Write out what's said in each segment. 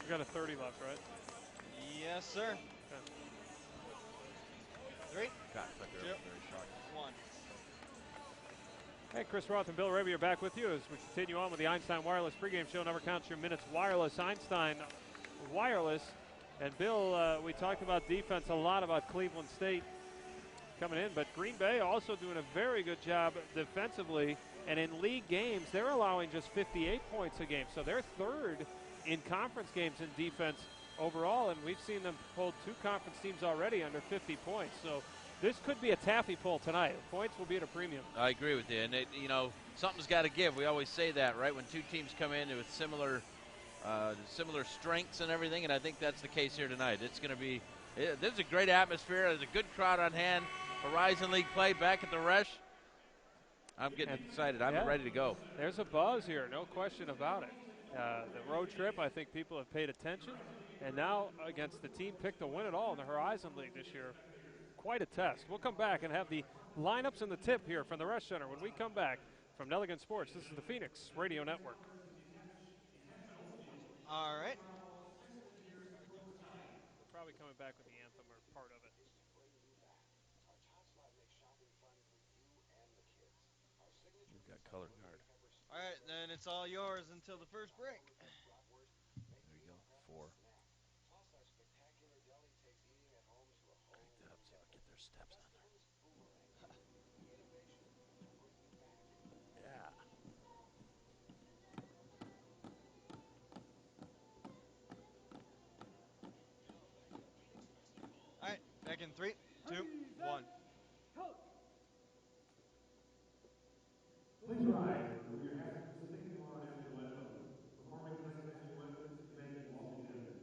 We got a 30 left, right? Yes, sir. Okay. 3, God, but they're 2, very shocked. 1. Hey, Chris Roth and Bill Raby are back with you as we continue on with the Einstein Wireless pregame show. Never counts your minutes wireless. Einstein Wireless. And Bill, we talked about defense a lot, about Cleveland State coming in, but Green Bay also doing a very good job defensively. And in league games, they're allowing just 58 points a game. So they're third in conference games in defense overall, and we've seen them hold 2 conference teams already under 50 points. So this could be a taffy pull tonight. Points will be at a premium. I agree with you. And, something's got to give. We always say that, right, when 2 teams come in with similar strengths and everything, and I think that's the case here tonight. It's going to be – this is a great atmosphere. There's a good crowd on hand. Horizon League play back at the Resch. I'm getting excited. I'm ready to go. There's a buzz here, no question about it. The road trip, I think people have paid attention. And now against the team picked to win it all in the Horizon League this year. Quite a test. We'll come back and have the lineups and the tip here from the Resch Center when we come back from Nelligan Sports. This is the Phoenix Radio Network. All right. We're probably coming back with the anthem or part of it. You've got color guard. All right, then it's all yours until the first break. There you go. 4. Crank that up, see if I get their steps on there. Yeah. All right, back in 3, 2, 1. Please ride with your hands sticking on into the window. Performing this national weapons, making all together.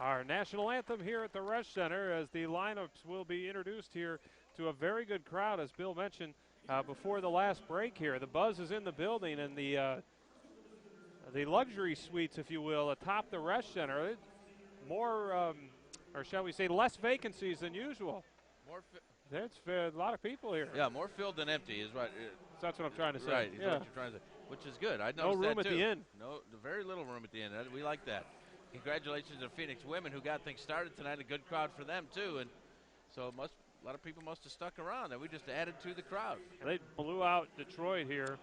Our national anthem here at the Resch Center as the lineups will be introduced here to a very good crowd, as Bill mentioned before the last break here. The buzz is in the building, and the luxury suites, if you will, atop the Resch Center. More, or shall we say, less vacancies than usual. There's a lot of people here. Yeah, more filled than empty is what. That's what I'm trying to say. Right, yeah. what you're trying to say, which is good. I no noticed room that at too. the end. No, very little room at the end. We like that. Congratulations to Phoenix women who got things started tonight. A good crowd for them too, and so a lot of people must have stuck around. And we just added to the crowd. They blew out Detroit here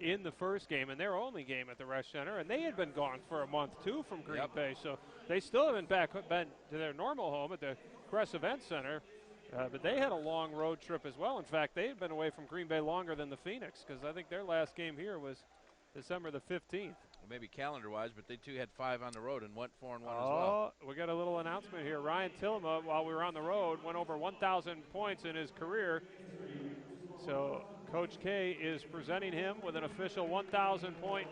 in the first game, and their only game at the Resch Center, and they had been gone for a month too from Green Bay, so they still haven't been to their normal home at the Crest Event Center. But they had a long road trip as well. In fact, they had been away from Green Bay longer than the Phoenix, because I think their last game here was December the 15th. Maybe calendar-wise, but they too had 5 on the road and went 4-1 as well. Oh, we got a little announcement here. Ryan Tillema, while we were on the road, went over 1,000 points in his career. So Coach K is presenting him with an official 1,000-point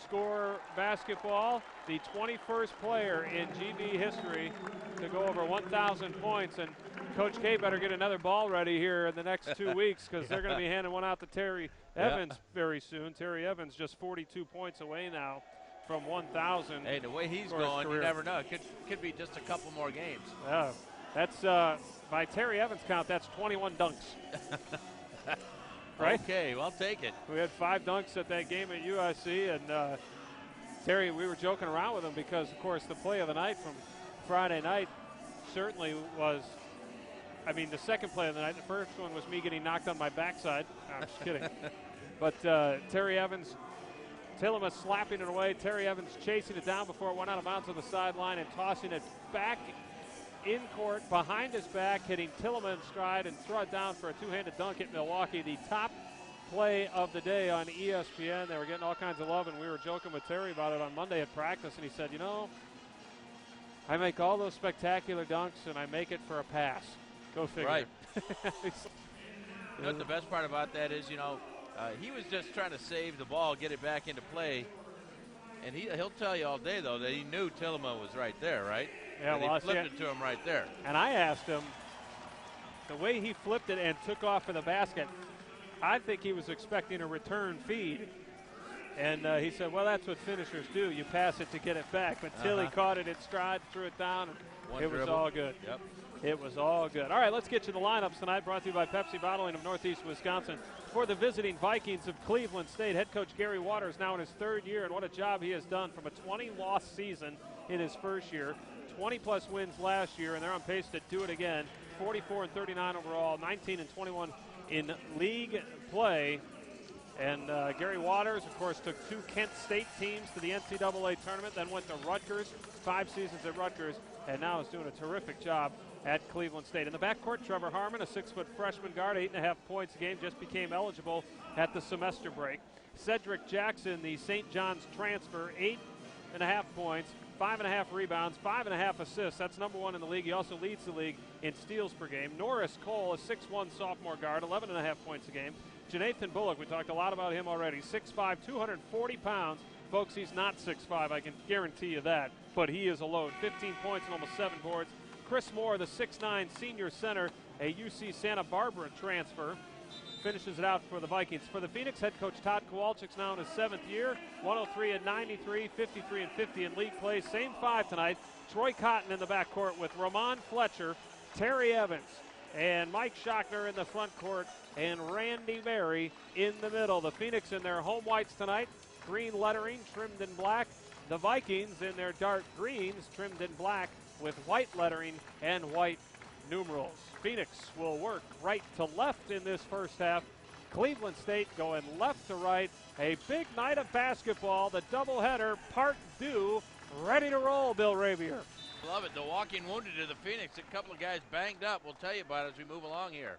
score basketball. The 21st player in GB history to go over 1,000 points. And Coach K better get another ball ready here in the next 2 weeks, because they're going to be handing one out to Terry Evans very soon. Terry Evans just 42 points away now from 1,000. Hey, the way he's for his going, you career. never know. It could be just a couple more games. Yeah, that's by Terry Evans' count. That's 21 dunks. Right? Okay, well, I'll take it. We had 5 dunks at that game at USC, and Terry, we were joking around with him because, of course, the play of the night from Friday night certainly was. I mean, the second play of the night, the first one was me getting knocked on my backside. No, I'm just kidding. But Terry Evans, Tillema slapping it away. Terry Evans chasing it down before it went out of bounds on the sideline and tossing it back in court behind his back, hitting Tillema in stride and throw it down for a two-handed dunk at Milwaukee. The top play of the day on ESPN. They were getting all kinds of love, and we were joking with Terry about it on Monday at practice, and he said, you know, I make all those spectacular dunks, and I make it for a pass. Go figure. Right. You know what the best part about that is, he was just trying to save the ball, get it back into play. And he'll tell you all day, though, that he knew Tillema was right there, right? Yeah, and well, he flipped it to him right there. And I asked him, the way he flipped it and took off for the basket, I think he was expecting a return feed. And he said, well, that's what finishers do. You pass it to get it back. But Tilly caught it in stride, threw it down, and it was all good. Yep. It was all good. All right, let's get you the lineups tonight, brought to you by Pepsi Bottling of Northeast Wisconsin. For the visiting Vikings of Cleveland State, head coach Gary Waters now in his 3rd year, and what a job he has done from a 20-loss season in his first year. 20-plus wins last year, and they're on pace to do it again. 44-39 overall, 19-21 in league play. And Gary Waters, of course, took 2 Kent State teams to the NCAA tournament, then went to Rutgers, 5 seasons at Rutgers, and now is doing a terrific job at Cleveland State. In the backcourt, Trevor Harmon, a 6-foot freshman guard, 8.5 points a game, just became eligible at the semester break. Cedric Jackson, the St. John's transfer, 8.5 points, 5.5 rebounds, 5.5 assists. That's number 1 in the league. He also leads the league in steals per game. Norris Cole, a 6'1 sophomore guard, 11.5 points a game. Jonathan Bullock, we talked a lot about him already, 6'5", 240 pounds. Folks, he's not 6'5", I can guarantee you that, but he is a load. 15 points and almost 7 boards. Chris Moore, the 6'9 senior center, a UC Santa Barbara transfer, finishes it out for the Vikings. For the Phoenix, head coach Todd Kowalczyk's now in his 7th year, 103-93, 53-50 in league play. Same 5 tonight. Troy Cotton in the backcourt with Ramon Fletcher, Terry Evans, and Mike Schochner in the front court, and Randy Berry in the middle. The Phoenix in their home whites tonight, green lettering trimmed in black. The Vikings in their dark greens trimmed in black with white lettering and white numerals. Phoenix will work right to left in this first half. Cleveland State going left to right. A big night of basketball. The doubleheader, part due, ready to roll, Bill Rabier. Love it. The walking wounded to the Phoenix. A couple of guys banged up. We'll tell you about it as we move along here.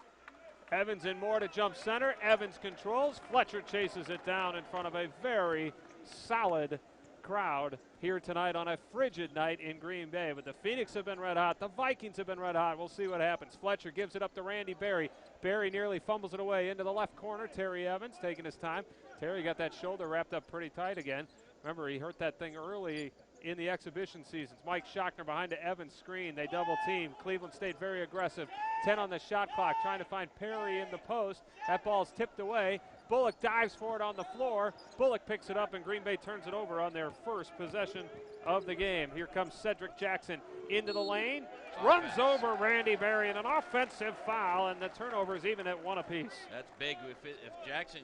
Evans and Moore to jump center. Evans controls. Fletcher chases it down in front of a very solid crowd here tonight on a frigid night in Green Bay. But the Phoenix have been red hot. The Vikings have been red hot. We'll see what happens. Fletcher gives it up to Randy Berry. Berry nearly fumbles it away into the left corner. Terry Evans taking his time. Terry got that shoulder wrapped up pretty tight again. Remember, he hurt that thing early in the exhibition seasons. Mike Schochner behind the Evans screen. They double team. Cleveland State very aggressive. 10 on the shot clock, trying to find Perry in the post. That ball's tipped away. Bullock dives for it on the floor. Bullock picks it up, and Green Bay turns it over on their first possession of the game. Here comes Cedric Jackson into the lane. Runs over Randy Berry, and an offensive foul, and the turnover is even at 1 apiece. That's big. If Jackson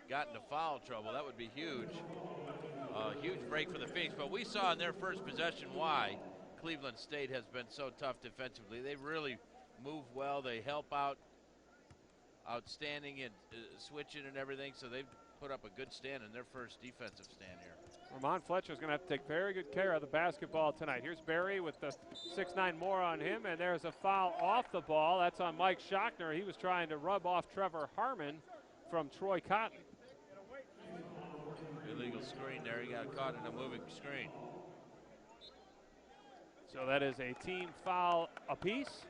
got into foul trouble, that would be huge. Huge break for the Phoenix. But we saw in their first possession why Cleveland State has been so tough defensively. They really move well. They help out outstanding and switching and everything. So they've put up a good stand in their first defensive stand here. Ramon Fletcher is going to have to take very good care of the basketball tonight. Here's Berry with the 6'9" more on him, and there's a foul off the ball. That's on Mike Schochner. He was trying to rub off Trevor Harmon from Troy Cotton. Illegal screen there. He got caught in a moving screen. So that is a team foul apiece.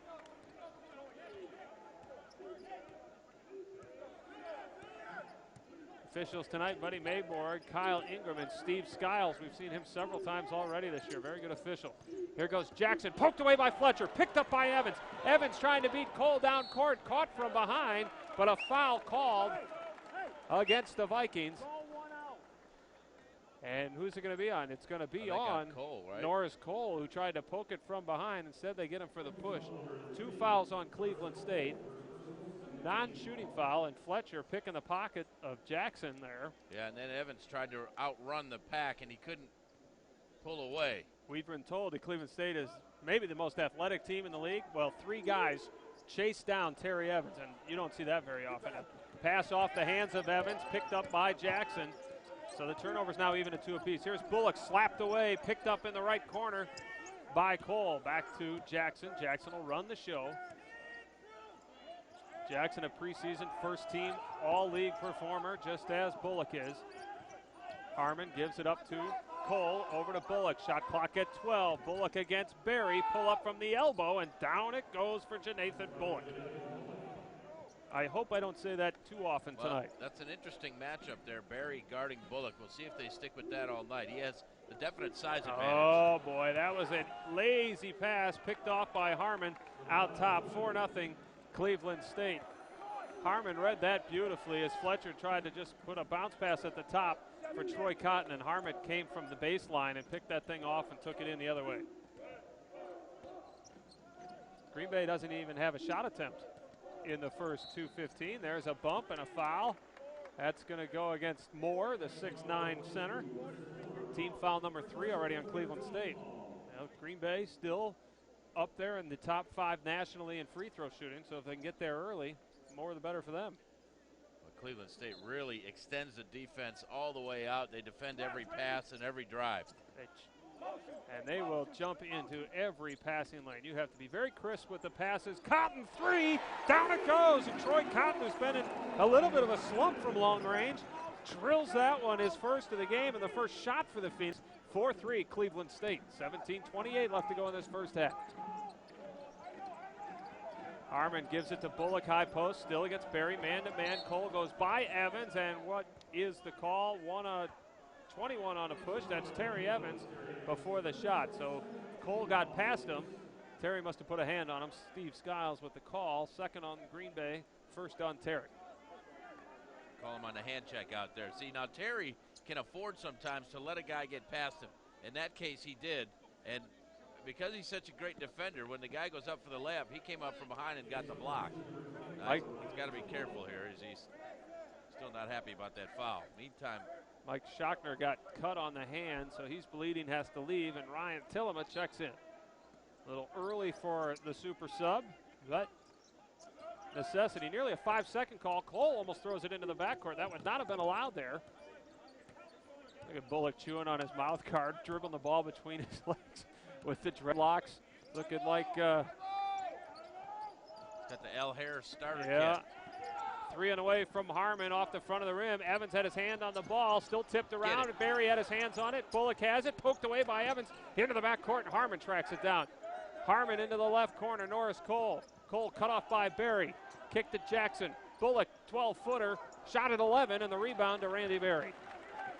Officials tonight, Buddy Mayborg, Kyle Ingram, and Steve Skiles. We've seen him several times already this year. Very good official. Here goes Jackson, poked away by Fletcher, picked up by Evans. Evans trying to beat Cole down court, caught from behind, but a foul called against the Vikings. And who's it going to be on? It's going to be on Cole, right? Norris Cole, who tried to poke it from behind. Instead, they get him for the push. 2 fouls on Cleveland State. Non-shooting foul, and Fletcher picking the pocket of Jackson there. Yeah, and then Evans tried to outrun the pack, and he couldn't pull away. We've been told that Cleveland State is maybe the most athletic team in the league. Well, 3 guys chased down Terry Evans, and you don't see that very often. A pass off the hands of Evans, picked up by Jackson. So the turnover's now even at 2 apiece. Here's Bullock slapped away, picked up in the right corner by Cole. Back to Jackson. Jackson will run the show. Jackson, a preseason first-team all-league performer, just as Bullock is. Harmon gives it up to Cole, over to Bullock. Shot clock at 12. Bullock against Berry. Pull up from the elbow, and down it goes for Janathan Bullock. I hope I don't say that too often tonight. That's an interesting matchup there, Berry guarding Bullock. We'll see if they stick with that all night. He has the definite size advantage. Oh, boy, that was a lazy pass picked off by Harmon out top. 4-0 Cleveland State. Harmon read that beautifully as Fletcher tried to just put a bounce pass at the top for Troy Cotton, and Harmon came from the baseline and picked that thing off and took it in the other way. Green Bay doesn't even have a shot attempt in the first 2:15. There's a bump and a foul. That's going to go against Moore, the 6'9" center. Team foul number 3 already on Cleveland State. Now, Green Bay still up there in the top 5 nationally in free throw shooting, so if they can get there early, more the better for them. Well, Cleveland State really extends the defense all the way out. They defend every pass and every drive. And they will jump into every passing lane. You have to be very crisp with the passes. Cotton 3, down it goes. And Troy Cotton, who's been in a little bit of a slump from long range, drills that one, his first of the game and the first shot for the Phoenix. 4-3 Cleveland State. 17:28 left to go in this first half. Harmon gives it to Bullock, high post, still against Berry, man-to-man. Cole goes by Evans, and what is the call? 21 on a push. That's Terry Evans before the shot. So Cole got past him. Terry must have put a hand on him. Steve Skiles with the call. Second on Green Bay, first on Terry. Call him on the hand check out there. See, now Terry can afford sometimes to let a guy get past him. In that case, he did. And because he's such a great defender, when the guy goes up for the layup, he came up from behind and got the block. He's got to be careful here as he's still not happy about that foul. Meantime, Mike Schochner got cut on the hand, so he's bleeding, has to leave, and Ryan Tillema checks in. A little early for the super sub, but necessity. Nearly a 5-second call. Cole almost throws it into the backcourt. That would not have been allowed there. Look at Bullock chewing on his mouth guard, dribbling the ball between his legs with the dreadlocks. Looking like got the L. Harris starter kit. 3 and away from Harmon off the front of the rim. Evans had his hand on the ball, still tipped around, and Berry had his hands on it. Bullock has it, poked away by Evans, into the backcourt, and Harmon tracks it down. Harmon into the left corner, Norris Cole. Cole cut off by Berry, kicked to Jackson. Bullock, 12-footer, shot at 11, and the rebound to Randy Berry.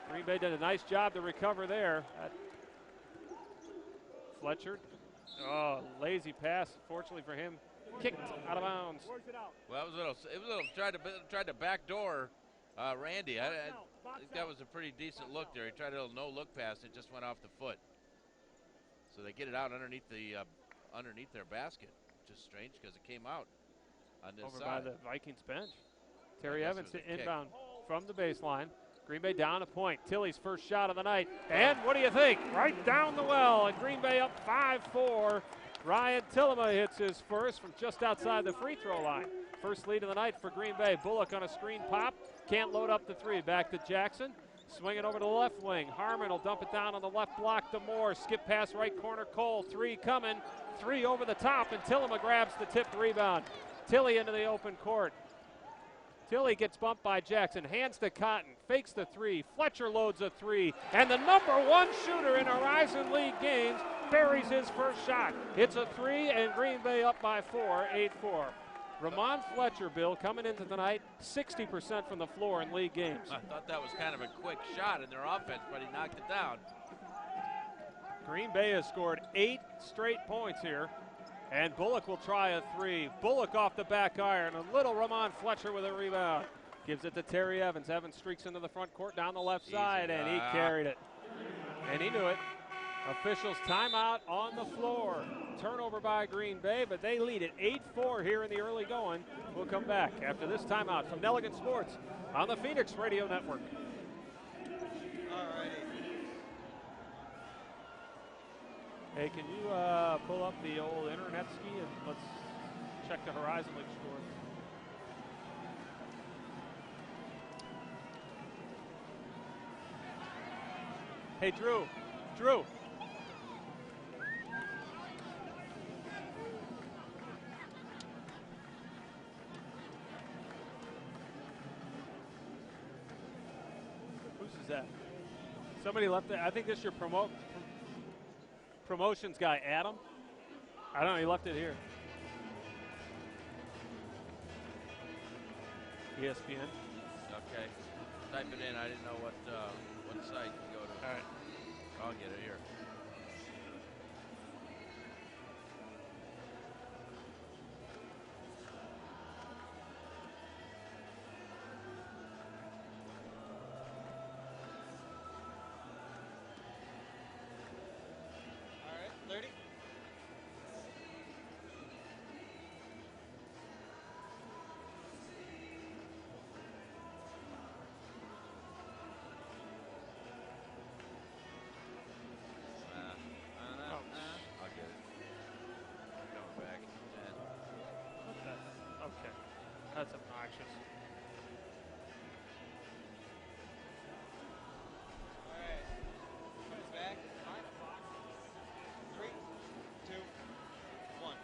Green Bay did a nice job to recover there. Fletcher, lazy pass, fortunately for him. Kicked out of bounds. Well, it was a little tried to backdoor Randy. I think that was a pretty decent look there. He tried a little no-look pass. It just went off the foot. So they get it out underneath their basket, which is strange because it came out on this side. Over by the Vikings bench. Terry Evans to inbound from the baseline. Green Bay down a point. Tilley's first shot of the night. And what do you think? Right down the well, and Green Bay up 5-4. Ryan Tillema hits his first from just outside the free throw line. First lead of the night for Green Bay. Bullock on a screen pop. Can't load up the 3. Back to Jackson. Swing it over to the left wing. Harmon will dump it down on the left block to Moore. Skip pass right corner. Cole, 3 coming. 3 over the top, and Tillema grabs the tipped rebound. Tilley into the open court. Tilley gets bumped by Jackson. Hands to Cotton. Fakes the 3. Fletcher loads a 3. And the #1 shooter in Horizon League games buries his first shot. It's a 3, and Green Bay up by 4, 8-4. Ramon Fletcher, Bill, coming into tonight, 60% from the floor in league games. I thought that was kind of a quick shot in their offense, but he knocked it down. Green Bay has scored 8 straight points here, and Bullock will try a 3. Bullock off the back iron, a little Ramon Fletcher with a rebound. Gives it to Terry Evans. Evans streaks into the front court down the left side, and he carried it. And he knew it. Officials timeout on the floor. Turnover by Green Bay, but they lead it 8-4 here in the early going. We'll come back after this timeout from Nelligan Sports on the Phoenix Radio Network. Alrighty. Hey, can you pull up the old internet ski and let's check the Horizon League score? Hey, Drew. Whose is that? Somebody left it. I think this is your promotions guy, Adam. I don't know, he left it here. ESPN. Okay. Type it in. I didn't know what site to go to. All right. I'll get it here. All right, 30. I'll get it. Coming back. 10. Okay. That's obnoxious. All right. Comes back. 3, 2, 1.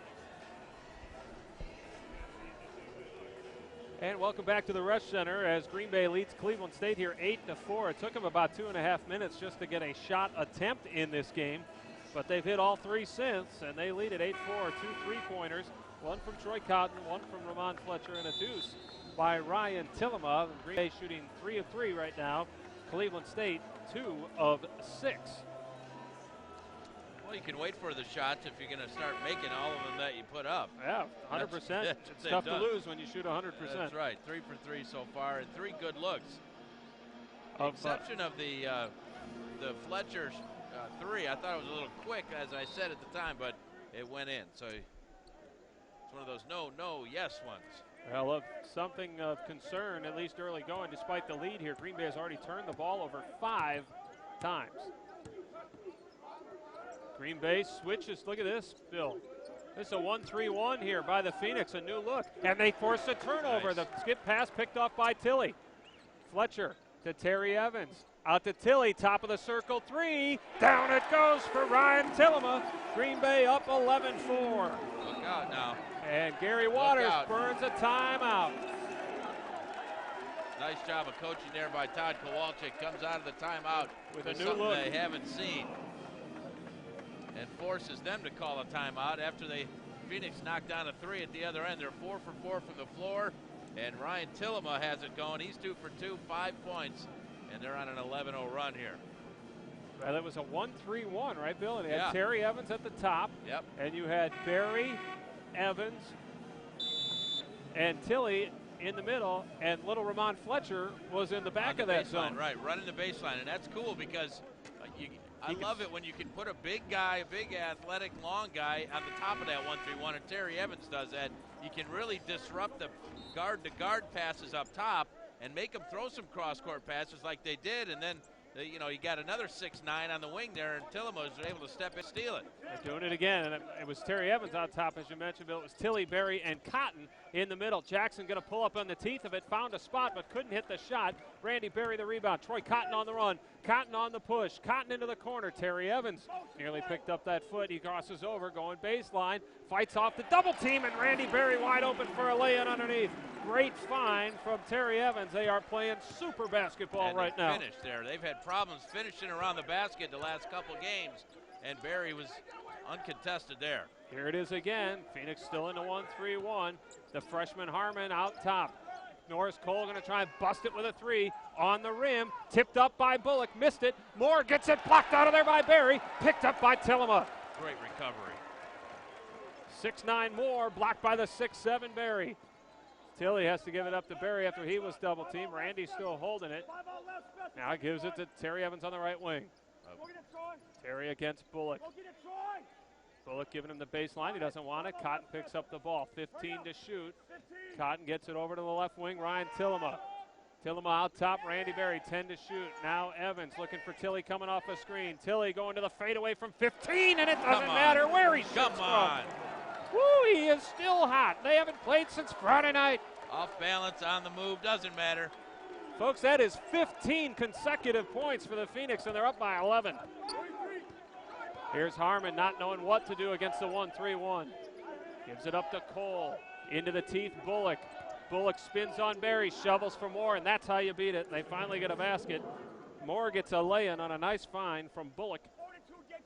And welcome back to the Rush Center as Green Bay leads Cleveland State here 8-4. It took them about 2.5 minutes just to get a shot attempt in this game, but they've hit all three since, and they lead at 8-4. 2 3-pointers, one from Troy Cotton, one from Ramon Fletcher, and a deuce by Ryan Tillema. Green Bay shooting 3 of 3 right now. Cleveland State 2 of 6. Well, you can wait for the shots if you're going to start making all of them that you put up. Yeah, 100%. It's tough to lose when you shoot 100%. That's right. 3 for 3 so far, and 3 good looks. The Of, exception of the Fletcher 3, I thought it was a little quick, as I said at the time, but it went in. So it's one of those no, yes ones. Well, of something of concern, at least early going, despite the lead here. Green Bay has already turned the ball over 5 times. Green Bay switches. Look at this, Bill. This is a 1-3-1 here by the Phoenix, a new look. And they force a turnover. Nice. The skip pass picked off by Tilly. Fletcher to Terry Evans. Out to Tilly, top of the circle, 3. Down it goes for Ryan Tillema. Green Bay up 11-4. Look out now. And Gary Waters out. burns a timeout. Nice job of coaching there by Todd Kowalczyk. Comes out of the timeout With a new something look. they haven't seen. And forces them to call a timeout after Phoenix knocked down a 3 at the other end. They're 4 for 4 from the floor. And Ryan Tillema has it going. He's 2 for 2, 5 points. And they're on an 11-0 run here. Well, it was a 1-3-1, right, Bill? And you had Yeah. Terry Evans at the top. Yep. And you had Barry, Evans, and Tilly in the middle. And little Ramon Fletcher was in the back On of the that baseline, zone. right, running the baseline. And that's cool because I love it when you can put a big guy, a big athletic, long guy on the top of that 1-3-1, and Terry Evans does that. You can really disrupt the guard-to-guard passes up top and make them throw some cross-court passes like they did, and then you got another 6'9" on the wing there, and Tillema was able to step in and steal it. They're doing it again, and it was Terry Evans on top, as you mentioned, Bill. It was Tilly, Berry, and Cotton in the middle. Jackson going to pull up on the teeth of it, found a spot, but couldn't hit the shot. Randy Berry the rebound. Troy Cotton on the run. Cotton on the push. Cotton into the corner. Terry Evans nearly picked up that foot. He crosses over, going baseline, fights off the double team, and Randy Berry wide open for a lay-in underneath. Great find from Terry Evans. They are playing super basketball And right they now. finished there. They've had problems finishing around the basket the last couple games, and Barry was uncontested there. Here it is again. Phoenix still in the 1-3-1. The freshman Harmon out top. Norris Cole going to try and bust it with a 3 on the rim. Tipped up by Bullock, missed it. Moore gets it blocked out of there by Barry. Picked up by Tillema. Great recovery. 6'9" Moore, blocked by the 6'7" Barry. Tilly has to give it up to Barry after he was double teamed. Randy's still holding it. Now gives it to Terry Evans on the right wing. Terry against Bullock. Bullock giving him the baseline. He doesn't want it. Cotton picks up the ball. 15 to shoot. Cotton gets it over to the left wing. Ryan Tillema. Tillema out top. Randy Berry, 10 to shoot. Now Evans looking for Tilly coming off a screen. Tilly going to the fadeaway from 15, and it doesn't matter where he shoots Come on. from. Woo, he is still hot. They haven't played since Friday night. Off balance, on the move, doesn't matter. Folks, that is 15 consecutive points for the Phoenix, and they're up by 11. Here's Harmon not knowing what to do against the 1-3-1. Gives it up to Cole. Into the teeth, Bullock. Bullock spins on Berry, shovels for Moore, and that's how you beat it. They finally get a basket. Moore gets a lay-in on a nice find from Bullock.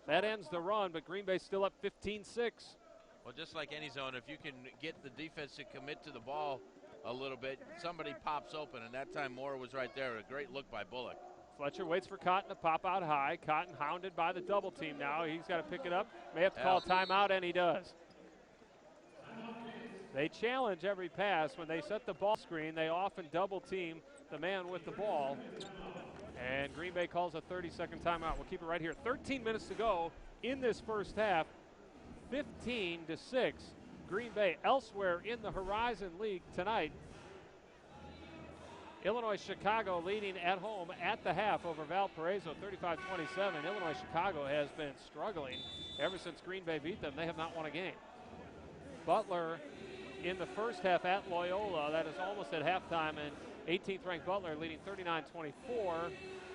That ends the run, but Green Bay's still up 15-6. Well, just like any zone, if you can get the defense to commit to the ball a little bit, somebody pops open, and that time Moore was right there. A great look by Bullock. Fletcher waits for Cotton to pop out high. Cotton hounded by the double team now. He's got to pick it up. May have to call a timeout, and he does. They challenge every pass. When they set the ball screen, they often double team the man with the ball. And Green Bay calls a 30-second timeout. We'll keep it right here. 13 minutes to go in this first half. 15-6. Green Bay elsewhere in the Horizon League tonight. Illinois-Chicago leading at home at the half over Valparaiso, 35-27. Illinois-Chicago has been struggling ever since Green Bay beat them. They have not won a game. Butler in the first half at Loyola. That is almost at halftime, and 18th-ranked Butler leading 39-24.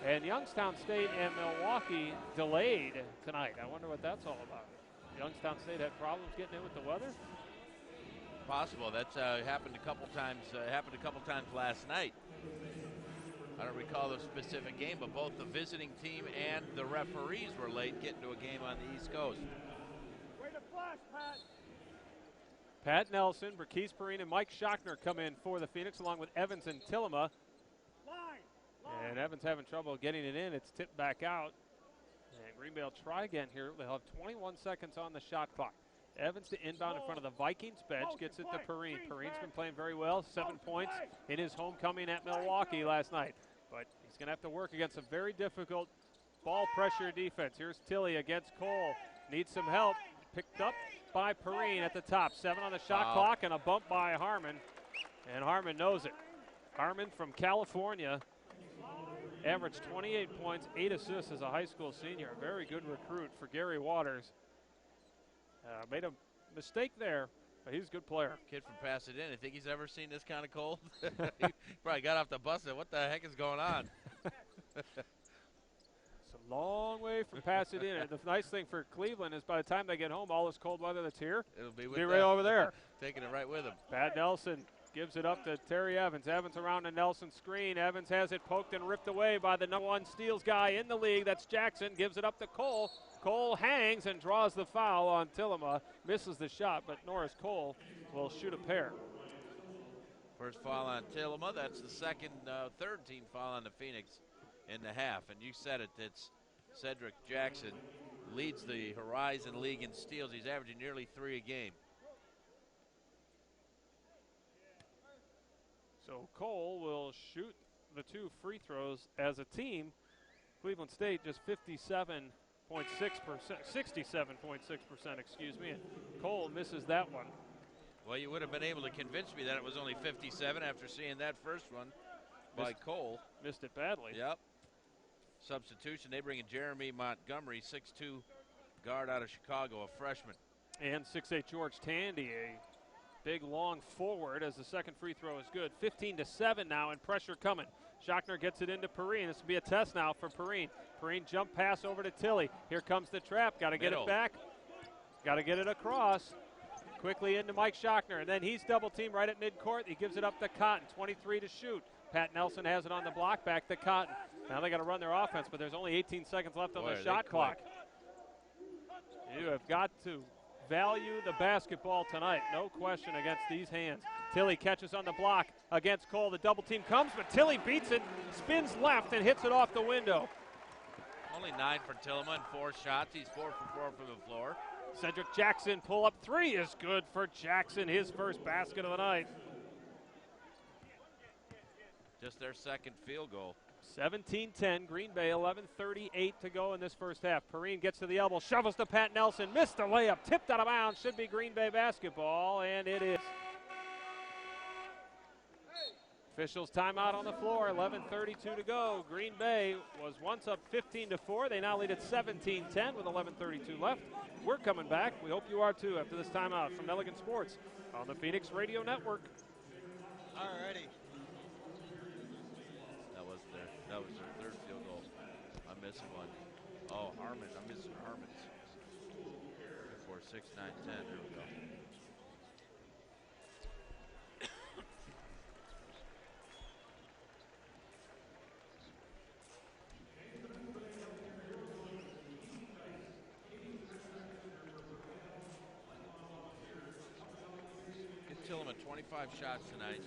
And Youngstown State and Milwaukee delayed tonight. I wonder what that's all about. Youngstown State had problems getting in with the weather. Possible. That's happened a couple times. Happened a couple times last night. I don't recall the specific game, but both the visiting team and the referees were late getting to a game on the East Coast. Way to flash, Pat. Pat Nelson, Berkese Perrine, and Mike Schochner come in for the Phoenix, along with Evans and Tillema. And Evans having trouble getting it in. It's tipped back out. And Green Bay will try again here. They'll have 21 seconds on the shot clock. Evans to inbound in front of the Vikings bench, gets it to Perrine. Perrine's been playing very well, 7 points in his homecoming at Milwaukee last night. But he's going to have to work against a very difficult ball pressure defense. Here's Tilly against Cole. Needs some help. Picked up by Perrine at the top. 7 on the shot clock and a bump by Harmon. And Harmon knows it. Harmon from California averaged 28 points, 8 assists as a high school senior. A very good recruit for Gary Waters. Made a mistake there, but he's a good player. Kid from Pasadena. I think he's ever seen this kind of cold. He probably got off the bus and what the heck is going on? It's a long way from Pasadena. The nice thing for Cleveland is by the time they get home, all this cold weather that's here, It'll be with right over there. Taking it right with him. Pat Nelson gives it up to Terry Evans. Evans around the Nelson screen. Evans has it poked and ripped away by the number 1 steals guy in the league. That's Jackson. Gives it up to Cole. Cole hangs and draws the foul on Tillema. Misses the shot, but Norris Cole will shoot a pair. First foul on Tillema. That's the third team foul on the Phoenix in the half. And you said it, it's Cedric Jackson leads the Horizon League in steals. He's averaging nearly 3 a game. So Cole will shoot the 2 free throws as a team. Cleveland State just 67.6%, excuse me. And Cole misses that one. Well, you would have been able to convince me that it was only 57 after seeing that first one by Cole. Missed it badly. Yep. Substitution, they bring in Jeremy Montgomery, 6'2", guard out of Chicago, a freshman. And 6'8" George Tandy, a big long forward as the second free throw is good. 15-7 now and pressure coming. Schochner gets it into Perrine. This will be a test now for Perrine. Perrine jump pass over to Tilly. Here comes the trap. Got to get it back. Got to get it across. Quickly into Mike Schochner. And then he's double teamed right at midcourt. He gives it up to Cotton. 23 to shoot. Pat Nelson has it on the block. Back to Cotton. Now they got to run their offense, but there's only 18 seconds left on the shot clock. You have got to value the basketball tonight. No question against these hands. Tilly catches on the block against Cole. The double team comes, but Tilly beats it, spins left, and hits it off the window. Only 9 for Tillema and 4 shots. He's 4 for 4 from the floor. Cedric Jackson pull-up 3 is good for Jackson, his first basket of the night. Just their second field goal. 17-10, Green Bay, 11:38 to go in this first half. Perrine gets to the elbow, shovels to Pat Nelson, missed the layup, tipped out of bounds, should be Green Bay basketball, and it is. Officials timeout on the floor, 11:32 to go. Green Bay was once up 15-4. They now lead at 17-10 with 11:32 left. We're coming back. We hope you are too after this timeout from Elegant Sports on the Phoenix Radio Network. Alrighty. That was their third field goal. I'm missing one. Oh, Harmon. I'm missing Harmon's. 4, 6, 9, 10. There we go. Get Tillman 25 shots tonight.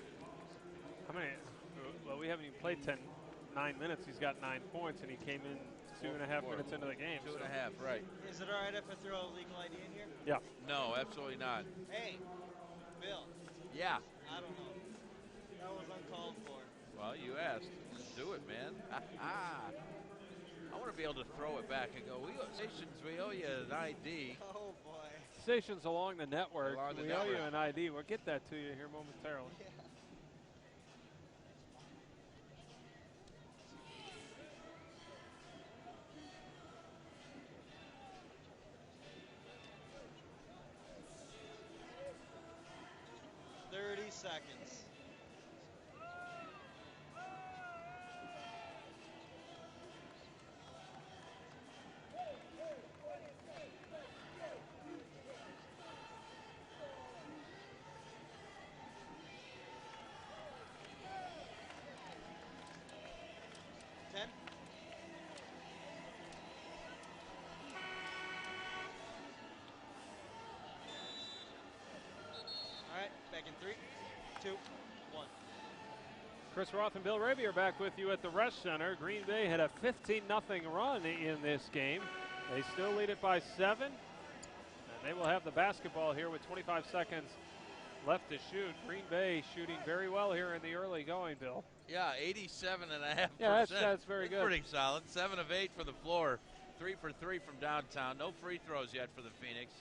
How many? Well, we haven't even played 9 minutes. He's got 9 points, and he came in 2.5 minutes into the game. 2.5, right. Is it all right if I throw a legal ID in here? Yeah. No, absolutely not. Hey, Bill. Yeah. I don't know. That was uncalled for. Well, you asked. Just do it, man. I want to be able to throw it back and go, we owe you an ID. Oh, boy. Stations along the network. Along the we owe you network. an ID. We'll get that to you here momentarily. Yeah. Seconds. All right, back in 3, 2, 1. Chris Roth and Bill Raby are back with you at the Resch Center. Green Bay had a 15-0 run in this game. They still lead it by 7, and they will have the basketball here with 25 seconds left to shoot. Green Bay shooting very well here in the early going, Bill. Yeah, 87.5%. Yeah, that's very good. Pretty solid. 7 of 8 for the floor. 3 for 3 from downtown. No free throws yet for the Phoenix.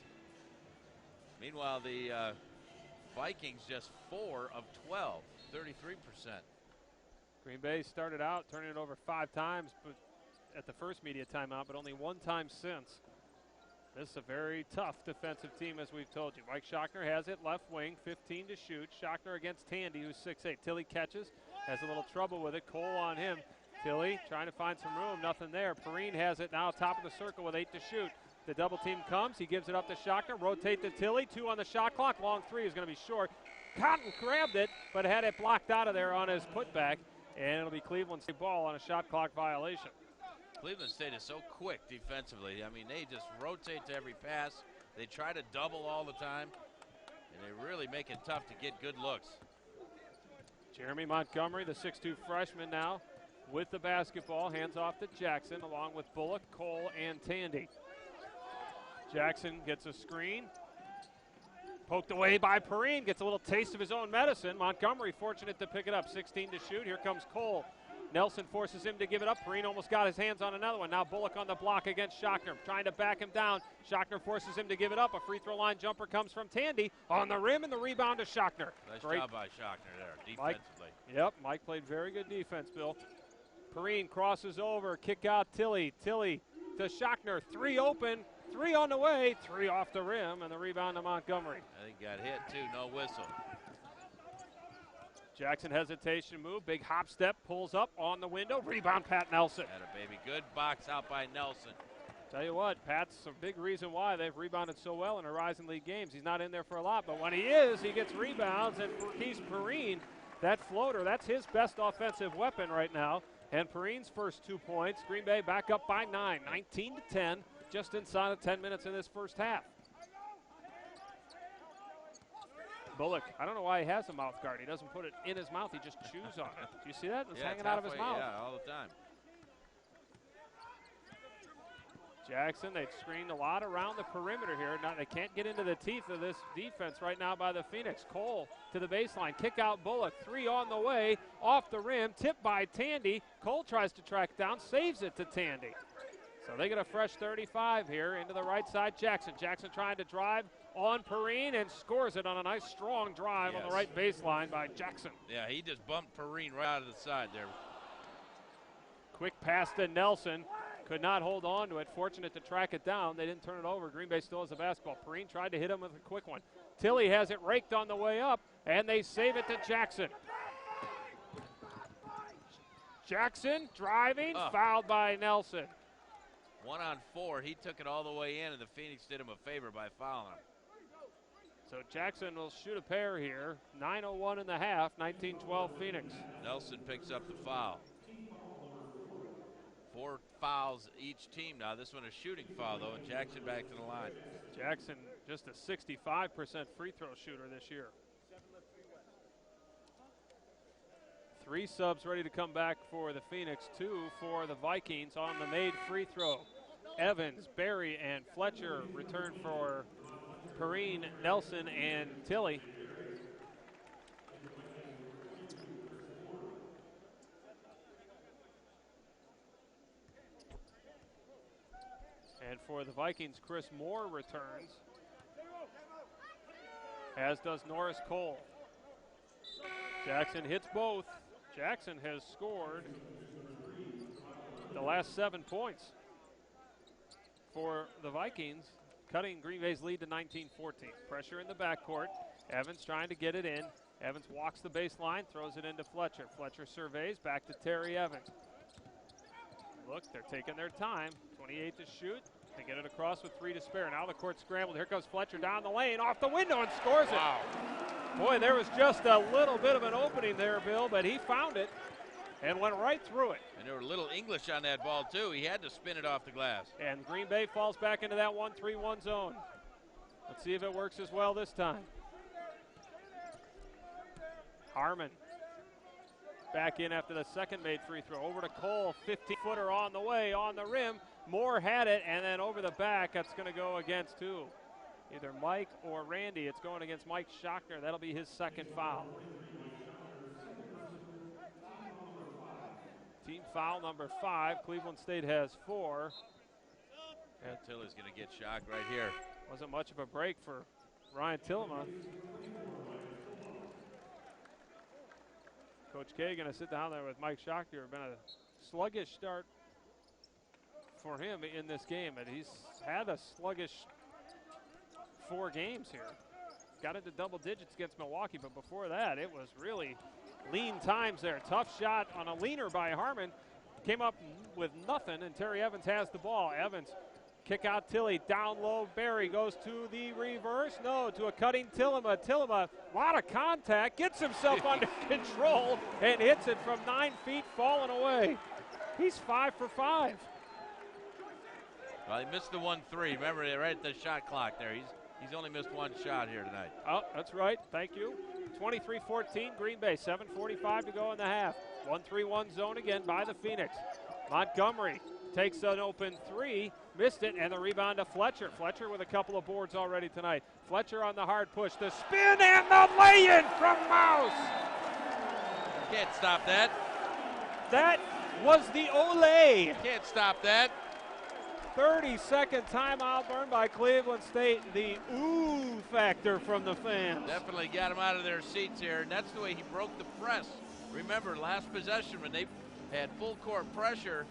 Meanwhile, the Vikings just 4 of 12, 33%. Green Bay started out turning it over 5 times but at the first media timeout, but only 1 time since. This is a very tough defensive team, as we've told you. Mike Schochner has it, left wing, 15 to shoot. Schochner against Tandy, who's 6'8". Tilly catches, has a little trouble with it. Cole on him. Tilly trying to find some room, nothing there. Perrine has it now, top of the circle with 8 to shoot. The double team comes, he gives it up to Schochner, rotate to Tilly, 2 on the shot clock, long 3 is going to be short. Cotton grabbed it, but had it blocked out of there on his putback, and it'll be Cleveland State ball on a shot clock violation. Cleveland State is so quick defensively. I mean, they just rotate to every pass. They try to double all the time, and they really make it tough to get good looks. Jeremy Montgomery, the 6'2 freshman now, with the basketball, hands off to Jackson, along with Bullock, Cole, and Tandy. Jackson gets a screen. Poked away by Perrine, gets a little taste of his own medicine. Montgomery fortunate to pick it up, 16 to shoot. Here comes Cole. Nelson forces him to give it up. Perrine almost got his hands on another one. Now Bullock on the block against Schochner, trying to back him down. Schochner forces him to give it up. A free throw line jumper comes from Tandy on the rim, and the rebound to Schochner. Nice Great job by Schochner there, defensively. Mike played very good defense, Bill. Perrine crosses over, kick out Tilly. Tilly to Schochner, 3 open, 3 on the way, 3 off the rim, and the rebound to Montgomery. I think got hit too, no whistle. Jackson hesitation move, big hop step, pulls up on the window, rebound Pat Nelson. Had a baby, good box out by Nelson. Tell you what, Pat's a big reason why they've rebounded so well in Horizon League games. He's not in there for a lot, but when he is, he gets rebounds, and he's Perrine. That floater, that's his best offensive weapon right now. And Perrine's first 2 points, Green Bay back up by 9, 19-10, just inside of 10 minutes in this first half. Bullock, I don't know why he has a mouth guard. He doesn't put it in his mouth, he just chews on it. Do you see that? It's hanging out of his mouth. Yeah, all the time. Jackson, they've screened a lot around the perimeter here. Now they can't get into the teeth of this defense right now by the Phoenix. Cole to the baseline, kick out Bullock, 3 on the way, off the rim, tipped by Tandy. Cole tries to track down, saves it to Tandy. So they get a fresh 35 here into the right side. Jackson trying to drive on Perrine and scores it on a nice strong drive on the right baseline by Jackson. Yeah, he just bumped Perrine right out of the side there. Quick pass to Nelson. Could not hold on to it. Fortunate to track it down. They didn't turn it over. Green Bay still has the basketball. Perrine tried to hit him with a quick one. Tilly has it raked on the way up, and they save it to Jackson. Jackson driving, fouled by Nelson. 1 on 4. He took it all the way in, and the Phoenix did him a favor by fouling him. So Jackson will shoot a pair here. 9:01 in the half, 19-12 Phoenix. Nelson picks up the foul. 4 fouls each team now. This one a shooting foul, though, and Jackson back to the line. Jackson just a 65% free throw shooter this year. 3 subs ready to come back for the Phoenix, 2 for the Vikings on the made free throw. Evans, Berry, and Fletcher return for Perrine, Nelson, and Tilly. And for the Vikings, Chris Moore returns, as does Norris Cole. Jackson hits both. Jackson has scored the last 7 points for the Vikings, cutting Green Bay's lead to 19-14. Pressure in the backcourt. Evans trying to get it in. Evans walks the baseline, throws it into Fletcher. Fletcher surveys, back to Terry Evans. Look, they're taking their time. 28 to shoot. They get it across with 3 to spare. Now the court scrambled. Here comes Fletcher down the lane, off the window, and scores it. Boy, there was just a little bit of an opening there, Bill, but he found it and went right through it. And there were a little English on that ball, too. He had to spin it off the glass. And Green Bay falls back into that 1-3-1 zone. Let's see if it works as well this time. Harmon back in after the second made free throw. Over to Cole, 50-footer on the way, on the rim. Moore had it, and then over the back, that's going to go against who? Either Mike or Randy. It's going against Mike Schochner. That'll be his second foul. Team foul number 5. Cleveland State has 4. And Tilly's going to get shocked right here. Wasn't much of a break for Ryan Tillema. Coach K going to sit down there with Mike Schochner. It's been a sluggish start for him in this game, and he's had a sluggish 4 games here. Got into double digits against Milwaukee, but before that, it was really lean times there. Tough shot on a leaner by Harmon. Came up with nothing, and Terry Evans has the ball. Evans kick out Tilly, down low. Berry goes to the reverse. No, to a cutting Tillema. Tillema, a lot of contact, gets himself under control, and hits it from 9 feet, falling away. He's 5 for 5. Well, he missed the 1-3. Remember, right at the shot clock there. He's only missed 1 shot here tonight. Oh, that's right. Thank you. 23-14, Green Bay. 7:45 to go in the half. 1-3-1 zone again by the Phoenix. Montgomery takes an open 3, missed it, and the rebound to Fletcher. Fletcher with a couple of boards already tonight. Fletcher on the hard push. The spin and the lay-in from Mouse. Can't stop that. That was the Ole. Can't stop that. 30-second timeout burned by Cleveland State. The ooh factor from the fans. Definitely got them out of their seats here, and that's the way he broke the press. Remember, last possession when they had full court pressure,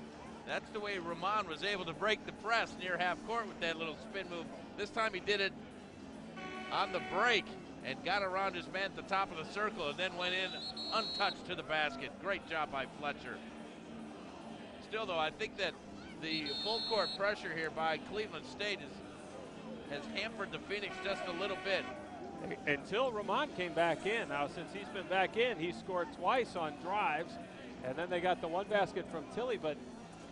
that's the way Ramon was able to break the press near half court with that little spin move. This time he did it on the break and got around his man at the top of the circle and then went in untouched to the basket. Great job by Fletcher. Still, though, I think that the full court pressure here by Cleveland State has hampered the Phoenix just a little bit. Until Ramon came back in. Now, since he's been back in, he scored twice on drives, and then they got the 1 basket from Tilly. But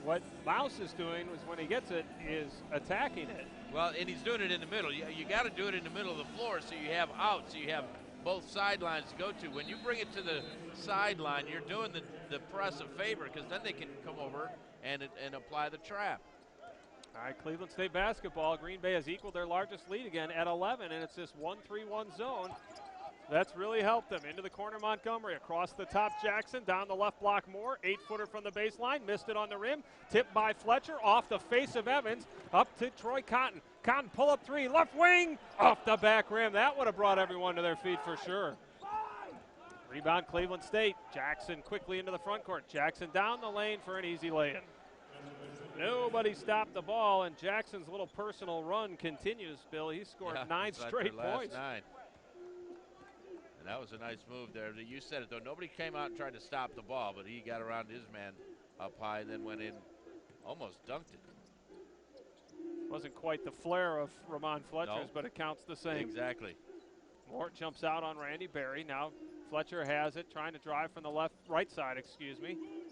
what Mouse is doing is when he gets it is attacking it. Well, and he's doing it in the middle. You got to do it in the middle of the floor so you have outs, so you have both sidelines to go to. When you bring it to the sideline, you're doing the press a favor because then they can come over and apply the trap. All right, Cleveland State basketball. Green Bay has equaled their largest lead again at 11, and it's this 1-3-1 zone. That's really helped them. Into the corner, Montgomery. Across the top, Jackson. Down the left block, Moore. 8-footer from the baseline. Missed it on the rim. Tipped by Fletcher. Off the face of Evans. Up to Troy Cotton. Cotton pull-up three. Left wing. Off the back rim. That would have brought everyone to their feet for sure. Rebound, Cleveland State. Jackson quickly into the front court. Jackson down the lane for an easy lay-in. Nobody stopped the ball, and Jackson's little personal run continues, Bill. He scored 9 straight points. 9. And that was a nice move there. You said it, though. Nobody came out and tried to stop the ball, but he got around his man up high and then went in, almost dunked it. Wasn't quite the flair of Ramon Fletcher's, but it counts the same. Exactly. Moore jumps out on Randy Berry. Now Fletcher has it, trying to drive from the right side,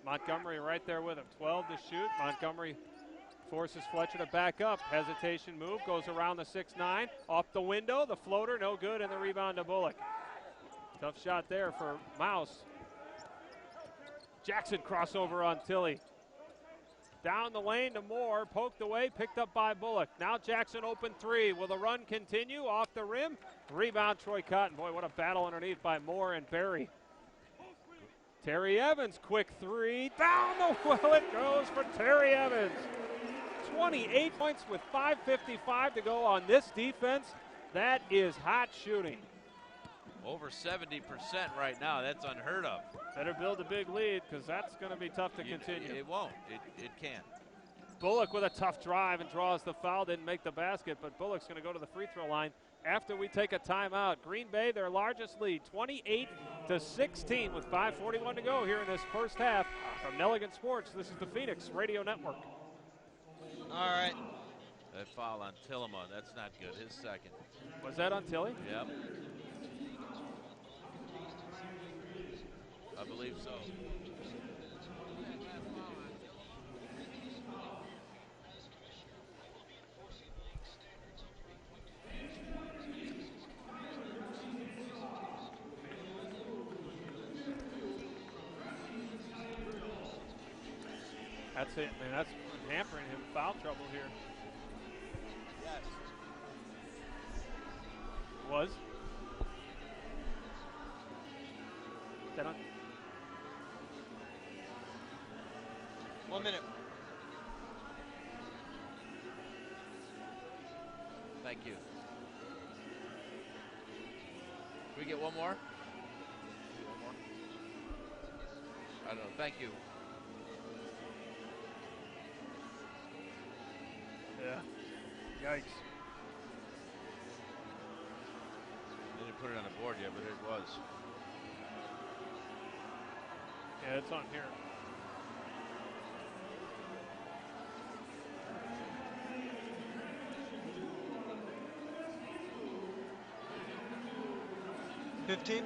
Montgomery right there with him. 12 to shoot. Montgomery forces Fletcher to back up. Hesitation move, goes around the 6'9", off the window. The floater, no good, and the rebound to Bullock. Tough shot there for Mouse. Jackson crossover on Tilley. Down the lane to Moore, poked away, picked up by Bullock. Now Jackson open three. Will the run continue? Off the rim. Rebound, Troy Cotton. Boy, what a battle underneath by Moore and Berry. Terry Evans, quick three. Down the well it goes for Terry Evans. 28 points with 5:55 to go on this defense. That is hot shooting. Over 70% right now. That's unheard of. Better build a big lead because that's going to be tough to continue. It won't. It can't. Bullock with a tough drive and draws the foul. Didn't make the basket, but Bullock's going to go to the free throw line after we take a timeout. Green Bay, their largest lead, 28-16 with 5:41 to go here in this first half. From Nelligan Sports, this is the Phoenix Radio Network. All right. That foul on Tillema, that's not good. His second. Was that on Tilly? Yep. I believe so. That's it, man. That's hampering him. Foul trouble here. Yes. Was. That on? 1 minute. Thank you. Can we get one more? I don't know. Thank you. Yeah. Yikes. They didn't put it on the board yet, but it was. Yeah, it's on here. $15.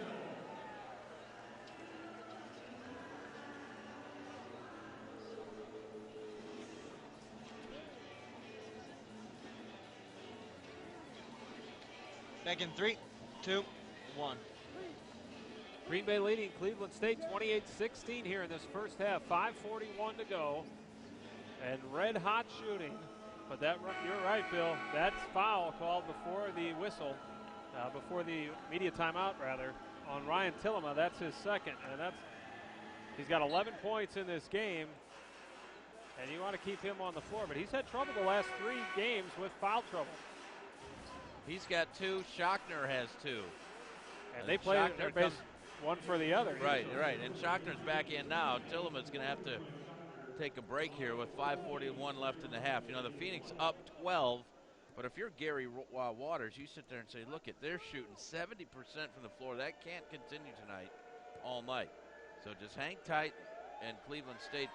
Back in 3, 2, 1. Green Bay leading Cleveland State 28-16 here in this first half. 5:41 to go. And red hot shooting. But that, you're right, Bill. That's foul called before the whistle, before the media timeout, rather, on Ryan Tillema. That's his second. And he's got 11 points in this game. And you want to keep him on the floor. But he's had trouble the last 3 games with foul trouble. He's got 2. Schochner has 2. And they play their base one for the other. Right, right. And Schochner's back in now. Tillema's going to have to take a break here with 5:41 left in the half. You know, the Phoenix up 12, but if you're Gary Waters, you sit there and say, look, they're shooting 70% from the floor. That can't continue tonight all night. So just hang tight, and Cleveland State,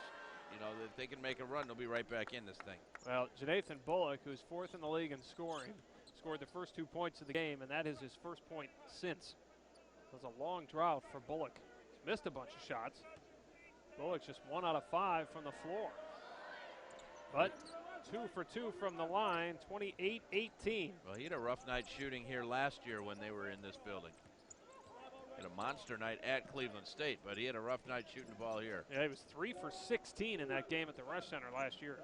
you know, if they can make a run, they'll be right back in this thing. Well, Jonathan Bullock, who's 4th in the league in scoring, scored the first 2 points of the game, and that is his first point since. It was a long drought for Bullock. He's missed a bunch of shots. Bullock's just 1 out of 5 from the floor. But 2 for 2 from the line, 28-18. Well, he had a rough night shooting here last year when they were in this building. He had a monster night at Cleveland State, but he had a rough night shooting the ball here. Yeah, he was 3 for 16 in that game at the Rush Center last year.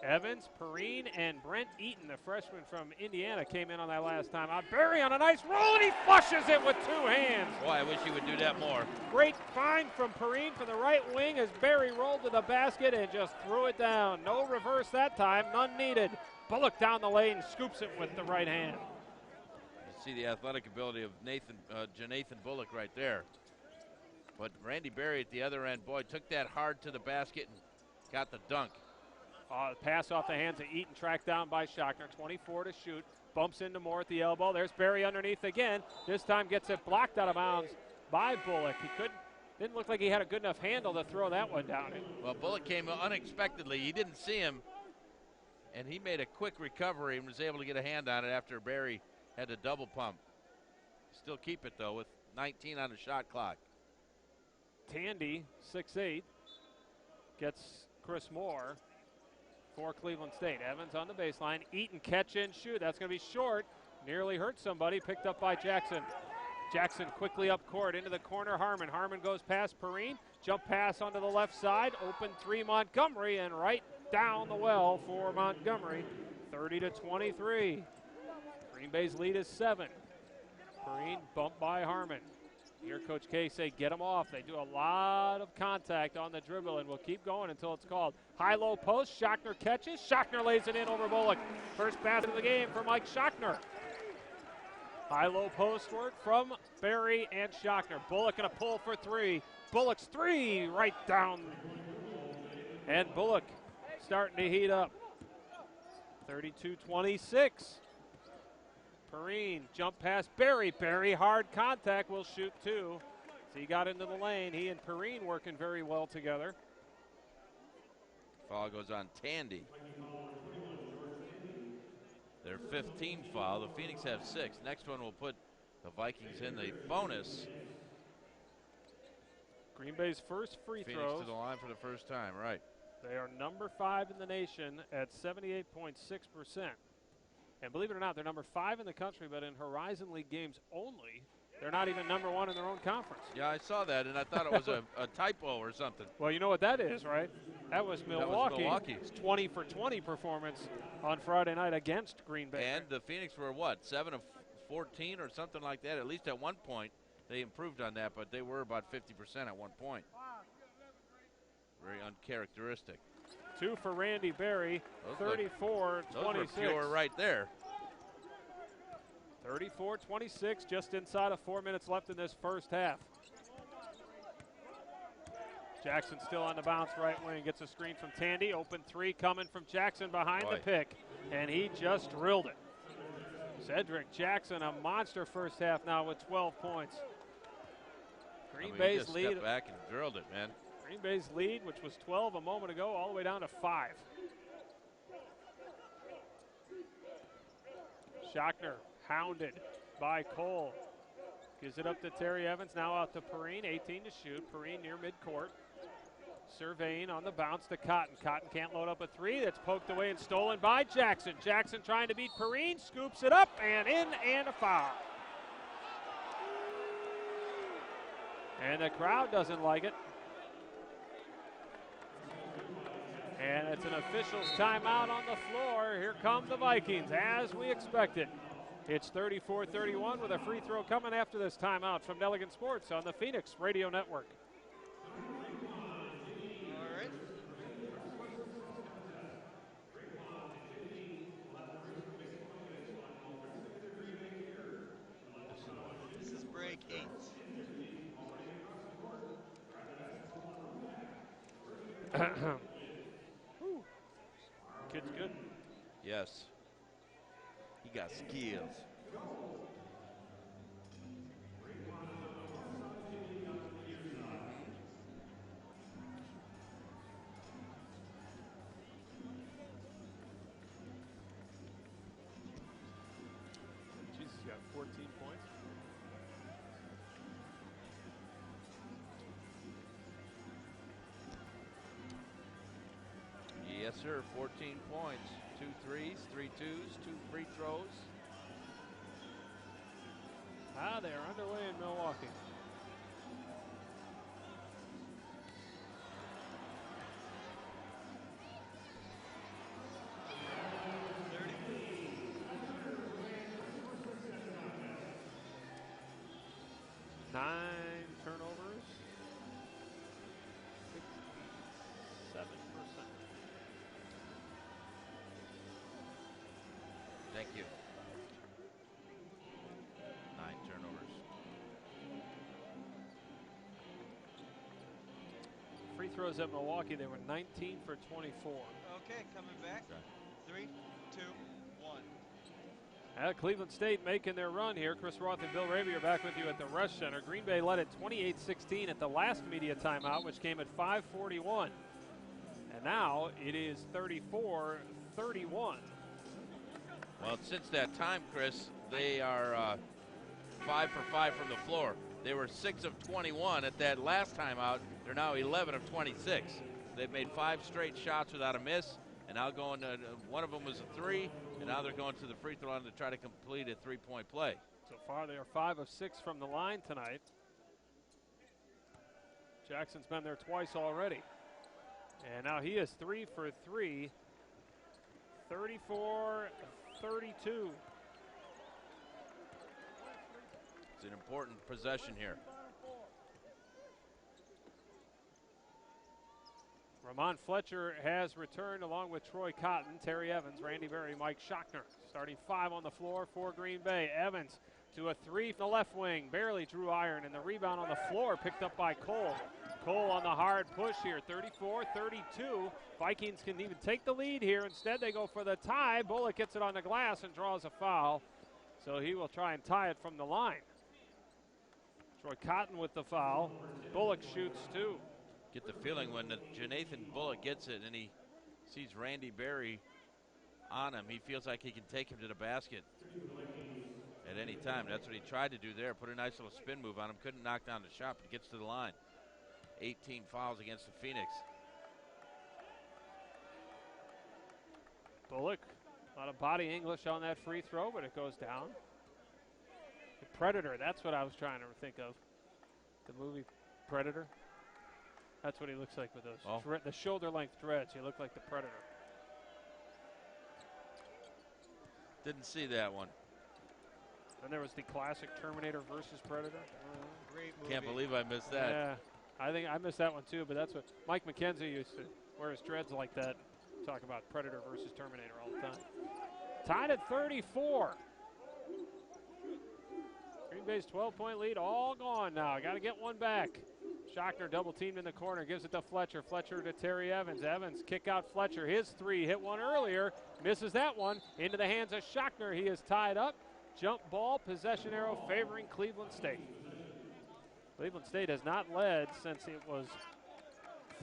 Evans, Perrine, and Brent Eaton, the freshman from Indiana, came in on that last time out. Berry on a nice roll, and he flushes it with 2 hands. Boy, I wish he would do that more. Great find from Perrine from the right wing as Berry rolled to the basket and just threw it down. No reverse that time, none needed. Bullock down the lane, scoops it with the right hand. You see the athletic ability of Jonathan Bullock right there. But Randy Berry at the other end, boy, took that hard to the basket and got the dunk. Pass off the hands of Eaton, tracked down by Schochner. 24 to shoot. Bumps into Moore at the elbow. There's Berry underneath again. This time gets it blocked out of bounds by Bullock. Didn't look like he had a good enough handle to throw that one down. Well, Bullock came unexpectedly. He didn't see him, and he made a quick recovery and was able to get a hand on it after Berry had to double pump. Still keep it, though, with 19 on the shot clock. Tandy, 6'8", gets Chris Moore for Cleveland State. Evans on the baseline. Eaton catch and shoot. That's going to be short. Nearly hurt somebody. Picked up by Jackson. Jackson quickly up court into the corner. Harmon. Harmon goes past Perrine. Jump pass onto the left side. Open 3 Montgomery, and right down the well for Montgomery. 30-23. Green Bay's lead is 7. Perrine bumped by Harmon. Here Coach K say get them off. They do a lot of contact on the dribble, and we'll keep going until it's called. High-low post. Schochner catches. Schochner lays it in over Bullock. First basket of the game for Mike Schochner. High-low post work from Berry and Schochner. Bullock going to pull for 3. Bullock's 3 right down. And Bullock starting to heat up. 32-26. Perrine, jump pass, Berry. Berry, hard contact, will shoot 2. So he got into the lane. He and Perrine working very well together. Foul goes on Tandy. Their 15th foul. The Phoenix have 6. Next one will put the Vikings in the bonus. Green Bay's first free Phoenix throws. to the line for the first time, right. They are number 5 in the nation at 78.6%. And believe it or not, they're number 5 in the country, but in Horizon League games only, they're not even number 1 in their own conference. Yeah, I saw that, and I thought it was a typo or something. Well, you know what that is, right? That was Milwaukee's Milwaukee's 20 for 20 performance on Friday night against Green Bay. And the Phoenix were, what, 7 of 14 or something like that? At least at one point. They improved on that, but they were about 50% at one point. Very uncharacteristic. 2 for Randy Berry, 34-26. Those were pure right there. 34-26, just inside of 4 minutes left in this first half. Jackson still on the bounce right wing, gets a screen from Tandy. Open 3 coming from Jackson behind the pick, and he just drilled it. Cedric Jackson, a monster first half now with 12 points. Green Bay's just lead. Stepped back and drilled it, man. Green Bay's lead, which was 12 a moment ago, all the way down to 5. Schochner hounded by Cole. Gives it up to Terry Evans, now out to Perrine, 18 to shoot. Perrine near midcourt. Surveying on the bounce to Cotton. Cotton can't load up a 3. That's poked away and stolen by Jackson. Jackson trying to beat Perrine, scoops it up and in, and a foul. And the crowd doesn't like it. And it's an official's timeout on the floor. Here come the Vikings, as we expected. It's 34-31 with a free throw coming after this timeout from Nelligan Sports on the Phoenix Radio Network. All right. This is break 8. Kid's good. Yes. He got skills. Jesus, he's got 14 points. Yes, sir. 14 points. 2 threes, 3 twos, 2 free throws. They are underway in Milwaukee. Thank you. 9 turnovers. Free throws at Milwaukee, they were 19 for 24. Okay, coming back. Okay. 3, 2, 1. Cleveland State making their run here. Chris Roth and Bill Ravy are back with you at the Rush Center. Green Bay led at 28-16 at the last media timeout, which came at 5:41. And now it is 34-31. Well, since that time, Chris, they are 5 for 5 from the floor. They were 6 of 21 at that last timeout. They're now 11 of 26. They've made 5 straight shots without a miss, and now going to, one of them was a 3, and now they're going to the free throw line to try to complete a 3-point play. So far, they are 5 of 6 from the line tonight. Jackson's been there twice already. And now he is 3 for 3, 34-32. It's an important possession here. Ramon Fletcher has returned along with Troy Cotton, Terry Evans, Randy Berry, Mike Schochner. Starting 5 on the floor for Green Bay. Evans to a 3 from the left wing. Barely drew iron, and the rebound on the floor picked up by Cole. Cole on the hard push here, 34-32. Vikings can even take the lead here. Instead, they go for the tie. Bullock gets it on the glass and draws a foul. So he will try and tie it from the line. Troy Cotton with the foul. Bullock shoots 2. Get the feeling when Jonathan Bullock gets it and he sees Randy Berry on him, he feels like he can take him to the basket at any time. That's what he tried to do there. Put a nice little spin move on him. Couldn't knock down the shot, but gets to the line. 18 fouls against the Phoenix. Bullock, a lot of body English on that free throw, but it goes down. The Predator, that's what I was trying to think of. The movie Predator. That's what he looks like with those the shoulder-length dreads. He looked like the Predator. Didn't see that one. Then there was the classic Terminator versus Predator. Great movie. Can't believe I missed that. Yeah, I think I missed that one too, but that's what Mike McKenzie used to wear his dreads like that. Talk about Predator versus Terminator all the time. Tied at 34. Green Bay's 12-point lead all gone now. Got to get one back. Schochner double teamed in the corner, gives it to Fletcher. Fletcher to Terry Evans. Evans kick out Fletcher. His 3 hit one earlier, misses that one. Into the hands of Schochner. He is tied up. Jump ball, possession arrow favoring Cleveland State. Cleveland State has not led since it was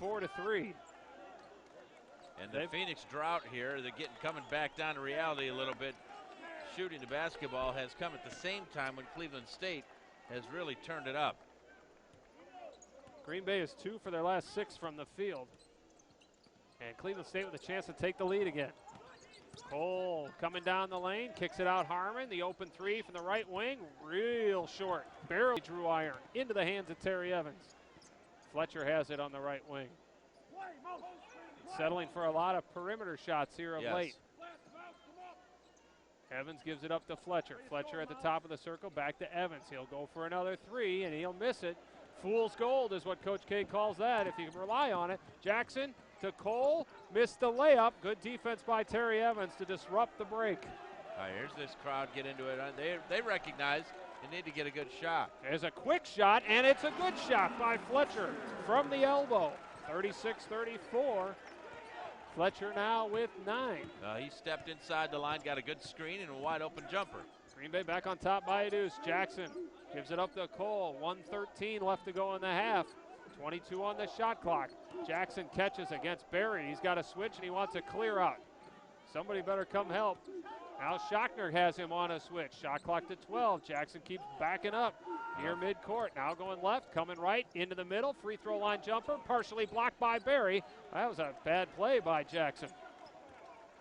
4-3. And the Phoenix drought here, they're coming back down to reality a little bit. Shooting the basketball has come at the same time when Cleveland State has really turned it up. Green Bay is 2 for their last 6 from the field. And Cleveland State with a chance to take the lead again. Cole coming down the lane, kicks it out Harmon. The open 3 from the right wing, real short. Barely drew iron into the hands of Terry Evans. Fletcher has it on the right wing. Settling for a lot of perimeter shots here of late. Evans gives it up to Fletcher. Fletcher at the top of the circle, back to Evans. He'll go for another 3, and he'll miss it. Fool's gold is what Coach K calls that if you can rely on it. Jackson to Cole, missed the layup. Good defense by Terry Evans to disrupt the break. All right, here's this crowd get into it. They recognize they need to get a good shot. There's a quick shot, and it's a good shot by Fletcher from the elbow. 36-34. Fletcher now with 9. He stepped inside the line, got a good screen, and a wide open jumper. Green Bay back on top by a deuce. Jackson gives it up to Cole. 1:13 left to go in the half. 22 on the shot clock. Jackson catches against Berry. He's got a switch and he wants a clear out. Somebody better come help. Now Schochner has him on a switch. Shot clock to 12. Jackson keeps backing up near midcourt. Now going left, coming right into the middle. Free throw line jumper, partially blocked by Berry. That was a bad play by Jackson.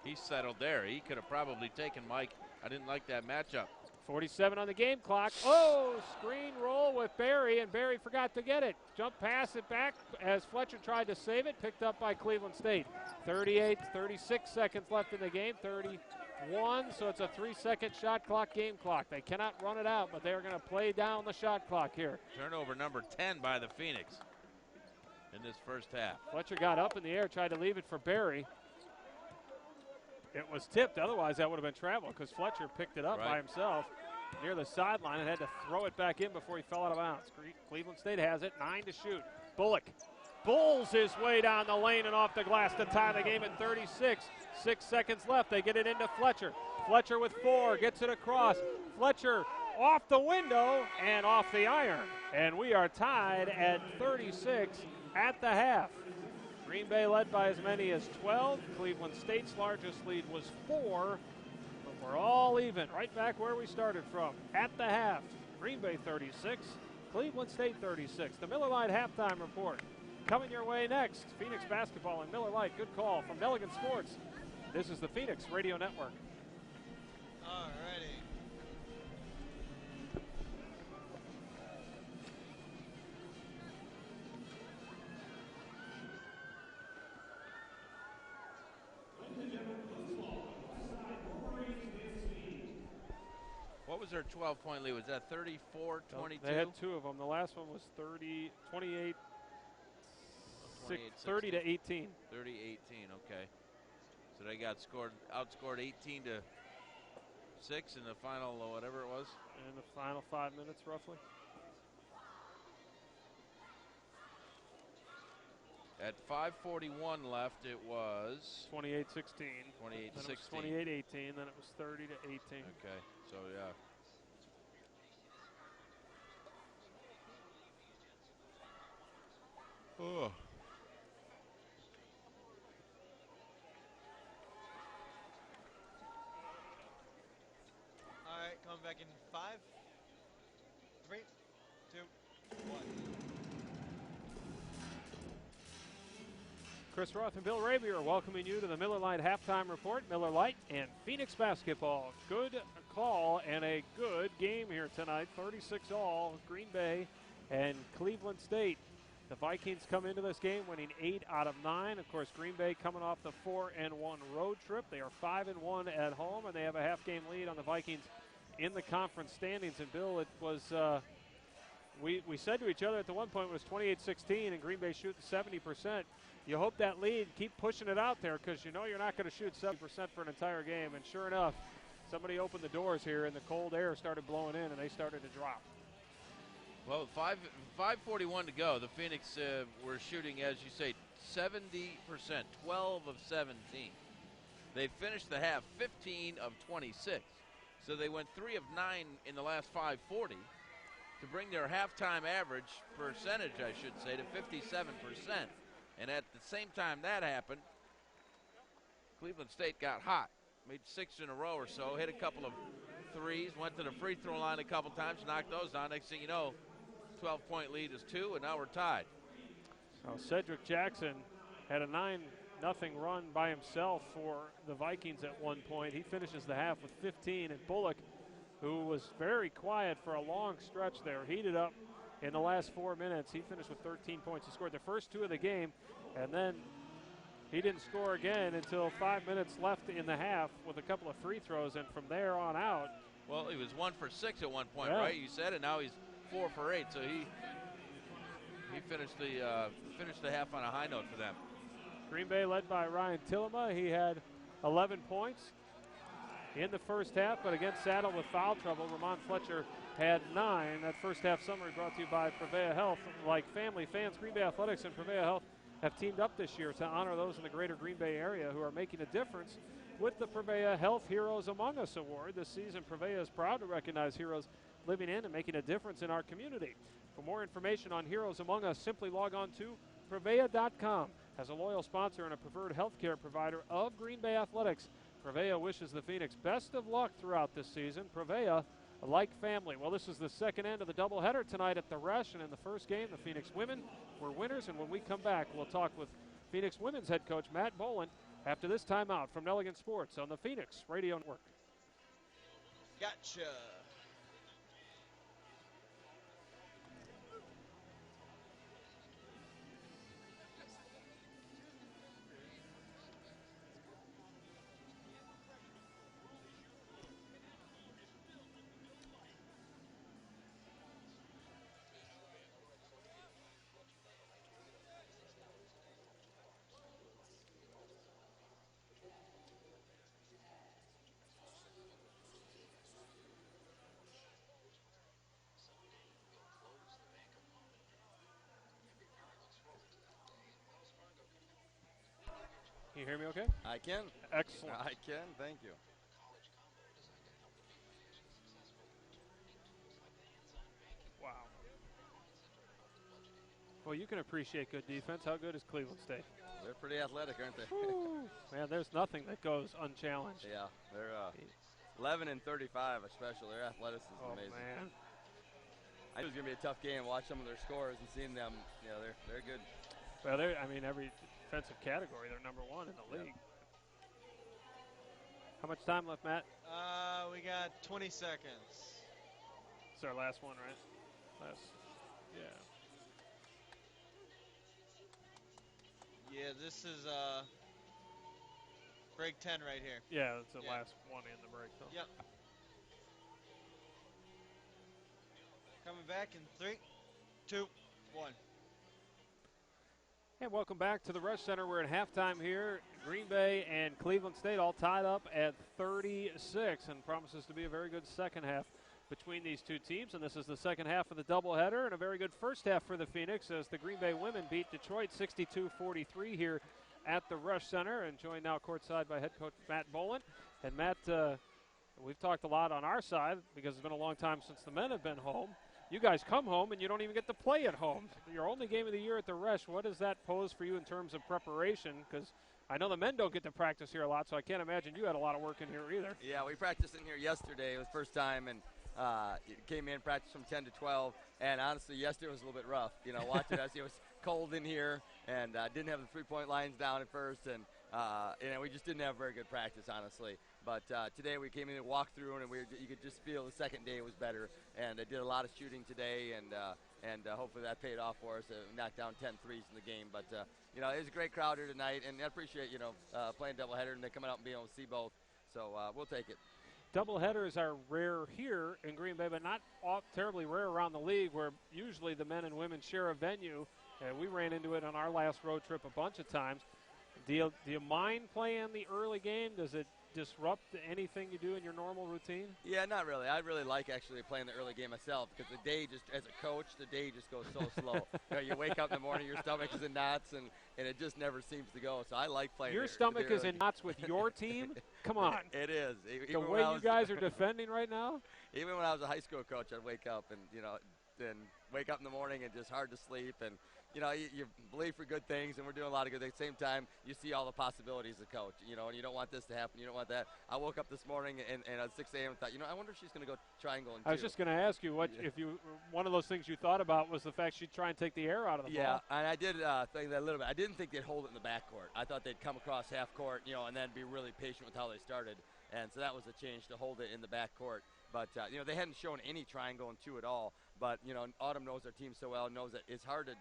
He settled there. He could have probably taken Mike. I didn't like that matchup. 47 on the game clock. Oh, screen roll with Berry, and Berry forgot to get it. Jump pass it back as Fletcher tried to save it. Picked up by Cleveland State. 36 seconds left in the game. 31, so it's a 3-second shot clock, game clock. They cannot run it out, but they're going to play down the shot clock here. Turnover number 10 by the Phoenix in this first half. Fletcher got up in the air, tried to leave it for Berry. It was tipped. Otherwise, that would have been travel because Fletcher picked it up by himself near the sideline and had to throw it back in before he fell out of bounds. Cleveland State has it. 9 to shoot. Bullock bulls his way down the lane and off the glass to tie the game at 36. 6 seconds left. They get it into Fletcher. Fletcher with 4. Gets it across. Fletcher off the window and off the iron. And we are tied at 36 at the half. Green Bay led by as many as 12. Cleveland State's largest lead was 4. But we're all even, right back where we started from. At the half, Green Bay 36, Cleveland State 36. The Miller Lite halftime report coming your way next. Phoenix basketball and Miller Lite. Good call from Nelligan Sports. This is the Phoenix Radio Network. All righty. What was their 12-point lead? Was that 34-22? They had 2 of them. The last one was 28 30 to 18. 30-18, okay. So they got outscored 18 to 6 in the final, whatever it was. In the final 5 minutes, roughly. At 5:41 left, it was 28-16. 28-16. Then it was 28-18. Then it was 30 to 18. Okay, so yeah. Oh. All right, coming back in 5, 3, 2, 1. Chris Roth and Bill Rabier are welcoming you to the Miller Lite halftime report. Miller Lite and Phoenix basketball. Good call and a good game here tonight. 36 all, Green Bay and Cleveland State. The Vikings come into this game winning 8 out of 9. Of course, Green Bay coming off the 4-1 road trip. They are 5-1 at home, and they have a half-game lead on the Vikings in the conference standings. And Bill, it was we said to each other at the one point it was 28-16, and Green Bay shooting 70%. You hope that lead, keep pushing it out there because you know you're not going to shoot 70% for an entire game. And sure enough, somebody opened the doors here, and the cold air started blowing in, and they started to drop. Well, 5:41 to go. The Phoenix were shooting, as you say, 70%, 12 of 17. They finished the half 15 of 26. So they went 3 of 9 in the last 5:40 to bring their halftime average percentage, I should say, to 57%. And at the same time that happened, Cleveland State got hot. Made 6 in a row or so, hit a couple of threes, went to the free throw line a couple times, knocked those down. Next thing you know, 12-point lead is 2, and now we're tied. Now Cedric Jackson had a 9-0 run by himself for the Vikings at one point. He finishes the half with 15, and Bullock, who was very quiet for a long stretch there, heated up in the last 4 minutes. He finished with 13 points. He scored the first 2 of the game, and then he didn't score again until 5 minutes left in the half with a couple of free throws, and from there on out. Well, he was 1 for 6 at one point, right? You said, and now he's 4 for 8. So he finished the half on a high note for them. Green Bay led by Ryan Tillema. He had 11 points in the first half, but again saddled with foul trouble. Ramon Fletcher had 9. That first half summary brought to you by Prevea Health. Like family fans, Green Bay Athletics and Prevea Health have teamed up this year to honor those in the greater Green Bay area who are making a difference with the Prevea Health Heroes Among Us Award. This season, Prevea is proud to recognize heroes living in and making a difference in our community. For more information on Heroes Among Us, simply log on to Prevea.com. As a loyal sponsor and a preferred healthcare provider of Green Bay Athletics, Prevea wishes the Phoenix best of luck throughout this season. Prevea, like family. Well, this is the second end of the doubleheader tonight at the Rush, and in the first game, the Phoenix women were winners, and when we come back, we'll talk with Phoenix women's head coach Matt Boland after this timeout from Nelligan Sports on the Phoenix Radio Network. Gotcha. you hear me okay? I can. Excellent. I can. Thank you. Wow. Well, you can appreciate good defense. How good is Cleveland State? They're pretty athletic, aren't they? Woo. Man, there's nothing that goes unchallenged. Yeah, they're 11 and 35, especially. Their athleticism is Oh, amazing. man. I knew it was going to be a tough game. Watch some of their scores and seeing them. You know, they're good. Well, I mean, every defensive category, they're number one in the league. How much time left, Matt? We got 20 seconds. It's our last one, right? Yeah. Yeah, this is break 10 right here. Yeah, it's the Yeah. last one in the break, though. Yep. Coming back in 3, 2, 1. And welcome back to the Rush Center. We're at halftime here. Green Bay and Cleveland State all tied up at 36, and promises to be a very good second half between these two teams. And this is the second half of the doubleheader, and a very good first half for the Phoenix as the Green Bay women beat Detroit 62-43 here at the Rush Center. And joined now courtside by head coach Matt Boland. And Matt, we've talked a lot on our side because it's been a long time since the men have been home. You guys come home and you don't even get to play at home. Your only game of the year at the Rush. What does that pose for you in terms of preparation? Because I know the men don't get to practice here a lot, so I can't imagine you had a lot of work in here either. Yeah, we practiced in here yesterday. It was the first time, and came in, practiced from 10 to 12. And honestly, yesterday was a little bit rough. You know, watching us, it was cold in here, and didn't have the three-point lines down at first, and we just didn't have very good practice, honestly. But today we came in and walked through, and you could just feel the second day was better. And I did a lot of shooting today, and hopefully that paid off for us. Knocked down 10 threes in the game. But, it was a great crowd here tonight, and I appreciate, playing doubleheader and they coming out and being able to see both. So we'll take it. Doubleheaders are rare here in Green Bay, but not terribly rare around the league, where usually the men and women share a venue. And we ran into it on our last road trip a bunch of times. Do you mind playing the early game? Does it disrupt anything you do in your normal routine? Yeah, not really. I really like actually playing the early game myself because the day just, as a coach, the day just goes so slow. You wake up in the morning, your stomach is in knots, and it just never seems to go. So I like playing. Your stomach is in knots with your team? Come on. It is. The way you guys are defending right now? Even when I was a high school coach, I'd wake up and, then wake up in the morning and just hard to sleep. And, you believe for good things, and we're doing a lot of good things. At the same time, you see all the possibilities as a coach, and you don't want this to happen. You don't want that. I woke up this morning and at 6 a.m. and thought, I wonder if she's going to go triangle and two. I was just going to ask you, one of those things you thought about was the fact she'd try and take the air out of the ball. Yeah, and I did think that a little bit. I didn't think they'd hold it in the backcourt. I thought they'd come across half court, and then be really patient with how they started. And so that was a change to hold it in the backcourt. But, they hadn't shown any triangle and two at all. But, Autumn knows our team so well, knows that it's hard to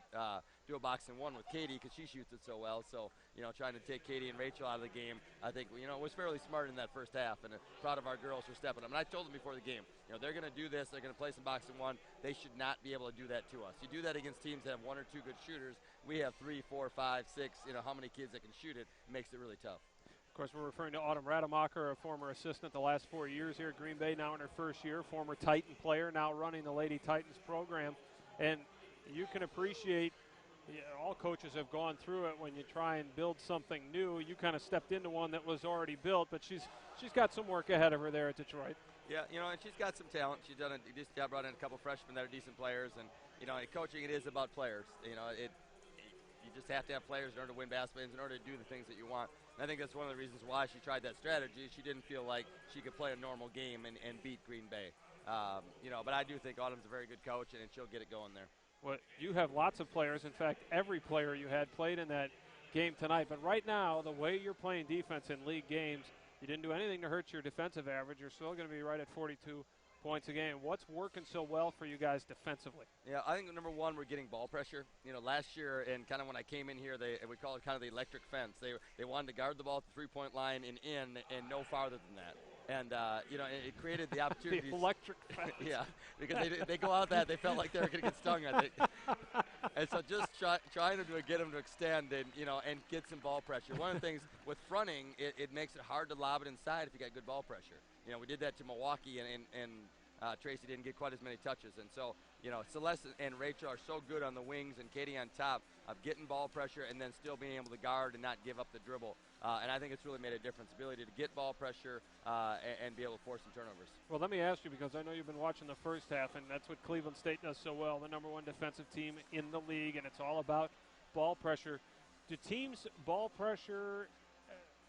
do a box and one with Katie because she shoots it so well. So, trying to take Katie and Rachel out of the game, I think, was fairly smart in that first half. And proud of our girls for stepping up. And I told them before the game, they're going to do this. They're going to play some box and one. They should not be able to do that to us. You do that against teams that have one or two good shooters. We have 3, 4, 5, 6, how many kids that can shoot it. It makes it really tough. Of course, we're referring to Autumn Rademacher, a former assistant the last 4 years here at Green Bay, now in her first year, former Titan player, now running the Lady Titans program. And you can appreciate, all coaches have gone through it when you try and build something new. You kind of stepped into one that was already built, but she's got some work ahead of her there at Detroit. Yeah, and she's got some talent. She's just got brought in a couple freshmen that are decent players. And, coaching, it is about players. You just have to have players in order to win basketball games, in order to do the things that you want. And I think that's one of the reasons why she tried that strategy. She didn't feel like she could play a normal game and beat Green Bay. But I do think Autumn's a very good coach, and she'll get it going there. Well, you have lots of players. In fact, every player you had played in that game tonight. But right now, the way you're playing defense in league games, you didn't do anything to hurt your defensive average. You're still going to be right at 42 points a game. What's working so well for you guys defensively? Yeah, I think number one, we're getting ball pressure. Last year, and kind of when I came in here, we call it kind of the electric fence. They wanted to guard the ball at the three-point line and no farther than that. And, it created the opportunities. The electric fence. Yeah, because they go out that, they felt like they were going to get stung, I think. And so just trying to get them to extend and get some ball pressure. One of the things with fronting, it makes it hard to lob it inside if you got good ball pressure. We did that to Milwaukee and Tracy didn't get quite as many touches. And so, Celeste and Rachel are so good on the wings and Katie on top of getting ball pressure and then still being able to guard and not give up the dribble. And I think it's really made a difference, ability to get ball pressure and be able to force some turnovers. Well, let me ask you, because I know you've been watching the first half, and that's what Cleveland State does so well, the #1 defensive team in the league, and it's all about ball pressure. Do teams ball pressure?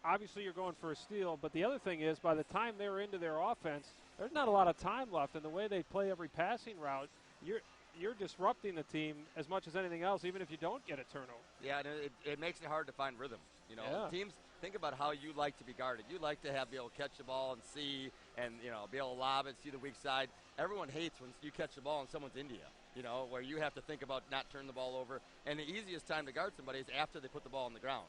Obviously, you're going for a steal, but the other thing is, by the time they're into their offense, there's not a lot of time left, and the way they play every passing route, you're disrupting the team as much as anything else, even if you don't get a turnover. Yeah, and it makes it hard to find rhythm. Yeah. Teams, think about how you like to be guarded. You like to be able to catch the ball and see and, be able to lob it, see the weak side. Everyone hates when you catch the ball and someone's into you, where you have to think about not turning the ball over. And the easiest time to guard somebody is after they put the ball on the ground.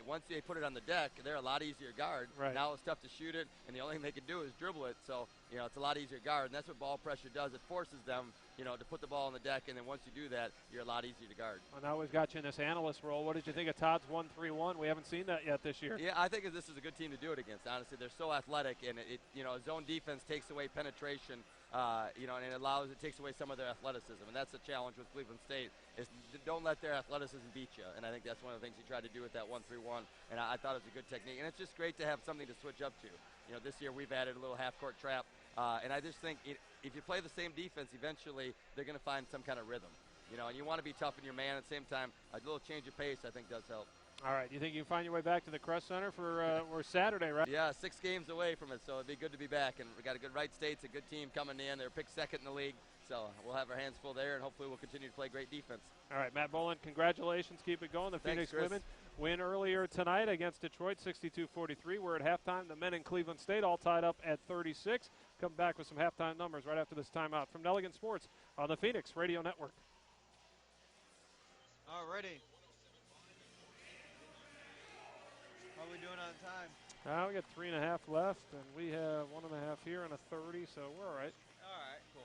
Once they put it on the deck, they're a lot easier to guard. Right. Now it's tough to shoot it, and the only thing they can do is dribble it. So, it's a lot easier to guard, and that's what ball pressure does. It forces them, to put the ball on the deck, and then once you do that, you're a lot easier to guard. Well, now we've got you in this analyst role. What did you think of Todd's 1-3-1? We haven't seen that yet this year. Yeah, I think this is a good team to do it against, honestly. They're so athletic, and zone defense takes away penetration, and it takes away some of their athleticism. And that's the challenge with Cleveland State, is don't let their athleticism beat you. And I think that's one of the things he tried to do with that 1-3-1, and I thought it was a good technique. And it's just great to have something to switch up to. This year we've added a little half-court trap, and I just think if you play the same defense, eventually they're going to find some kind of rhythm. And you want to be tough in your man at the same time. A little change of pace, I think, does help. All right. You think you can find your way back to the Crest Center for Saturday, right? Yeah, 6 games away from it, so it'd be good to be back. And we got a good Wright State's a good team coming in. They're picked second in the league, so we'll have our hands full there, and hopefully we'll continue to play great defense. All right, Matt Boland, congratulations. Keep it going. The Thanks, Phoenix Chris. women win earlier tonight against Detroit, 62-43. We're at halftime. The men in Cleveland State all tied up at 36. Come back with some halftime numbers right after this timeout from Nelligan Sports on the Phoenix Radio Network. All righty. How are we doing on time? Now we got 3.5 left, and we have 1.5 here and a 30, so we're all right. All right, cool.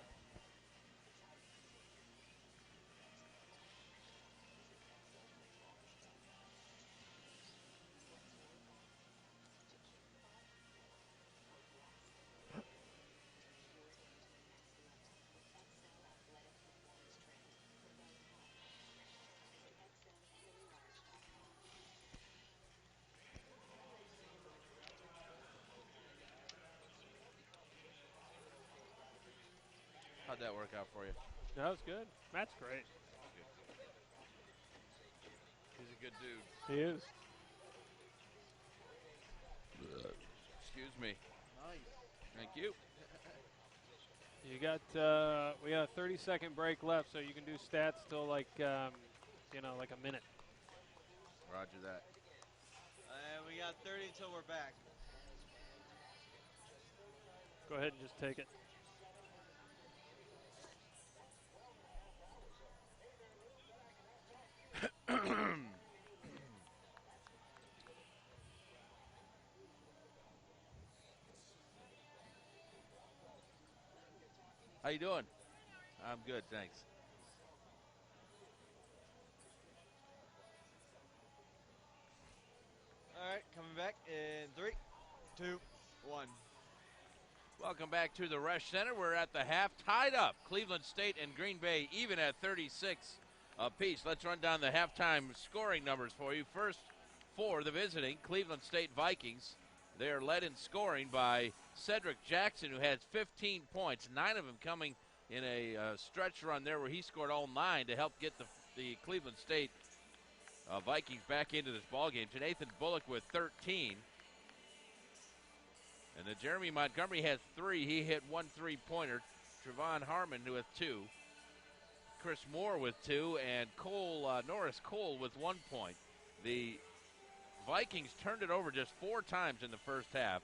How'd that work out for you? That was good. Matt's great. He's a good dude. He is. Excuse me. Nice. Thank you. You got we got a 30-second break left, so you can do stats till like like a minute. Roger that. We got 30 till we're back. Go ahead and just take it. How you doing? I'm good, thanks. All right, coming back in 3, 2, 1. Welcome back to the Resch Center. We're at the half, tied up. Cleveland State and Green Bay even at 36 apiece. Let's run down the halftime scoring numbers for you. First, for the visiting Cleveland State Vikings. They are led in scoring by Cedric Jackson, who has 15 points, 9 of them coming in a stretch run there where he scored all 9 to help get the Cleveland State Vikings back into this ballgame. Nathan Bullock with 13. And the Jeremy Montgomery has 3. He hit 1 3-pointer. Trevon Harmon with 2. Chris Moore with 2. And Norris Cole with 1 point. The Vikings turned it over just 4 times in the first half.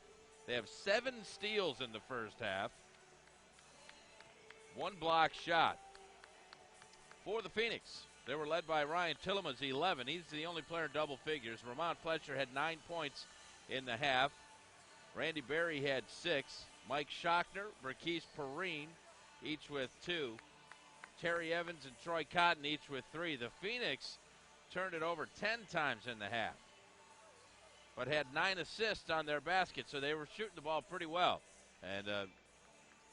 They have 7 steals in the first half. 1 block shot. For the Phoenix, they were led by Ryan Tillemans, 11. He's the only player in double figures. Ramon Fletcher had 9 points in the half. Randy Berry had 6. Mike Schochner, Marquise Perrine, each with 2. Terry Evans and Troy Cotton each with 3. The Phoenix turned it over 10 times in the half, but had 9 assists on their basket, so they were shooting the ball pretty well. And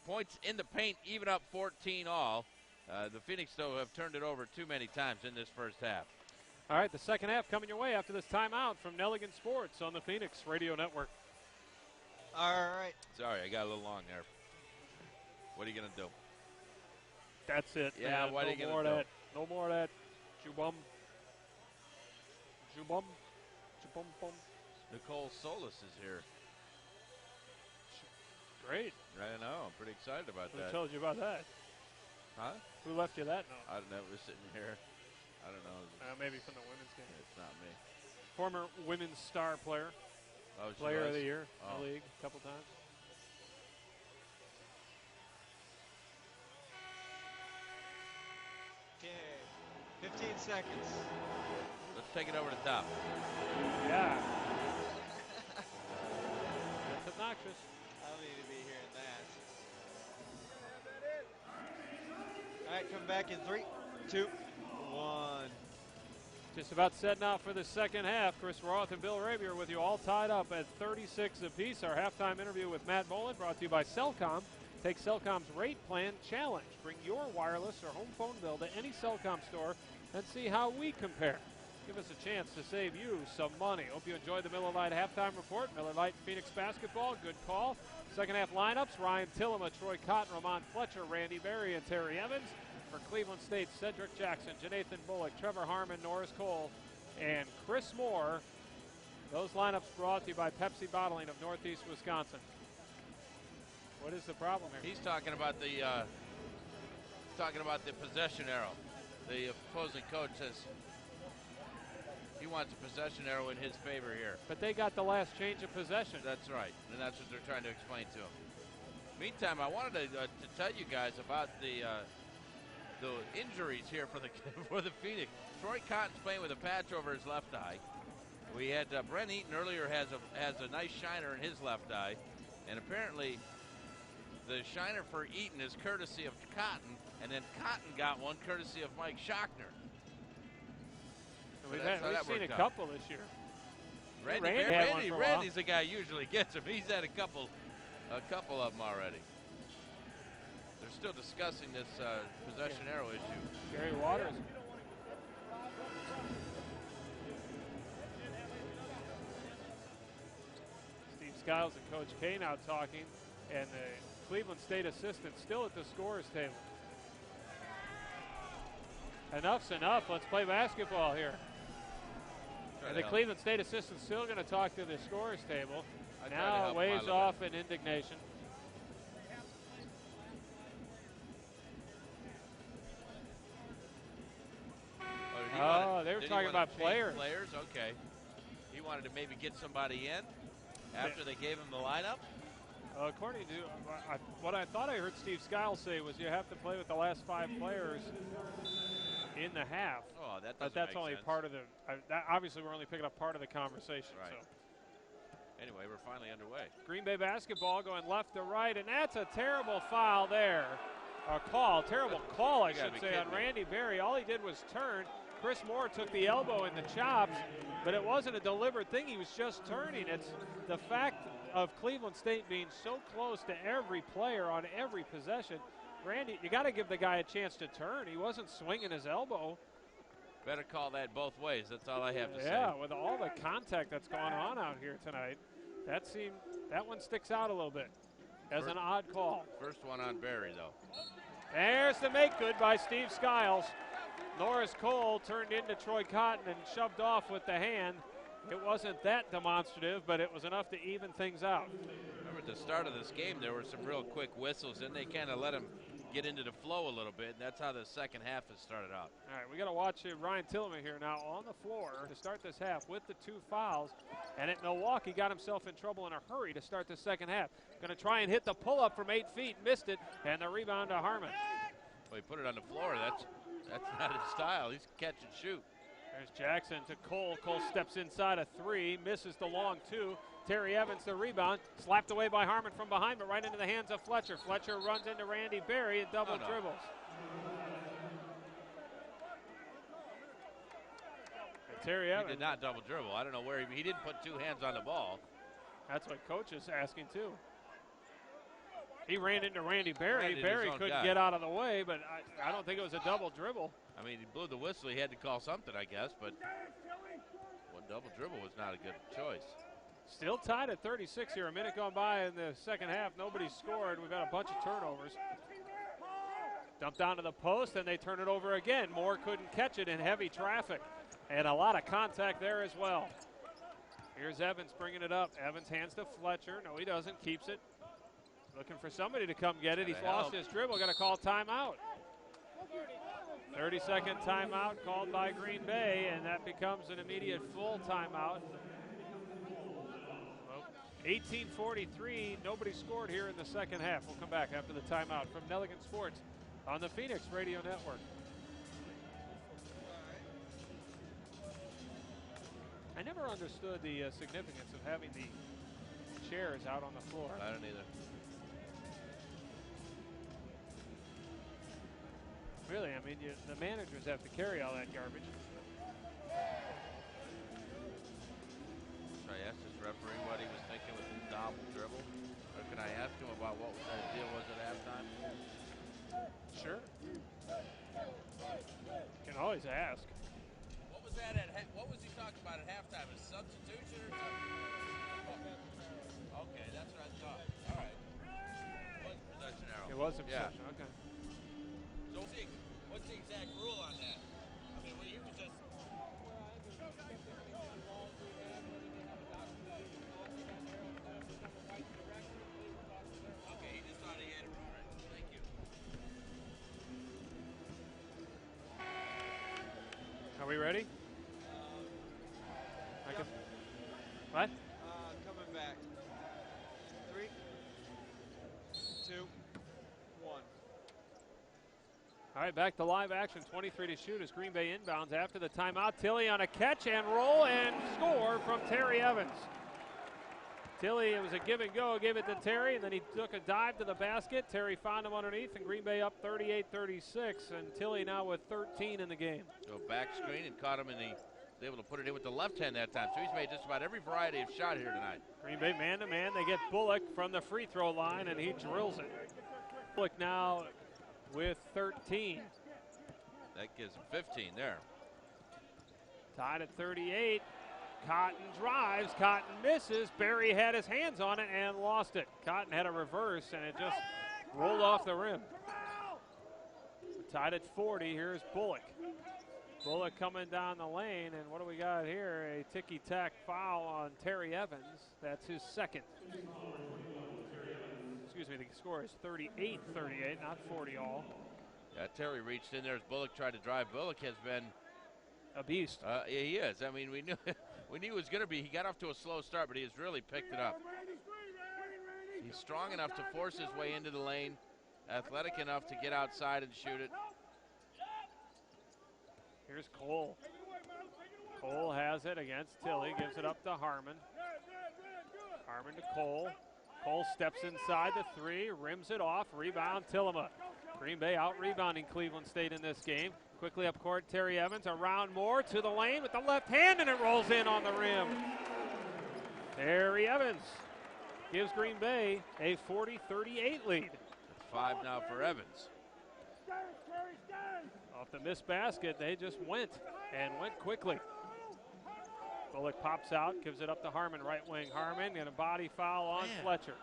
Points in the paint, even up 14 all. The Phoenix, though, have turned it over too many times in this first half. All right, the second half coming your way after this timeout from Nelligan Sports on the Phoenix Radio Network. All right. Sorry, I got a little long there. What are you going to do? That's it. Yeah, man. what are you going to do? No more of that. Jubum. Jubum. Jubum bum. Nicole Solis is here. Great. I know. I'm pretty excited about Who that. told you about that? Huh? Who left you that note? I don't know. We're sitting here. I don't know. Maybe from the women's game. It's not me. Former women's star player. Oh, she Player was? of the year in Oh. the league a couple times. Okay. 15 seconds. Let's take it over the top. Yeah. That's obnoxious. I don't need to be hearing that. All right, come back in 3, 2, 1. Just about setting out for the second half. Chris Roth and Bill Rabier with you all tied up at 36 apiece. Our halftime interview with Matt Boland brought to you by Cellcom. Take Cellcom's Rate Plan Challenge. Bring your wireless or home phone bill to any Cellcom store and see how we compare. Give us a chance to save you some money. Hope you enjoyed the Miller Lite halftime report. Miller Lite Phoenix basketball, good call. Second half lineups, Ryan Tillema, Troy Cotton, Ramon Fletcher, Randy Berry, and Terry Evans. For Cleveland State, Cedric Jackson, Jonathan Bullock, Trevor Harmon, Norris Cole, and Chris Moore. Those lineups brought to you by Pepsi Bottling of Northeast Wisconsin. What is the problem here? He's talking about the possession arrow. The opposing coach says he wants a possession arrow in his favor here. But they got the last change of possession. That's right, and that's what they're trying to explain to him. Meantime, I wanted to tell you guys about the injuries here for the Phoenix. Troy Cotton's playing with a patch over his left eye. We had Brent Eaton earlier has a nice shiner in his left eye, and apparently the shiner for Eaton is courtesy of Cotton, and then Cotton got one courtesy of Mike Schochner. We've That seen a worked out. couple this year. Randy's the guy who usually gets them. He's had a couple of them already. They're still discussing this possession arrow issue. Gary Waters. Steve Skiles and Coach K now talking, and the Cleveland State assistant still at the scorer's table. Enough's enough. Let's play basketball here. And the Cleveland State assistant still going to talk to the scorer's table. Now waves off in indignation. They were talking about players. Players, okay. He wanted to maybe get somebody in after they gave him the lineup. According to what I thought I heard Steve Skiles say was you have to play with the last 5 players in the half. Oh, that doesn't but that's make only sense. part of the. Obviously, we're only picking up part of the conversation. Right. So. Anyway, we're finally underway. Green Bay basketball going left to right, and that's a terrible foul there. Terrible call, I should say, on Randy Berry. All he did was turn. Chris Moore took the elbow in the chops, but it wasn't a deliberate thing. He was just turning. It's the fact of Cleveland State being so close to every player on every possession. Randy, you got to give the guy a chance to turn. He wasn't swinging his elbow. Better call that both ways. That's all I have to say. Yeah, with all the contact that's going on out here tonight, that one sticks out a little bit as an odd call. First one on Berry, though. There's the make good by Steve Skiles. Norris Cole turned into Troy Cotton and shoved off with the hand. It wasn't that demonstrative, but it was enough to even things out. Remember at the start of this game, there were some real quick whistles, and they kind of let him get into the flow a little bit, and that's how the second half has started out. All right, we got to watch Ryan Tillema here now on the floor to start this half with the 2 fouls. And at Milwaukee, got himself in trouble in a hurry to start the second half. Going to try and hit the pull-up from 8 feet, missed it, and the rebound to Harmon. Well, he put it on the floor. That's not his style. He's catch and shoot. There's Jackson to Cole. Cole steps inside a 3, misses the long 2. Terry Evans the rebound, slapped away by Harmon from behind, but right into the hands of Fletcher. Fletcher runs into Randy Berry and double dribbles. And Terry Evans. He did not double dribble. I don't know where he didn't put 2 hands on the ball. That's what coach is asking too. He ran into Randy Berry. Ran into Berry his own couldn't guy. get out of the way, but I don't think it was a double dribble. I mean, he blew the whistle. He had to call something, I guess, but one double dribble was not a good choice. Still tied at 36 here. A minute gone by in the second half. Nobody scored. We've had a bunch of turnovers. Dumped down to the post, and they turn it over again. Moore couldn't catch it in heavy traffic. And a lot of contact there as well. Here's Evans bringing it up. Evans hands to Fletcher. No, he doesn't. Keeps it. Looking for somebody to come get it. He's lost his dribble. Got to call timeout. 30-second timeout called by Green Bay, and that becomes an immediate full timeout. 18:43. Nobody scored here in the second half. We'll come back after the timeout from Nelligan Sports on the Phoenix Radio Network. I never understood the significance of having the chairs out on the floor. I don't either. Really, I mean, the managers have to carry all that garbage. Should I ask this referee what he was thinking with the double dribble? Or can I ask him about what that deal was at halftime? Sure. You can always ask. What was that what was he talking about at halftime? A substitution or something? Okay, that's what I thought. All right. It was possession arrow. It was a possession, okay. So what's the exact rule on that? I mean, well, you could just... Okay, he just thought he had it right. Thank you. Are we ready? What? Coming back. 3, 2, 1. All right, back to live action. 23 to shoot as Green Bay inbounds after the timeout. Tilly on a catch and roll and score from Terry Evans. Tilly, it was a give and go, gave it to Terry, and then he took a dive to the basket. Terry found him underneath, and Green Bay up 38-36, and Tilly now with 13 in the game. So back screen and caught him, and he was able to put it in with the left hand that time. So he's made just about every variety of shot here tonight. Green Bay man-to-man. They get Bullock from the free throw line, and he drills it. Bullock now with 13. That gives him 15 there. Tied at 38. Cotton drives, Cotton misses. Barry had his hands on it and lost it. Cotton had a reverse, and it just rolled off the rim. Tied at 40, here's Bullock. Bullock coming down the lane, and what do we got here? A ticky-tack foul on Terry Evans. That's his second. Excuse me, the score is 38-38, not 40 all. Yeah, Terry reached in there as Bullock tried to drive. Bullock has been a beast. Yeah, he is. I mean, we knew he was going to be. He got off to a slow start, but he has really picked it up. He's strong enough to force his way into the lane, athletic enough to get outside and shoot it. Here's Cole. Cole has it against Tilly, gives it up to Harmon. Harmon to Cole. Cole steps inside the three, rims it off, rebound Tillema. Green Bay out-rebounding Cleveland State in this game. Quickly up court, Terry Evans around Moore to the lane with the left hand, and it rolls in on the rim. Terry Evans gives Green Bay a 40-38 lead. It's 5 now for Evans. Off the missed basket, they just went quickly. Bullock pops out, gives it up to Harmon, right wing. Harmon and a body foul on Fletcher.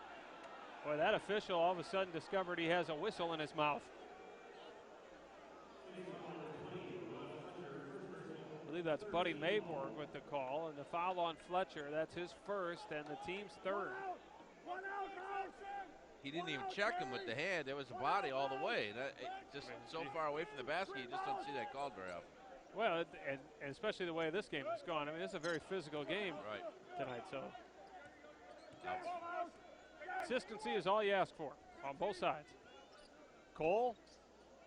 Boy, that official all of a sudden discovered he has a whistle in his mouth. I believe that's Buddy Mayborg with the call, and the foul on Fletcher, that's his first and the team's third. He didn't even check him with the hand. There was a body all the way. Just so far away from the basket, you just don't see that called very often. Well, and especially the way this game has gone. I mean, it's a very physical game tonight, so. Consistency is all you ask for on both sides. Cole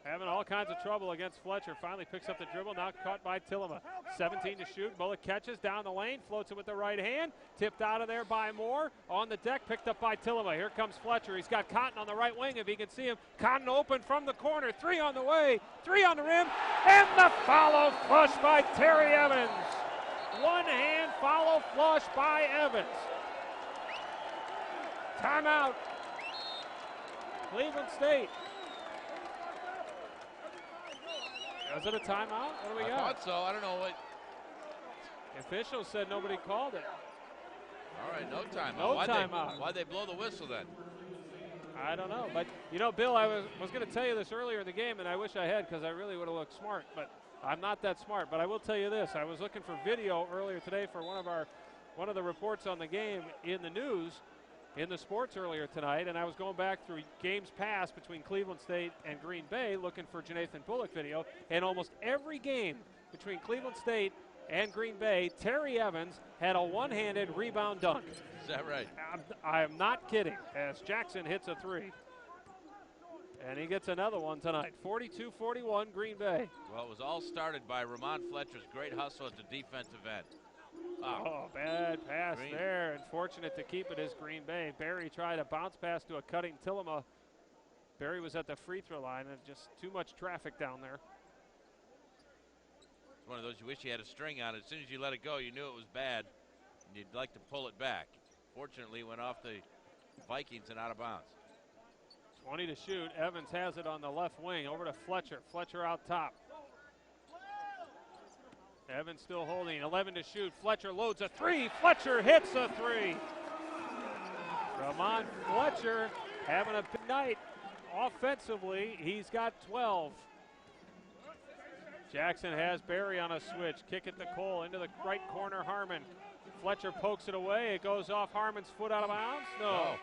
having all kinds of trouble against Fletcher. Finally picks up the dribble, now caught by Tillema. 17 to shoot. Bullock catches down the lane, floats it with the right hand. Tipped out of there by Moore. On the deck, picked up by Tillema. Here comes Fletcher. He's got Cotton on the right wing if he can see him. Cotton open from the corner. 3 on the way. 3 on the rim. And the follow flush by Terry Evans. One hand follow flush by Evans. Timeout. Cleveland State. Was it a timeout? What do we got? I thought so. I don't know what. The officials said nobody called it. All right, no timeout. No timeout. Why'd they blow the whistle then? I don't know. But, you know, Bill, I was going to tell you this earlier in the game, and I wish I had because I really would have looked smart. But I'm not that smart. But I will tell you this. I was looking for video earlier today for one of the reports on the game in the news, in the sports earlier tonight, and I was going back through games past between Cleveland State and Green Bay looking for Jonathan Bullock video, and almost every game between Cleveland State and Green Bay, Terry Evans had a one-handed rebound dunk. Is that right? I'm not kidding, as Jackson hits a three. And he gets another one tonight. 42-41 Green Bay. Well, it was all started by Ramon Fletcher's great hustle at the defensive end. Oh, bad pass there. Unfortunate to keep it is Green Bay. Barry tried a bounce pass to a cutting Tillema. Barry was at the free throw line, and just too much traffic down there. It's one of those you wish you had a string on it. As soon as you let it go, you knew it was bad, and you'd like to pull it back. Fortunately, it went off the Vikings and out of bounds. 20 to shoot. Evans has it on the left wing. Over to Fletcher. Fletcher out top. Evans still holding. 11 to shoot. Fletcher loads a three. Fletcher hits a three. Ramon Fletcher having a big night offensively. He's got 12. Jackson has Barry on a switch. Kick it to Cole into the right corner. Harmon. Fletcher pokes it away. It goes off Harmon's foot out of bounds. No.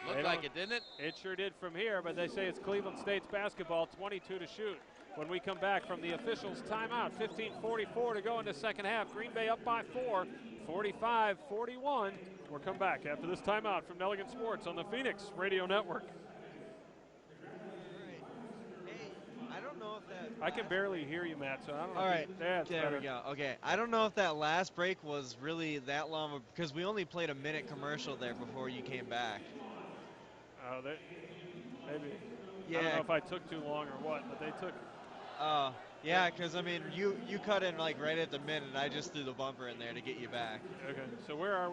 Looked like it, didn't it? It sure did from here, but they say it's Cleveland State's basketball, 22 to shoot. When we come back from the officials' timeout, 15:44 to go in the second half. Green Bay up by 4, 45-41. We'll come back after this timeout from Nelligan Sports on the Phoenix Radio Network. I don't know if that. I can barely hear you, Matt, so I don't know. All right, there we go. Okay, I don't know if that last break was really that long because we only played a minute commercial there before you came back. Oh, maybe. Yeah. I don't know if I took too long or what, but they took. Yeah, because I mean, you cut in like right at the minute. I just threw the bumper in there to get you back. Okay, so where are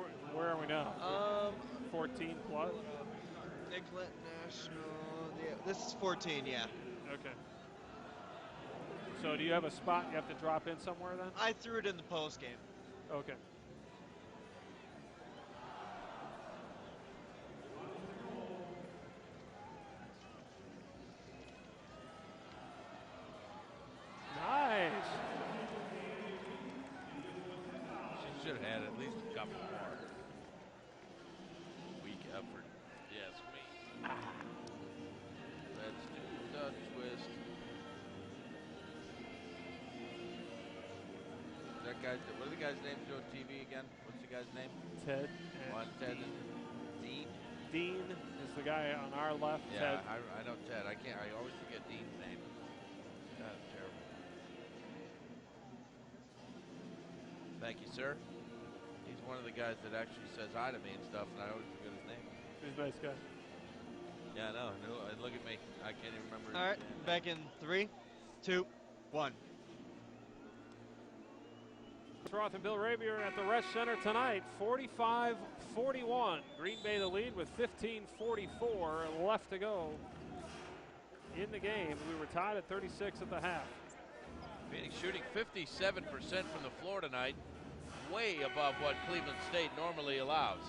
we now? 14 plus. Nicollet National. Yeah, this is 14. Yeah. Okay. So do you have a spot you have to drop in somewhere then? I threw it in the post game. Okay. Nice. She should have had at least a couple more. Weak effort. Yes, me. Let's do the twist. That guy, what are the guys' names on TV again? What's the guy's name? Ted. Ted and Dean? Dean is the guy on our left. Yeah, Ted. I know Ted. I always forget Dean's name. God, terrible. Thank you, sir. He's one of the guys that actually says hi to me and stuff, and I always forget his name. He's a nice guy. Yeah, I know. Look at me. I can't even remember. All right, back in 3, 2, 1. Roth and Bill Rabier at the Resch Center tonight, 45-41. Green Bay the lead with 15:44 left to go in the game. We were tied at 36 at the half. Phoenix shooting 57% from the floor tonight, way above what Cleveland State normally allows.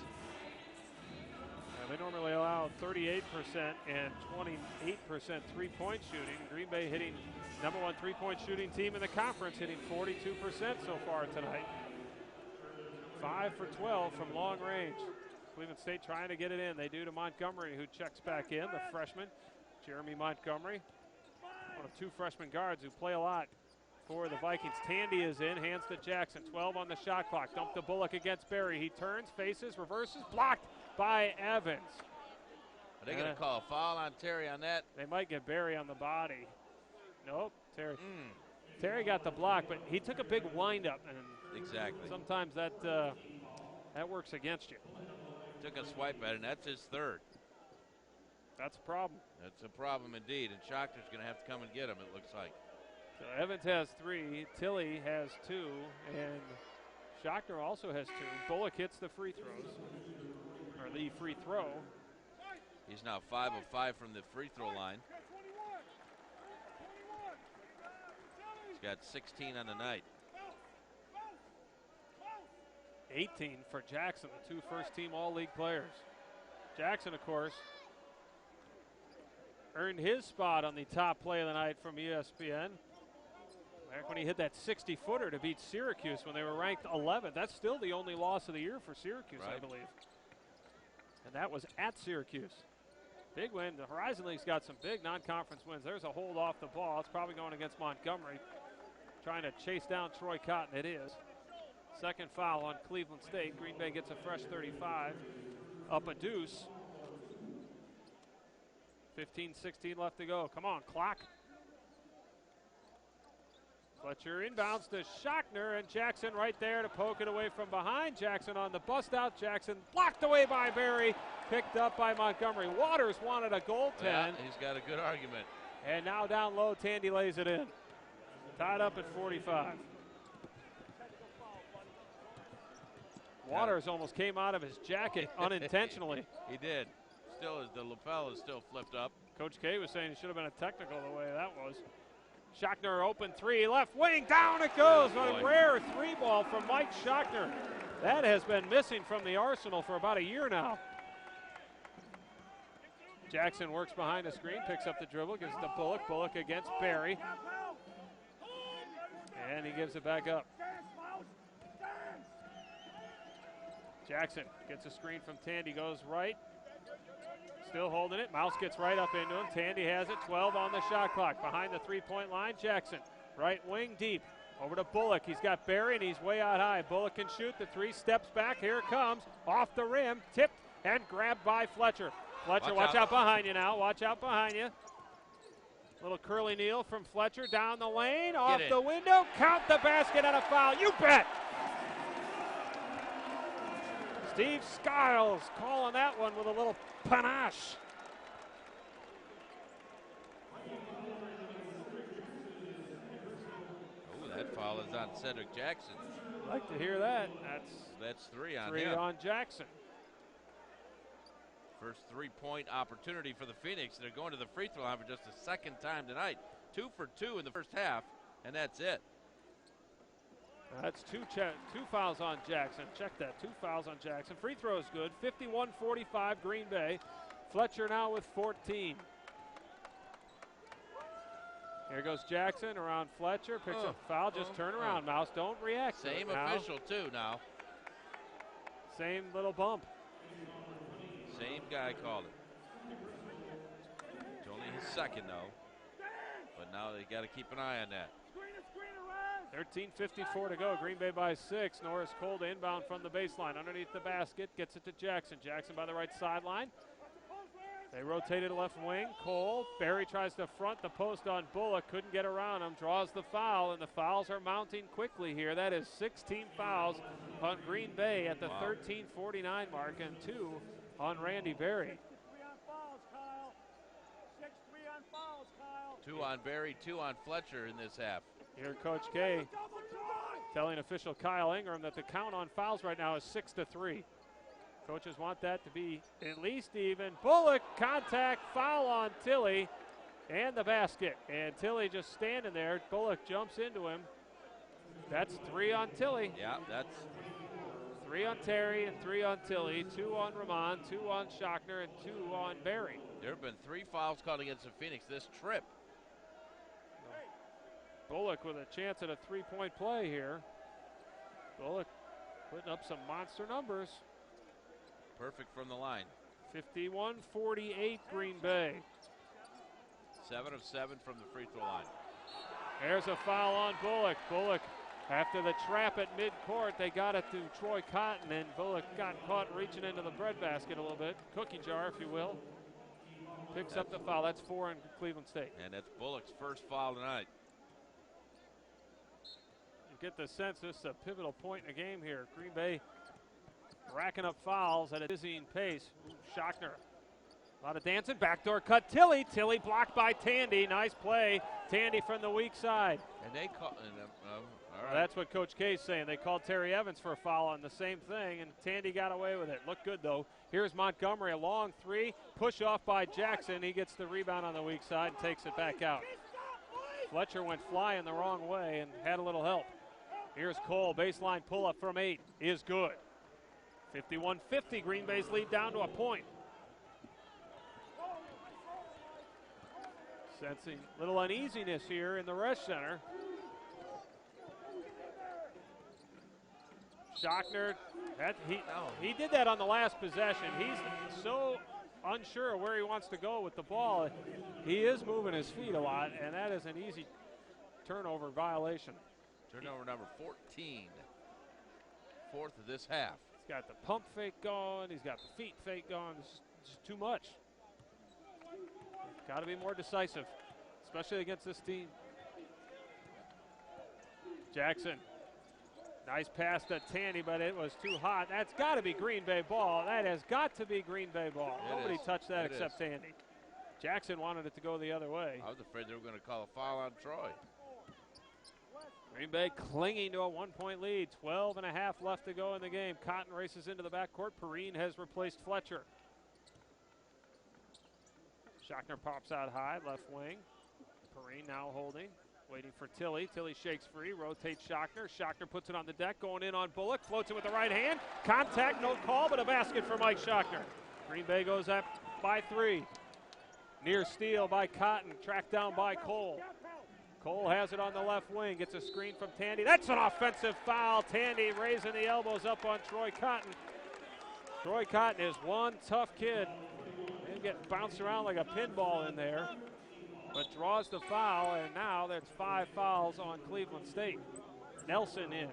They normally allow 38% and 28% three-point shooting. Green Bay hitting #1 three-point shooting team in the conference, hitting 42% so far tonight. 5 for 12 from long range. Cleveland State trying to get it in. They do to Montgomery, who checks back in, the freshman, Jeremy Montgomery. One of two freshman guards who play a lot for the Vikings. Tandy is in, hands to Jackson. 12 on the shot clock. Dump to Bullock against Barry. He turns, faces, reverses, blocked by Evans. Are they going to call a foul on Terry on that? They might get Barry on the body. Nope, Terry. Terry got the block, but he took a big windup, and exactly. Sometimes that works against you. Took a swipe at it, and that's his third. That's a problem. That's a problem indeed, and Schachter's going to have to come and get him, it looks like. So Evans has 3, Tilley has 2, and Schachter also has 2. Bullock hits the free throws, or the free throw. He's now 5 of 5 from the free throw line. He's got 16 on the night. 18 for Jackson, the 2 first-team All-League players. Jackson, of course, earned his spot on the top play of the night from ESPN. Back when he hit that 60-footer to beat Syracuse when they were ranked 11th. That's still the only loss of the year for Syracuse, right. I believe. And that was at Syracuse. Big win. The Horizon League's got some big non-conference wins. There's a hold off the ball. It's probably going against Montgomery. Trying to chase down Troy Cotton. It is. Second foul on Cleveland State. Green Bay gets a fresh 35. Up a deuce. 15-16 left to go. Come on, clock. Fletcher inbounds to Schochner, and Jackson right there to poke it away from behind. Jackson on the bust out. Jackson blocked away by Berry. Picked up by Montgomery. Waters wanted a goaltend. Yeah, he's got a good argument. And now down low, Tandy lays it in. Tied up at 45. Waters almost came out of his jacket unintentionally. He did. Still, the lapel is still flipped up. Coach K was saying it should have been a technical the way that was. Schochner open three, left wing, down it goes. What a rare three ball from Mike Schochner. That has been missing from the arsenal for about a year now. Jackson works behind the screen, picks up the dribble, gives it to Bullock. Bullock against Berry. And he gives it back up. Jackson gets a screen from Tandy, goes right. Still holding it. Mouse gets right up into him. Tandy has it. 12 on the shot clock. Behind the three-point line, Jackson. Right wing deep. Over to Bullock. He's got Berry, and he's way out high. Bullock can shoot. The three steps back. Here it comes. Off the rim. Tipped and grabbed by Fletcher. Fletcher, watch out behind you now. Watch out behind you. Little curly kneel from Fletcher down the lane. Off the window. Count the basket and a foul. You bet. Steve Skiles calling that one with a little panache. Oh, that foul is on Cedric Jackson. Like to hear that. That's three on him. Three on Jackson. First three-point opportunity for the Phoenix. They're going to the free throw line for just a second time tonight. 2 for 2 in the first half, and that's it. That's two fouls on Jackson. Check that. 2 fouls on Jackson. Free throw is good. 51-45 Green Bay. Fletcher now with 14. Here goes Jackson around Fletcher. Picks up foul. Just turn around, Mouse. Don't react. Same official, too, now. Same little bump. Same guy called it. It's only his second, though. But now they got to keep an eye on that. 13:54 to go. Green Bay by 6. Norris Cole to inbound from the baseline. Underneath the basket. Gets it to Jackson. Jackson by the right sideline. They rotated left wing. Cole. Berry tries to front the post on Bullock. Couldn't get around him. Draws the foul, and the fouls are mounting quickly here. That is 16 fouls on Green Bay at the 13:49 mark, and 2 on Randy Berry. 2 on Berry, 2 on Fletcher in this half. Here Coach K telling official Kyle Ingram that the count on fouls right now is 6-3. Coaches want that to be at least even. Bullock, contact, foul on Tilley, and the basket. And Tilley just standing there. Bullock jumps into him. That's 3 on Tilley. Yeah, that's 3 on Terry and 3 on Tilley. 2 on Ramon, 2 on Schochner, and 2 on Berry. There have been 3 fouls called against the Phoenix this trip. Bullock with a chance at a 3-point play here. Bullock putting up some monster numbers. Perfect from the line. 51-48 Green Bay. 7 of 7 from the free throw line. There's a foul on Bullock. Bullock, after the trap at midcourt, they got it to Troy Cotton, and Bullock got caught reaching into the breadbasket a little bit. Cookie jar, if you will. Picks up the foul. That's 4 in Cleveland State. And that's Bullock's first foul tonight. You get the sense this is a pivotal point in the game here. Green Bay racking up fouls at a dizzying pace. Schochner A lot of dancing. Backdoor cut. Tilly. Tilly blocked by Tandy. Nice play. Tandy from the weak side. And they call. All Well, right. that's what Coach K's saying. They called Terry Evans for a foul on the same thing, and Tandy got away with it. Looked good, though. Here's Montgomery, a long three. Push off by Jackson. He gets the rebound on the weak side and takes it back out. Fletcher went flying the wrong way and had a little help. Here's Cole. Baseline pull-up from 8 is good. 51-50. Green Bay's lead down to a point. Sensing a little uneasiness here in the Resch Center. Schochner, he did that on the last possession. He's so unsure of where he wants to go with the ball. He is moving his feet a lot, and that is an easy turnover violation. Turnover number 14. Fourth of this half. He's got the pump fake going. He's got the feet fake going. It's just too much. Got to be more decisive, especially against this team. Jackson. Nice pass to Tandy, but it was too hot. That's got to be Green Bay ball. That has got to be Green Bay ball. Nobody touched that except Tandy. Jackson wanted it to go the other way. I was afraid they were going to call a foul on Troy. Green Bay clinging to a 1-point lead. 12 and a half left to go in the game. Cotton races into the backcourt. Perrine has replaced Fletcher. Schochner pops out high, left wing. Perrine now holding. Waiting for Tilly. Tilly shakes free, rotates Schochner. Schochner puts it on the deck, going in on Bullock. Floats it with the right hand. Contact, no call, but a basket for Mike Schochner. Green Bay goes up by 3. Near steal by Cotton, tracked down by Cole. Cole has it on the left wing, gets a screen from Tandy. That's an offensive foul. Tandy raising the elbows up on Troy Cotton. Troy Cotton is one tough kid. He'll get bounced around like a pinball in there, but draws the foul, and now there's 5 fouls on Cleveland State. Nelson in.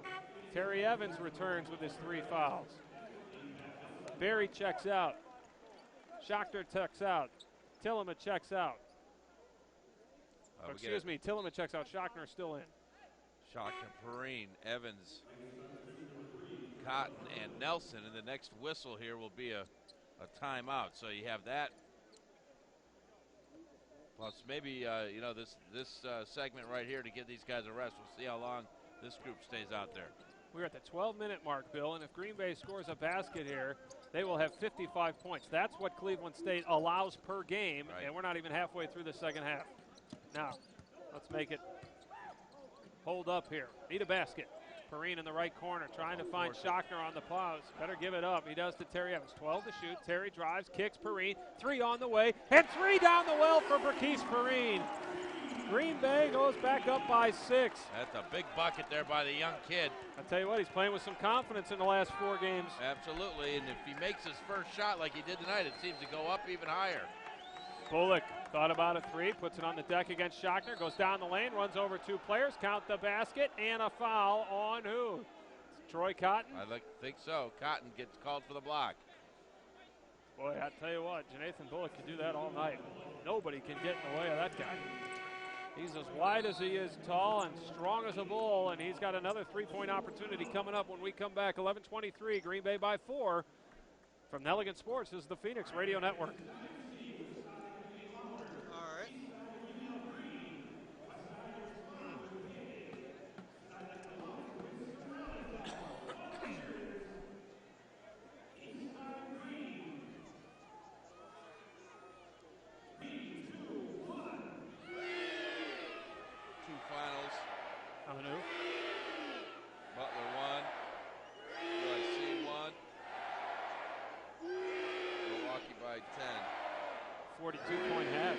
Terry Evans returns with his 3 fouls. Berry checks out. Schochner checks out. Tillman checks out. Tillman checks out. Schochner still in. Schochner, Perrine, Evans, Cotton, and Nelson. And the next whistle here will be a timeout. So you have that. Plus maybe, this segment right here to give these guys a rest. We'll see how long this group stays out there. We're at the 12-minute mark, Bill, and if Green Bay scores a basket here, they will have 55 points. That's what Cleveland State allows per game, and we're not even halfway through the second half. Now, let's make it hold up here. Need a basket. Perrine in the right corner, trying to find Schochner on the plows. Better give it up. He does to Terry Evans. 12 to shoot. Terry drives, kicks Perrine. 3 on the way, and 3 down the well for Berquise Perrine. Green Bay goes back up by 6. That's a big bucket there by the young kid. I tell you what, he's playing with some confidence in the last 4 games. Absolutely, and if he makes his first shot like he did tonight, it seems to go up even higher. Bullock thought about a 3, puts it on the deck against Schochner, goes down the lane, runs over 2 players, count the basket, and a foul on who? It's Troy Cotton? I think so. Cotton gets called for the block. Boy, I tell you what, Jonathan Bullock can do that all night. Nobody can get in the way of that guy. He's as wide as he is tall and strong as a bull, and he's got another 3-point opportunity coming up when we come back. 11:23, Green Bay by 4. From Nelligan Sports, this is the Phoenix Radio Network. Butler 1. UIC 1. Milwaukee by 10. 42-point half.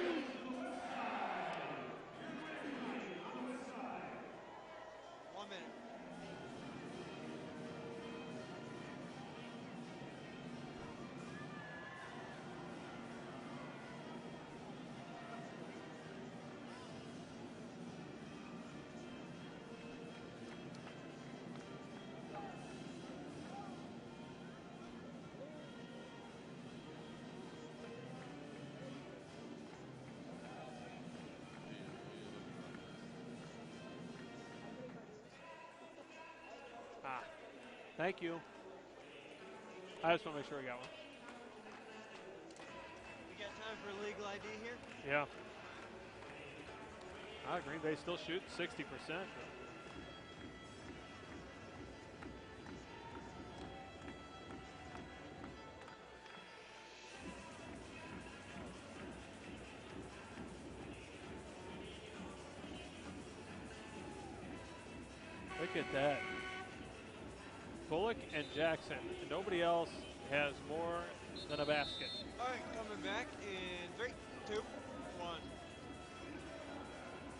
Thank you. I just want to make sure we got one. We got time for legal ID here? Yeah. Green Bay still shooting 60%. Look at that. Bullock and Jackson. Nobody else has more than a basket. All right, coming back in 3, 2, 1.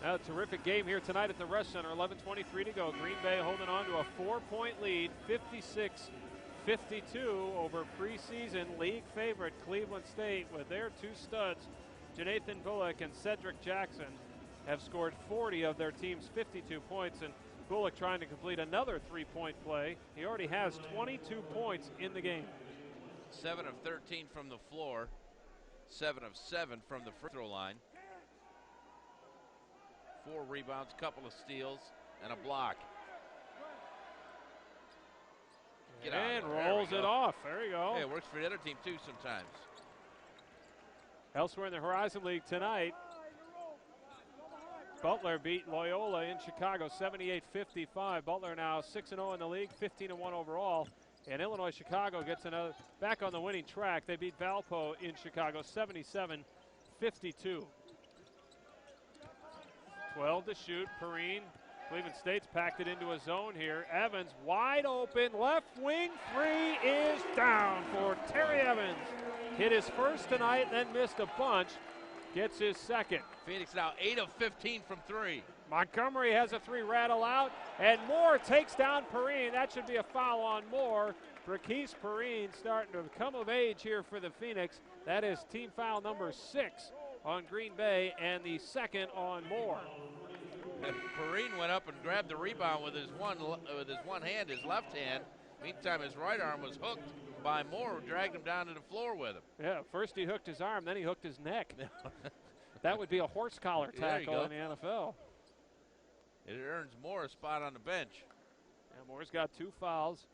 Now, a terrific game here tonight at the Rush Center. 11:23 to go. Green Bay holding on to a 4-point lead, 56-52 over preseason league favorite Cleveland State, with their two studs, Jonathan Bullock and Cedric Jackson, have scored 40 of their team's 52 points. And Bullock trying to complete another three-point play. He already has 22 points in the game. 7 of 13 from the floor, 7 of 7 from the free throw line. 4 rebounds, couple of steals, and a block. And rolls it off. There you go. Hey, it works for the other team too sometimes. Elsewhere in the Horizon League tonight, Butler beat Loyola in Chicago 78-55. Butler now 6-0 in the league, 15-1 overall. And Illinois Chicago gets another back on the winning track. They beat Valpo in Chicago 77-52. 12 to shoot. Perrine. Cleveland State's packed it into a zone here. Evans wide open. Left wing three is down for Terry Evans. Hit his first tonight, then missed a bunch. Gets his second. Phoenix now 8 of 15 from 3. Montgomery has a 3 rattle out, and Moore takes down Perrine. That should be a foul on Moore. Braquise Perrine starting to come of age here for the Phoenix. That is team foul number 6 on Green Bay, and the second on Moore. Perrine went up and grabbed the rebound with his one hand, his left hand. Meantime, his right arm was hooked by Moore, who dragged him down to the floor with him. Yeah, first he hooked his arm, then he hooked his neck. That would be a horse collar tackle in the NFL. It earns Moore a spot on the bench. And Moore's got 2 fouls.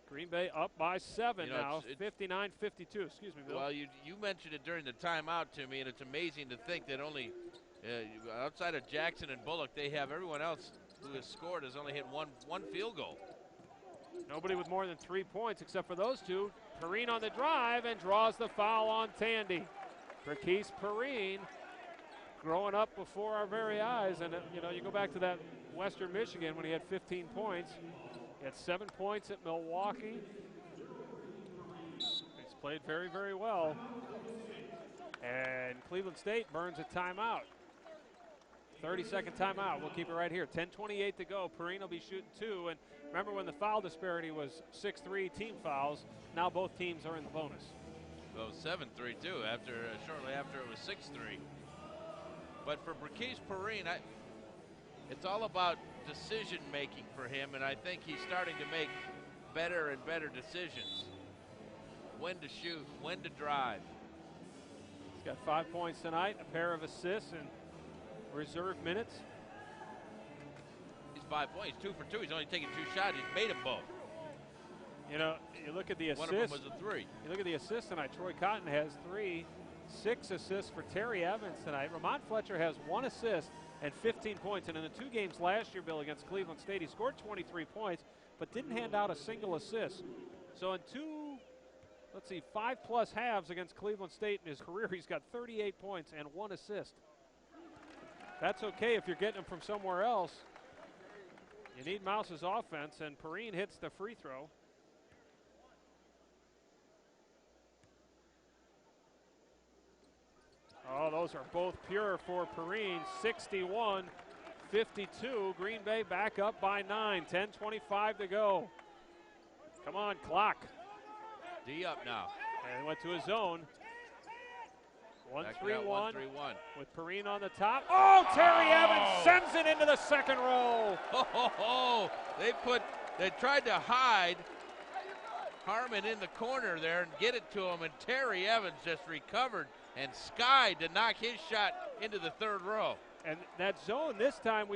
Green Bay up by 7 now, 59-52. Excuse me, Bill. Well, you mentioned it during the timeout to me, and it's amazing to think that only outside of Jackson and Bullock, they have everyone else who has scored has only hit one field goal. Nobody with more than 3 points except for those two. Perrine on the drive and draws the foul on Tandy. Braquise Perrine growing up before our very eyes. And, you go back to that Western Michigan when he had 15 points. He had 7 points at Milwaukee. He's played very, very well. And Cleveland State burns a timeout. 30-second timeout. We'll keep it right here. 10:28 to go. Perrine will be shooting 2. And remember when the foul disparity was 6-3 team fouls, now both teams are in the bonus. Well, 7-3 too, shortly after it was 6-3. But for Braquise Perrine, it's all about decision making for him, and I think he's starting to make better and better decisions. When to shoot, when to drive. He's got 5 points tonight, a pair of assists in reserve minutes. He's 5 points, 2 for 2. He's only taken 2 shots. He's made them both. You look at the assists. One of them was a 3. You look at the assists tonight. Troy Cotton has 3. 6 assists for Terry Evans tonight. Ramon Fletcher has 1 assist and 15 points. And in the 2 games last year, Bill, against Cleveland State, he scored 23 points, but didn't hand out a single assist. So in 5+ halves against Cleveland State in his career, he's got 38 points and 1 assist. That's okay if you're getting him from somewhere else. You need Mouse's offense, and Perrine hits the free throw. Oh, those are both pure for Perrine. 61-52. Green Bay back up by 9. 10:25 to go. Come on, clock. D up now. And went to his zone. 1-3-1 with Perrine on the top. Oh, Terry Evans sends it into the second row. They tried to hide Harmon in the corner there and get it to him, and Terry Evans just recovered and skied to knock his shot into the third row. And that zone this time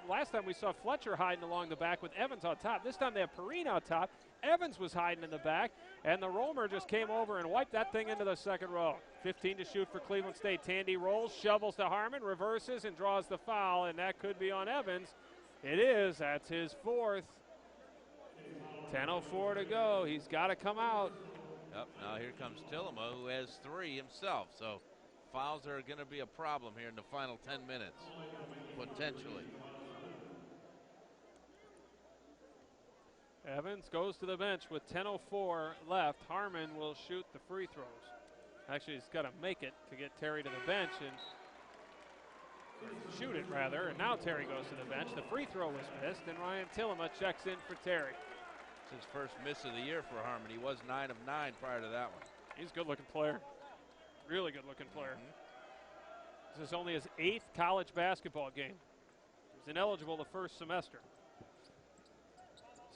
last time we saw Fletcher hiding along the back with Evans on top. This time they have Perrine on top. Evans was hiding in the back, and the Romer just came over and wiped that thing into the second row. 15 to shoot for Cleveland State. Tandy rolls, shovels to Harmon, reverses, and draws the foul, and that could be on Evans. It is. That's his fourth. 10:04 to go. He's got to come out. Yep, now here comes Tillema, who has 3 himself. So fouls are going to be a problem here in the final 10 minutes, potentially. Evans goes to the bench with 10:04 left. Harmon will shoot the free throws. Actually, he's got to make it to get Terry to the bench and shoot it, rather. And now Terry goes to the bench. The free throw was missed, and Ryan Tillema checks in for Terry. It's his first miss of the year for Harmon. He was 9 of 9 prior to that one. He's a good-looking player. Really good-looking player. This is only his 8th college basketball game. He was ineligible the first semester.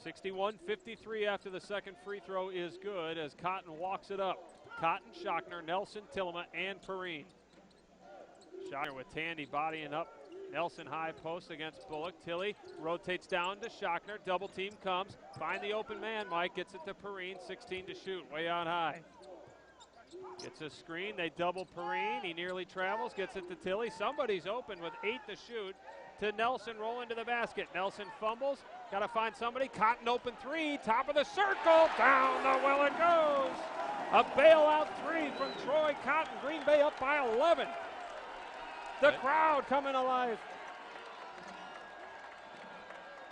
61-53 after the second free throw is good as Cotton walks it up. Cotton, Schochner, Nelson, Tillema, and Perrine. Schochner with Tandy bodying up. Nelson high post against Bullock. Tilly rotates down to Schochner. Double team comes. Find the open man. Mike gets it to Perrine. 16 to shoot. Way out high. Gets a screen. They double Perrine. He nearly travels. Gets it to Tilly. Somebody's open with 8 to shoot. To Nelson, rolling to the basket. Nelson fumbles. Got to find somebody. Cotton open 3. Top of the circle. Down the well it goes. A bailout 3 from Troy Cotton. Green Bay up by 11. The crowd coming alive.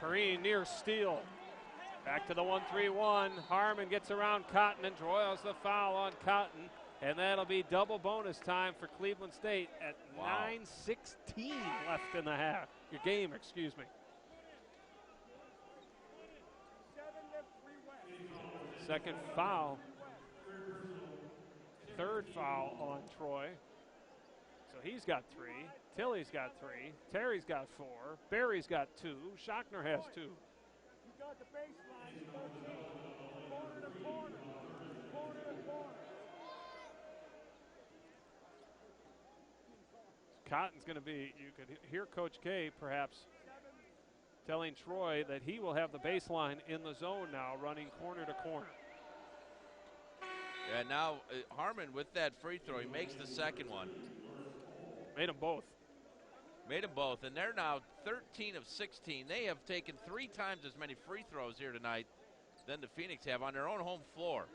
Perrine near steal. Back to the 1-3-1. Harmon gets around Cotton and draws the foul on Cotton. And that'll be double bonus time for Cleveland State at 9:16 left in the half. Your game, excuse me. Second foul. Third foul on Troy. So he's got 3. Tilly's got 3. Terry's got 4. Barry's got 2. Schochner has 2. You got the baseline. Corner to corner. Corner to corner. Cotton's going to be, you could hear Coach K perhaps telling Troy that he will have the baseline in the zone now, running corner to corner. Yeah, now Harmon with that free throw, he makes the second one. Made them both. Made them both, and they're now 13 of 16. They have taken 3 times as many free throws here tonight than the Phoenix have on their own home floor.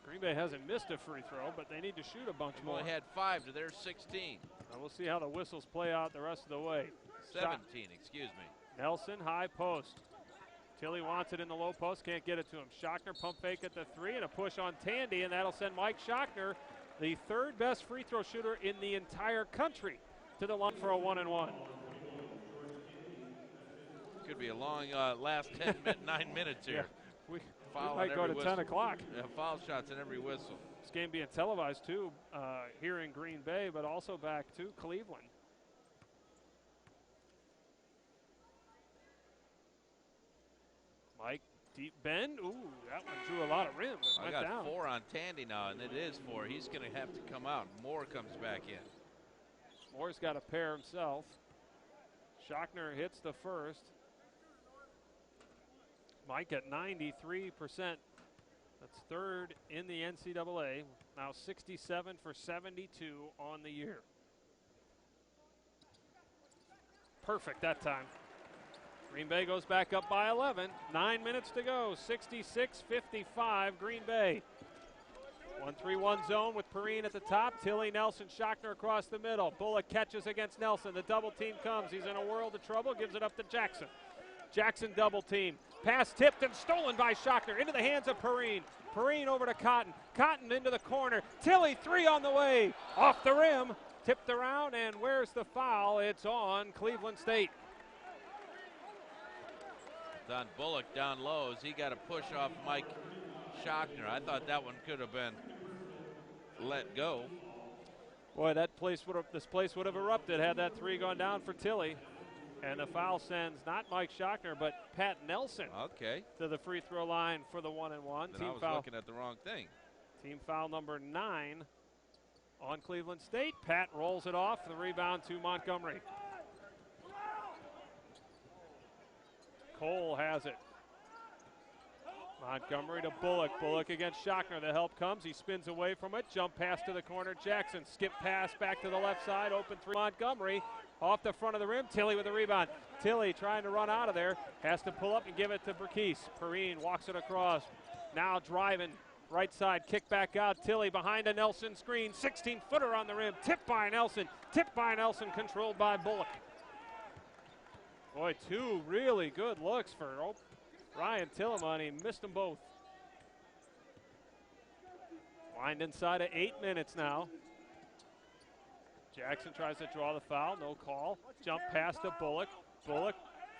Green Bay hasn't missed a free throw, but they need to shoot a bunch They've more. only had 5 to their 16. We'll see how the whistles play out the rest of the way. 17, excuse me. Nelson, high post. Tilly wants it in the low post, can't get it to him. Schochner pump fake at the 3 and a push on Tandy, and that'll send Mike Schochner, the 3rd best free throw shooter in the entire country, to the line for a 1-and-1. Could be a long last 9 minutes here. Yeah, we might go to 10 o'clock. Yeah, foul shots in every whistle. This game being televised too here in Green Bay, but also back to Cleveland. Mike, deep bend. Ooh, that one drew a lot of rim. I got 4 on Tandy now, and it is 4. He's going to have to come out. Moore comes back in. Moore's got a pair himself. Schochner hits the first. Mike at 93%. That's 3rd in the NCAA. Now 67 for 72 on the year. Perfect that time. Green Bay goes back up by 11. 9 minutes to go. 66-55 Green Bay. 1-3-1 zone with Perrine at the top. Tilly, Nelson, Schochner across the middle. Bullock catches against Nelson. The double team comes. He's in a world of trouble. Gives it up to Jackson. Jackson double team. Pass tipped and stolen by Schochner into the hands of Perrine. Perrine over to Cotton. Cotton into the corner. Tilly 3 on the way. Off the rim. Tipped around, and where's the foul? It's on Cleveland State. It's on Bullock down low as he got a push off Mike Schochner. I thought that one could have been let go. Boy, this place would have erupted had that 3 gone down for Tilly. And the foul sends not Mike Schochner, but Pat Nelson to the free throw line for the 1-and-1. Then I was looking at the wrong thing. Team foul number 9 on Cleveland State. Pat rolls it off. The rebound to Montgomery. Cole has it. Montgomery to Bullock. Bullock against Schochner. The help comes. He spins away from it. Jump pass to the corner. Jackson. Skip pass back to the left side. Open three. Montgomery off the front of the rim. Tilly with the rebound. Tilly trying to run out of there. Has to pull up and give it to Burkese. Perrine walks it across. Now driving. Right side. Kick back out. Tilly behind a Nelson screen. 16-footer on the rim. Tipped by Nelson. Tipped by Nelson. Controlled by Bullock. Boy, two really good looks for Ryan Tillemont. He missed them both. Wind inside of 8 minutes now. Jackson tries to draw the foul. No call. Jump pass to Bullock. Bullock,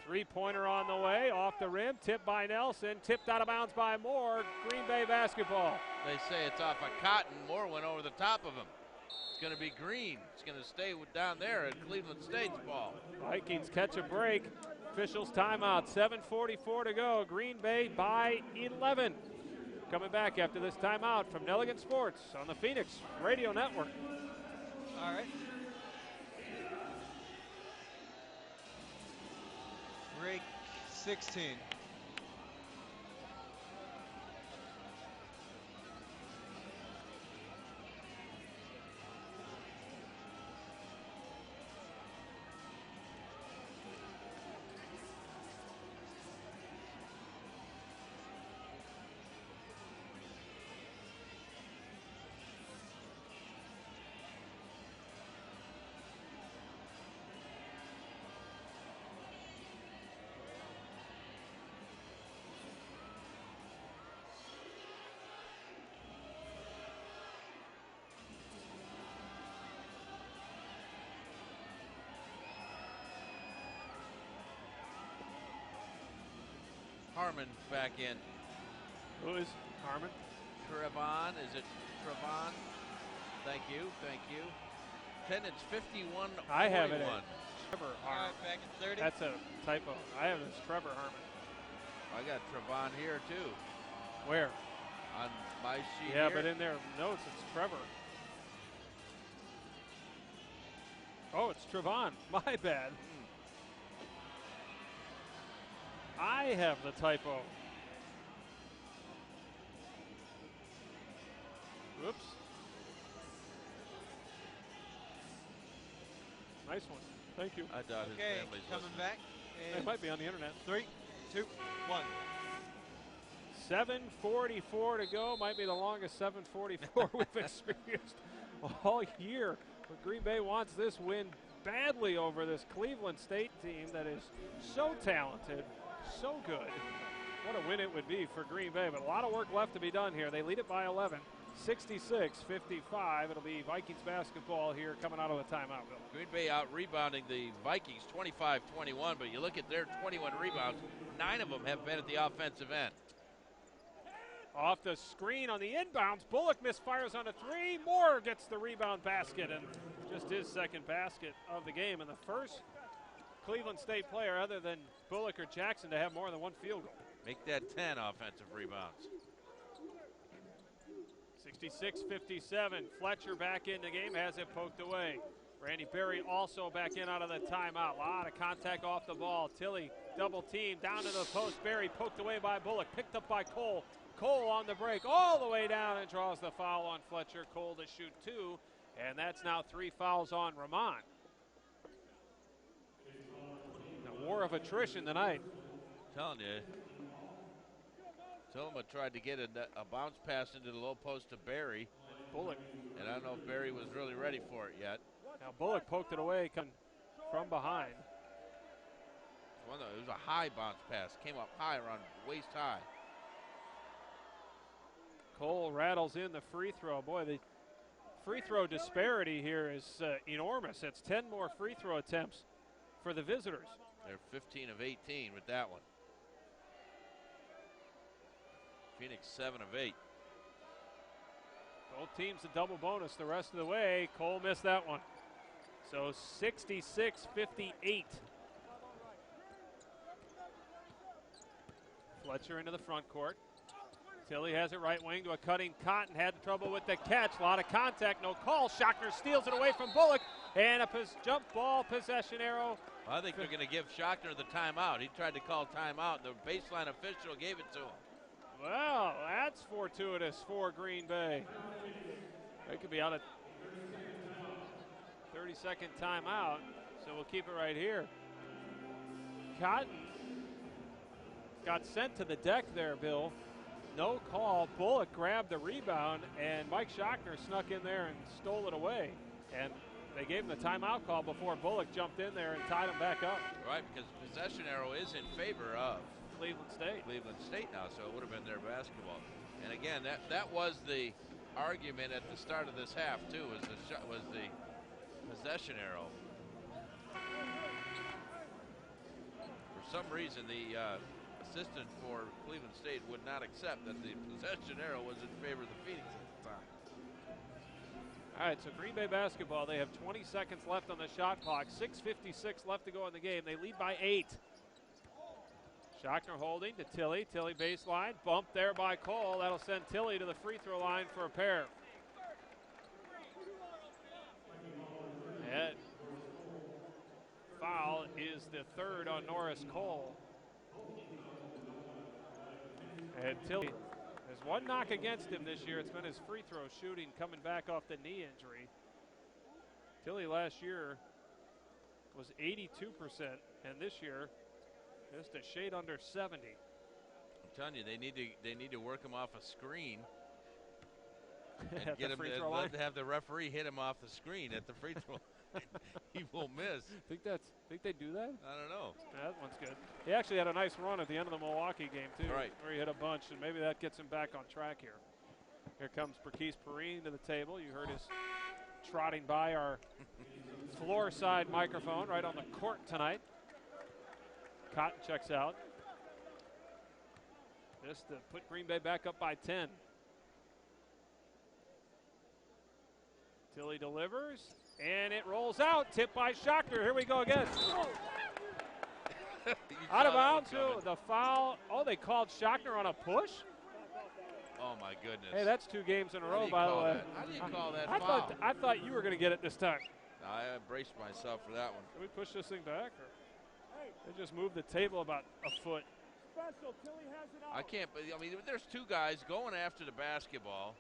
three-pointer on the way. Off the rim. Tipped by Nelson. Tipped out of bounds by Moore. Green Bay basketball. They say it's off of Cotton. Moore went over the top of him. It's going to be Green. It's going to stay down there at Cleveland State's ball. Vikings catch a break. Officials timeout. 7:44 to go. Green Bay by 11. Coming back after this timeout from Nelligan Sports on the Phoenix Radio Network. All right. Break 16. Harmon back in. Who is Harmon? Trevon, is it Trevon? Thank you, thank you. Attendance 51. I have it 41. at Trevor All Harmon. right, back at 30. That's a typo. I have it as Trevor Harmon. I got Trevon here too Where? on my sheet. Yeah, here. but in their notes it's Trevor. Oh, it's Trevon. My bad. I have the typo. Whoops. Nice one. Thank you. I doubt his Okay, family's coming listening. back. It In might be on the internet. 3, 2, 1. 7:44 to go. Might be the longest 7:44 we've experienced all year. But Green Bay wants this win badly over this Cleveland State team that is so talented, so good. What a win it would be for Green Bay, but a lot of work left to be done here. They lead it by 11, 66-55. It'll be Vikings basketball here coming out of the timeout, Bill. Green Bay out rebounding the Vikings 25-21, but you look at their 21 rebounds, 9 of them have been at the offensive end. Off the screen on the inbounds, Bullock misfires on a three. Moore gets the rebound basket, and just his second basket of the game, and the first Cleveland State player other than Bullock or Jackson to have more than one field goal. Make that 10 offensive rebounds. 66-57. Fletcher back in the game, has it poked away. Randy Berry also back in out of the timeout. A lot of contact off the ball. Tilly double team down to the post. Berry poked away by Bullock, picked up by Cole. Cole on the break all the way down and draws the foul on Fletcher. Cole to shoot two, and that's now 3 fouls on Ramon. The war of attrition tonight. Telling you. Tillman tried to get a bounce pass into the low post to Berry. Bullock. And I don't know if Berry was really ready for it yet. Now Bullock poked it away coming from behind. It was a high bounce pass. Came up high, around waist high. Cole rattles in the free throw. Boy, the free throw disparity here is enormous. It's 10 more free throw attempts for the visitors. They're 15 of 18 with that one. Phoenix 7 of 8. Both teams a double bonus the rest of the way. Cole missed that one. So 66-58. Fletcher into the front court. Tilly has it right wing to a cutting Cotton. Had trouble with the catch. A lot of contact, no call. Schochner steals it away from Bullock. And a jump ball possession arrow. I think they're going to give Schochner the timeout. He tried to call timeout. The baseline official gave it to him. Well, that's fortuitous for Green Bay. They could be on a 30-second timeout, so we'll keep it right here. Cotton got sent to the deck there, Bill. No call. Bullock grabbed the rebound, and Mike Schochner snuck in there and stole it away. And they gave him the timeout call before Bullock jumped in there and tied him back up. Right, because possession arrow is in favor of Cleveland State. Cleveland State now, so it would have been their basketball. And again, that was the argument at the start of this half too. Was the possession arrow. For some reason, the assistant for Cleveland State would not accept that the possession arrow was in favor of the Phoenix at the time. All right, so Green Bay basketball, they have 20 seconds left on the shot clock. 6:56 left to go in the game. They lead by 8. Schochner holding to Tilly. Tilly baseline. Bump there by Cole. That'll send Tilly to the free throw line for a pair. And foul is the third on Norris Cole. And Tilly has one knock against him this year. It's been his free throw shooting coming back off the knee injury. Tilly last year was 82%, and this year just a shade under 70. I'm telling you, they need to work him off a screen and At get the him free to throw line. have the referee hit him off the screen at the free throw line. He won't miss. Think they do that? I don't know. That one's good. He actually had a nice run at the end of the Milwaukee game too, Right. where he hit a bunch, and maybe that gets him back on track here. Here comes Perkis Perrine to the table. You heard his trotting by our floor side microphone right on the court tonight. Cotton checks out. Just to put Green Bay back up by 10. Tilly delivers, and it rolls out. Tipped by Schochner. Here we go again. Out of bounds. The foul. Oh, they called Schochner on a push? Oh, my goodness. Hey, that's 2 games in a row, by the way. How do you call that foul? I thought you were going to get it this time. I braced myself for that one. Can we push this thing back? Or they just moved the table about a foot. I can't, I mean, there's 2 guys going after the basketball.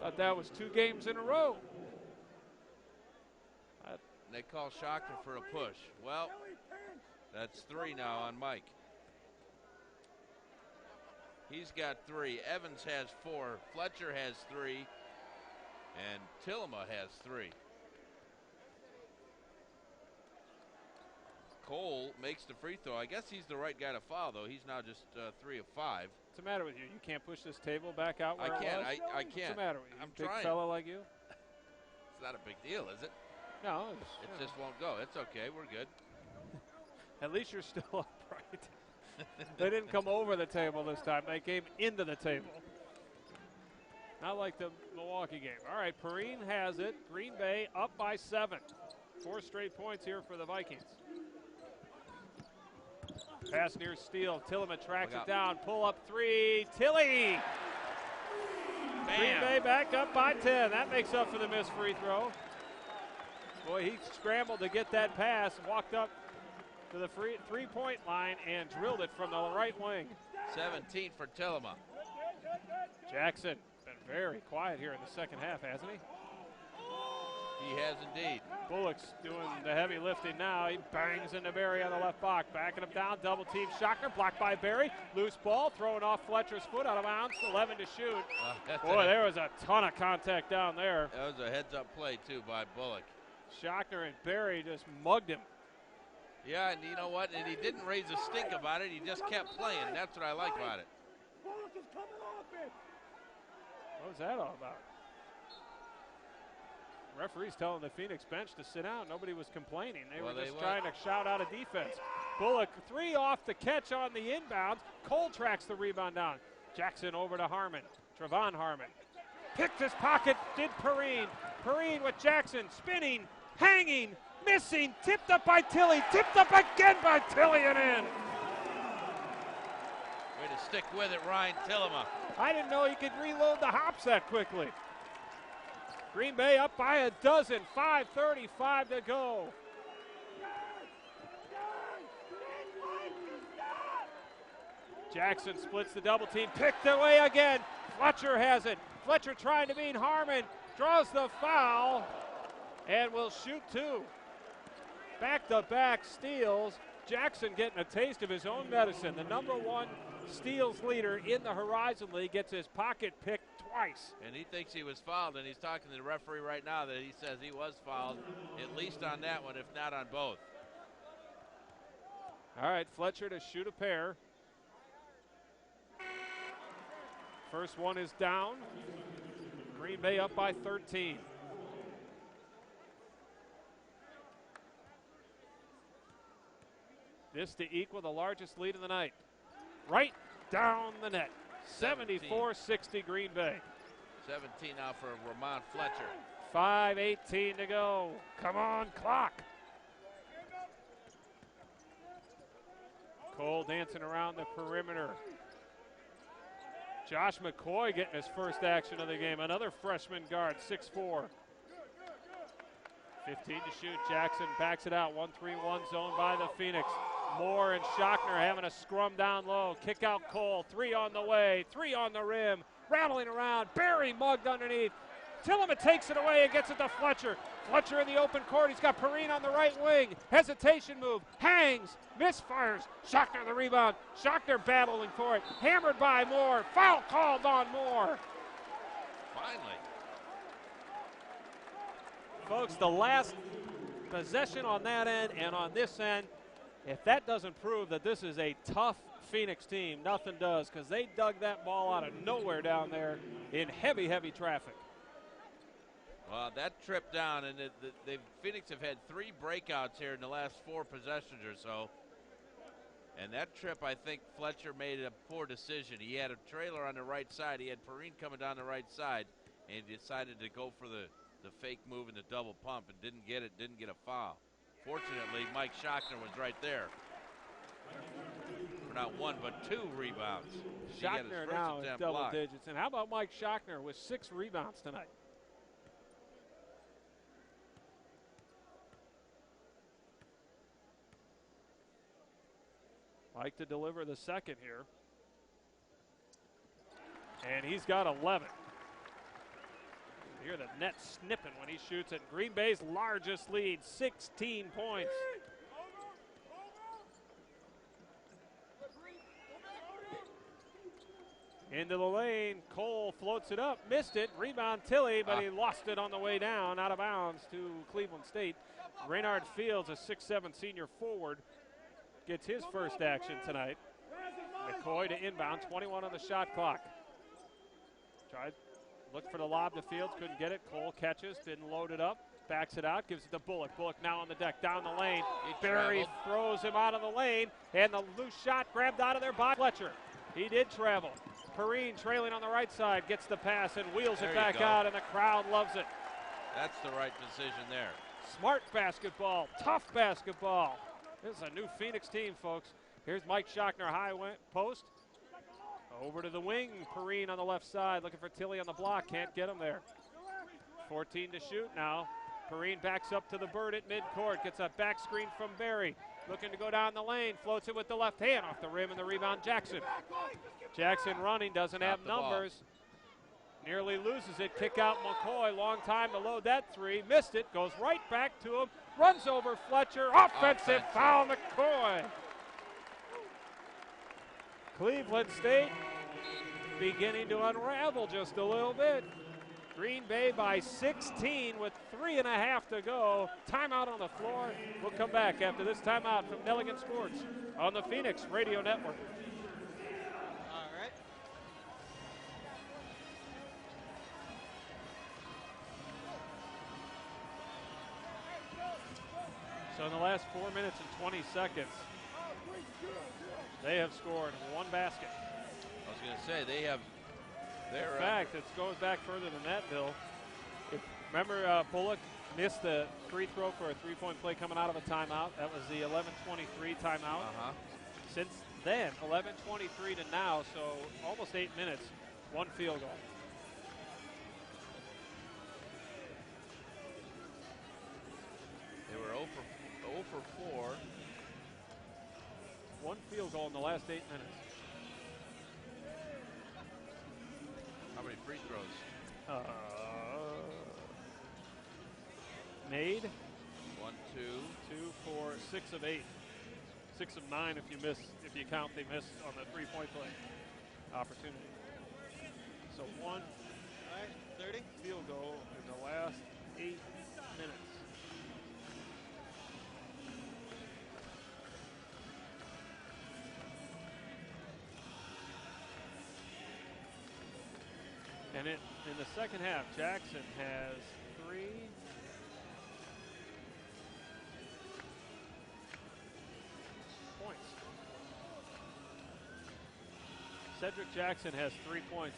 Thought that was 2 games in a row. They call Schochner for a push. Well, that's 3 now on Mike. He's got 3. Evans has 4. Fletcher has 3. And Tillema has 3. Cole makes the free throw. I guess he's the right guy to foul, though. He's now just 3 of 5. What's the matter with you? You can't push this table back out where I can't. it was? I can't. What's the matter with you? I'm Big trying. fella like you? It's not a big deal, is it? No. It just won't go. It's okay. We're good. At least you're still upright. They didn't come over the table this time. They came into the table. Not like the Milwaukee game. All right, Perrine has it. Green Bay up by 7. 4 straight points here for the Vikings. Pass near steal. Tillema tracks it down. Pull up 3. Tilly! Bam. Green Bay back up by 10. That makes up for the missed free throw. Boy, he scrambled to get that pass, walked up to the three-point line and drilled it from the right wing. 17 for Tillema. Jackson been very quiet here in the second half, hasn't he? He has indeed. Bullock's doing the heavy lifting now. He bangs into Berry on the left block. Backing him down, double team Schochner, blocked by Berry. Loose ball, throwing off Fletcher's foot out of bounds. 11 to shoot. Boy, there was a ton of contact down there. That was a heads-up play, too, by Bullock. Schochner and Berry just mugged him. Yeah, and you know what? And he didn't raise a stink about it. He just kept playing. That's what I like about it. What was that all about? Referee's telling the Phoenix bench to sit down. Nobody was complaining. They were just trying to shout out a defense. Bullock, 3 off the catch on the inbounds. Cole tracks the rebound down. Jackson over to Harmon. Trevon Harmon. Picked his pocket, did Perrine. Perrine with Jackson, spinning, hanging, missing, tipped up by Tilly, tipped up again by Tilly and in. Way to stick with it, Ryan Tillema. I didn't know he could reload the hops that quickly. Green Bay up by a dozen, 5:35 to go. Jackson splits the double team, picked away again. Fletcher has it. Fletcher trying to beat Harmon, draws the foul, and will shoot two. Back-to-back steals. Jackson getting a taste of his own medicine. The #1 steals leader in the Horizon League gets his pocket picked twice. And he thinks he was fouled, and he's talking to the referee right now that he says he was fouled, at least on that one, if not on both. All right, Fletcher to shoot a pair. First one is down. Green Bay up by 13. This to equal the largest lead of the night. Right down the net. 74-60 Green Bay. 17 now for Ramon Fletcher. 5:18 to go. Come on, clock. Cole dancing around the perimeter. Josh McCoy getting his first action of the game. Another freshman guard, 6'4". 15 to shoot. Jackson backs it out. 1-3-1 zone by the Phoenix. Moore and Schochner having a scrum down low. Kick out Cole. 3 on the way. 3 on the rim. Rattling around. Barry mugged underneath. Tillman takes it away and gets it to Fletcher. Fletcher in the open court. He's got Perrine on the right wing. Hesitation move. Hangs. Misfires. Schochner the rebound. Schochner battling for it. Hammered by Moore. Foul called on Moore. Finally. Folks, the last possession on that end and on this end, if that doesn't prove that this is a tough Phoenix team, nothing does, because they dug that ball out of nowhere down there in heavy, heavy traffic. Well, that trip down, and Phoenix have had 3 breakouts here in the last 4 possessions or so. And that trip, I think Fletcher made a poor decision. He had a trailer on the right side. He had Perrine coming down the right side, and he decided to go for the fake move and the double pump and didn't get it, didn't get a foul. Fortunately, Mike Schochner was right there for not 1 but 2 rebounds. Schochner now in double digits. And how about Mike Schochner with 6 rebounds tonight? Mike to deliver the second here. And he's got 11. Hear the net snipping when he shoots it. Green Bay's largest lead, 16 points. Into the lane, Cole floats it up, missed it, rebound Tilly, but he lost it on the way down, out of bounds to Cleveland State. Raynard Fields, a 6'7" senior forward, gets his first action tonight. McCoy to inbound, 21 on the shot clock. Looked for the lob to Fields, couldn't get it. Cole catches, didn't load it up, backs it out, gives it to Bullock. Bullock now on the deck, down the lane. Barry throws him out of the lane, and the loose shot grabbed out of there by Fletcher. He did travel. Perrine trailing on the right side, gets the pass and wheels it back out, and the crowd loves it. That's the right decision there. Smart basketball, tough basketball. This is a new Phoenix team, folks. Here's Mike Schochner, high post. Over to the wing, Perrine on the left side, looking for Tilly on the block, can't get him there. 14 to shoot now. Perrine backs up to the Bird at midcourt, gets a back screen from Barry. Looking to go down the lane, floats it with the left hand off the rim, and the rebound Jackson. Jackson running, doesn't have numbers. Nearly loses it, kick out McCoy, long time to load that 3. Missed it, goes right back to him, runs over Fletcher, offensive foul McCoy. Cleveland State beginning to unravel just a little bit. Green Bay by 16 with 3.5 to go. Timeout on the floor. We'll come back after this timeout from Nelligan Sports on the Phoenix Radio Network. All right. So in the last 4 minutes and 20 seconds, they have scored 1 basket. I was going to say, they have In fact, it goes back further than that, Bill. Remember Bullock missed the free throw for a three-point play coming out of a timeout. That was the 11:23 timeout. Since then, 11:23 to now, so almost 8 minutes, 1 field goal. for 4. 1 field goal in the last 8 minutes. How many free throws? Made 1, 2. 2, 4, 6 of 8. 6 of 9 if you count they missed on the 3-point play opportunity. So 1 All right, 30. field goal in the last 8 minutes. And in the second half, Jackson has 3. Points. Cedric Jackson has 3 points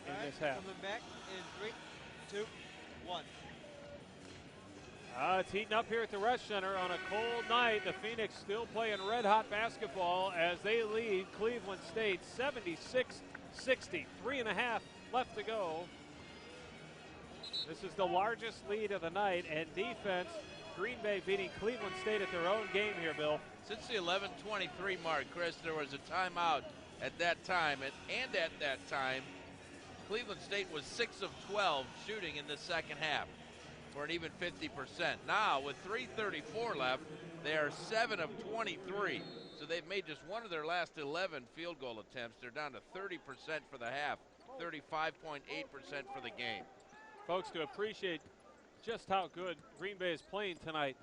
in All right, this half. coming back in 3, 2, 1. It's heating up here at the Resch Center on a cold night. The Phoenix still playing red-hot basketball as they lead Cleveland State 76-60. 3.5 left to go. This is the largest lead of the night, and defense, Green Bay beating Cleveland State at their own game here, Bill. Since the 11:23 mark, Chris, there was a timeout at that time, and at that time, Cleveland State was 6 of 12 shooting in the second half for an even 50%. Now, with 3:34 left, they are 7 of 23. So they've made just one of their last 11 field goal attempts. They're down to 30% for the half, 35.8% for the game. Folks, to appreciate just how good Green Bay is playing tonight,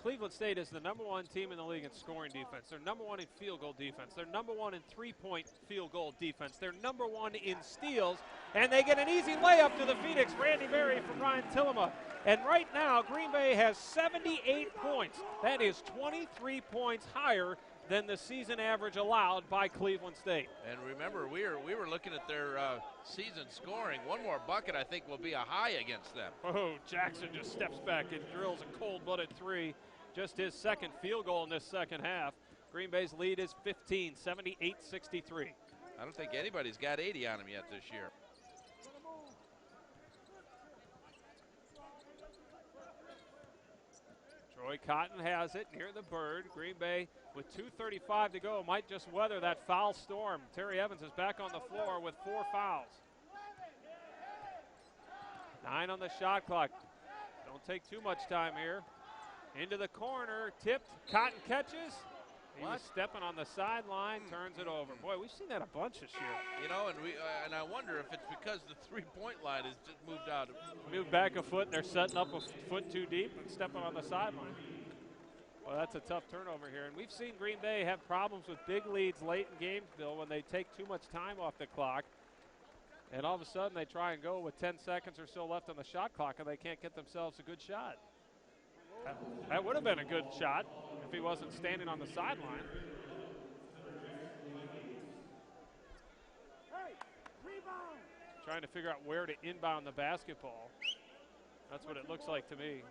Cleveland State is the #1 team in the league in scoring defense. They're #1 in field goal defense. They're #1 in three-point field goal defense. They're #1 in steals, and they get an easy layup to the Phoenix. Randy Berry from Ryan Tillema. And right now, Green Bay has 78 points. That is 23 points higher than the season average allowed by Cleveland State. And remember, we were looking at their season scoring. One more bucket, I think, will be a high against them. Oh, Jackson just steps back and drills a cold-blooded 3. Just his second field goal in this second half. Green Bay's lead is 15, 78-63. I don't think anybody's got 80 on them yet this year. Troy Cotton has it near the bird. Green Bay with 2:35 to go might just weather that foul storm. Terry Evans is back on the floor with 4 fouls. 9 on the shot clock. Don't take too much time here. Into the corner, tipped. Cotton catches. He was stepping on the sideline, turns it over. Boy, we've seen that a bunch this year. You know, and I wonder if it's because the three-point line has just moved out. Moved back a foot, and they're setting up a foot too deep and stepping on the sideline. Well, that's a tough turnover here. And we've seen Green Bay have problems with big leads late in games, Bill, when they take too much time off the clock. And all of a sudden they try and go with 10 seconds or so left on the shot clock, and they can't get themselves a good shot. That would have been a good shot if he wasn't standing on the sideline. Trying to figure out where to inbound the basketball. That's what it looks like to me.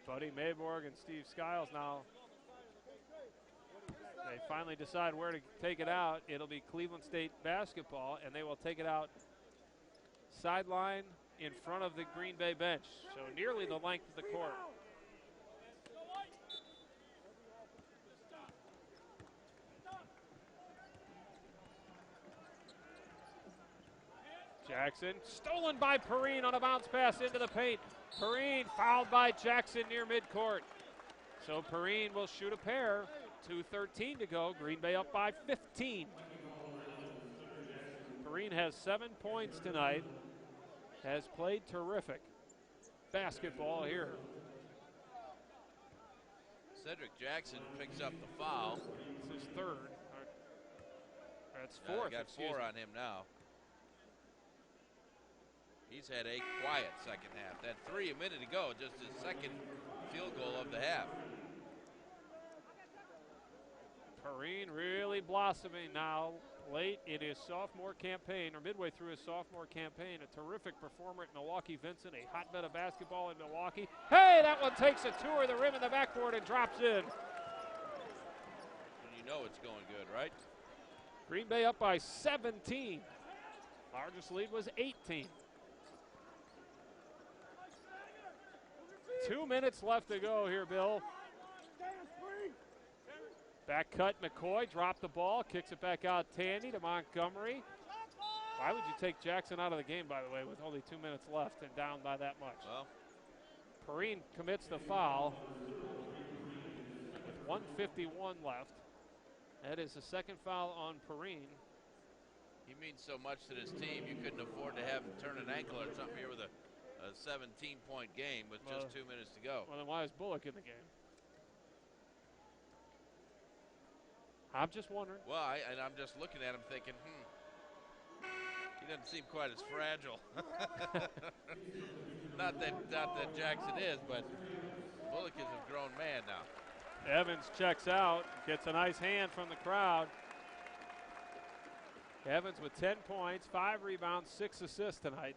Buddy Mayborg and Steve Skiles now. They finally decide where to take it out. It'll be Cleveland State basketball, and they will take it out sideline in front of the Green Bay bench, so nearly the length of the court. Jackson, stolen by Perrine on a bounce pass into the paint. Perrine fouled by Jackson near midcourt. So Perrine will shoot a pair. 2:13 to go. Green Bay up by 15. Perrine has 7 points tonight. Has played terrific basketball here. Cedric Jackson picks up the foul. This is third. That's fourth. Got 4 on him now. He's had a quiet second half. That 3 a minute ago, just his second field goal of the half. Perrine really blossoming now late in his sophomore campaign, or midway through his sophomore campaign. A terrific performer at Milwaukee Vincent, a hotbed of basketball in Milwaukee. Hey, that one takes a tour of the rim in the backboard and drops in. And you know it's going good, right? Green Bay up by 17. Largest lead was 18. 2 minutes left to go here, Bill. Back cut, McCoy dropped the ball, kicks it back out Tandy to Montgomery. Why would you take Jackson out of the game, by the way, with only 2 minutes left and down by that much? Well, Perrine commits the foul with 1:51 left. That is the second foul on Perrine. he means so much to this team. You couldn't afford to have him turn an ankle or something here with a 17-point game with just 2 minutes to go. Well, then why is Bullock in the game? I'm just wondering. Well, I'm just looking at him thinking, he doesn't seem quite as fragile. not that Jackson is, but Bullock is a grown man now. Evans checks out, gets a nice hand from the crowd. Evans with 10 points, 5 rebounds, 6 assists tonight.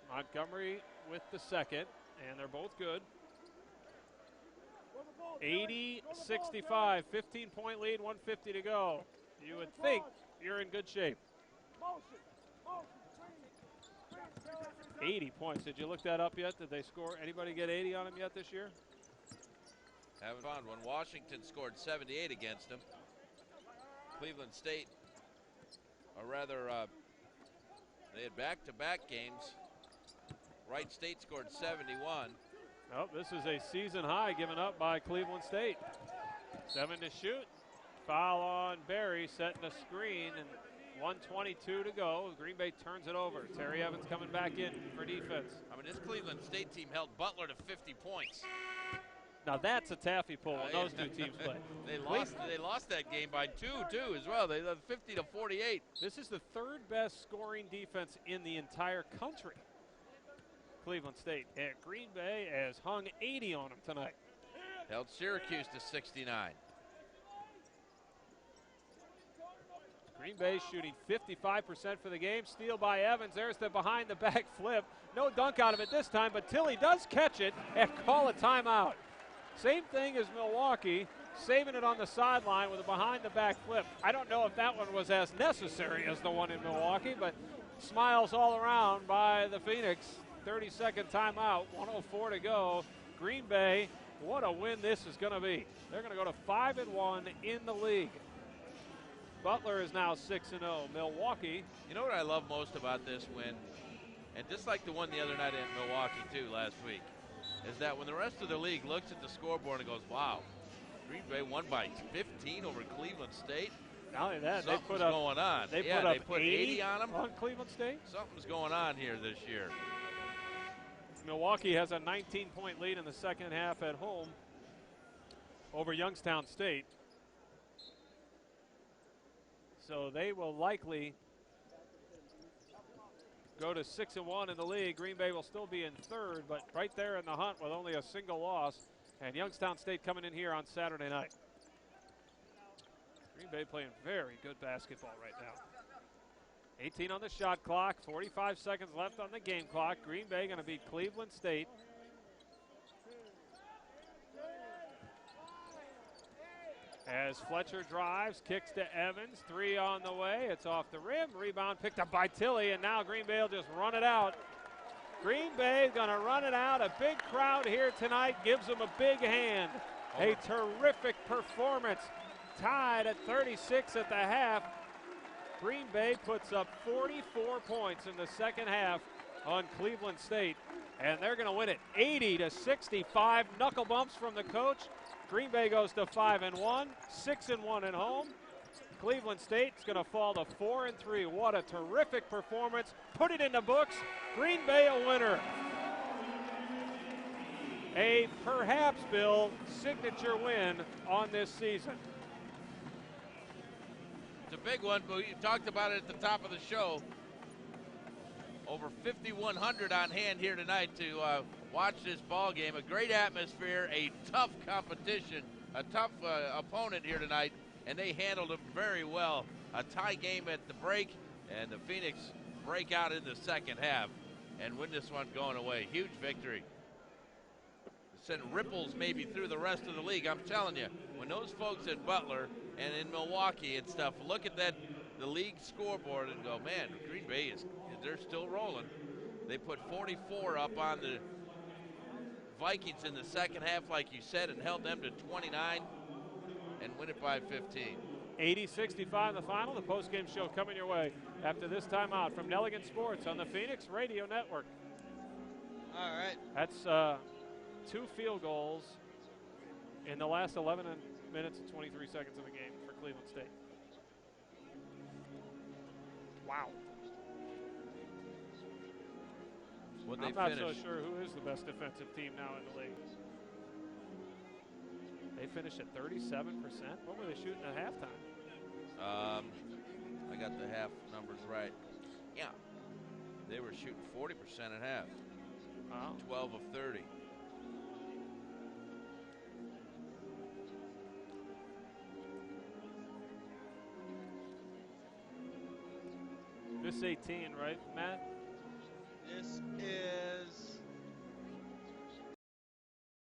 Montgomery with the second, and they're both good. 80-65, 15-point lead, 1:50 to go. You would think you're in good shape. 80 points. Did you look that up yet? Did they score? Anybody get 80 on them yet this year? Haven't found one. Washington scored 78 against them. Cleveland State, or rather, they had back-to-back games. Wright State scored 71. Oh, this is a season high given up by Cleveland State. 7 to shoot. Foul on Barry, setting a screen, and 1:22 to go. Green Bay turns it over. Terry Evans coming back in for defense. I mean, this Cleveland State team held Butler to 50 points. Now that's a taffy pull when those two teams play. They lost that game by 2 too as well. They led 50-48. This is the third best scoring defense in the entire country. Cleveland State at Green Bay has hung 80 on them tonight. Held Syracuse to 69. Green Bay shooting 55% for the game. Steal by Evans. There's the behind the back flip. No dunk out of it this time, but Tilly does catch it and call a timeout. Same thing as Milwaukee, saving it on the sideline with a behind the back flip. I don't know if that one was as necessary as the one in Milwaukee, but smiles all around by the Phoenix. 30-second timeout, 1:04 to go. Green Bay, what a win this is going to be. They're going to go to 5-1 in the league. Butler is now 6-0. Milwaukee. You know what I love most about this win, and just like the one the other night in Milwaukee too last week, is that when the rest of the league looks at the scoreboard and goes, wow, Green Bay won by 15 over Cleveland State. Not only that, something's they put up, going on. They put 80 on them. On Cleveland State. Something's going on here this year. Milwaukee has a 19-point lead in the second half at home over Youngstown State. So they will likely go to 6-1 in the league. Green Bay will still be in third, but right there in the hunt with only a single loss. And Youngstown State coming in here on Saturday night. Green Bay playing very good basketball right now. 18 on the shot clock, 45 seconds left on the game clock. Green Bay going to beat Cleveland State. As Fletcher drives, kicks to Evans, 3 on the way. It's off the rim, rebound picked up by Tilly, and now Green Bay will just run it out. Green Bay going to run it out. A big crowd here tonight gives them a big hand. A terrific performance. Tied at 36 at the half. Green Bay puts up 44 points in the second half on Cleveland State, and they're going to win it 80-65. Knuckle bumps from the coach. Green Bay goes to 5-1, 6-1 at home. Cleveland State's going to fall to 4-3. What a terrific performance. Put it in the books. Green Bay a winner. A perhaps, Bill, signature win on this season. It's a big one, but you talked about it at the top of the show. Over 5,100 on hand here tonight to watch this ball game. A great atmosphere, a tough competition, a tough opponent here tonight, and they handled it very well. A tie game at the break, and the Phoenix break out in the second half and win this one going away. Huge victory. Sent ripples maybe through the rest of the league. I'm telling you, when those folks at Butler and in Milwaukee and stuff look at the league scoreboard and go, man, Green Bay they're still rolling. They put 44 up on the Vikings in the second half, like you said, and held them to 29 and win it by 15. 80-65 in the final. The postgame show coming your way after this timeout from Nelligan Sports on the Phoenix Radio Network. All right. That's 2 field goals in the last 11 minutes and 23 seconds of the game for Cleveland State. Wow. I'm not so sure who is the best defensive team now in the league. They finished at 37%. What were they shooting at halftime? I got the half numbers right. Yeah. They were shooting 40% at half. Wow. 12 of 30. This 18, right, Matt? This is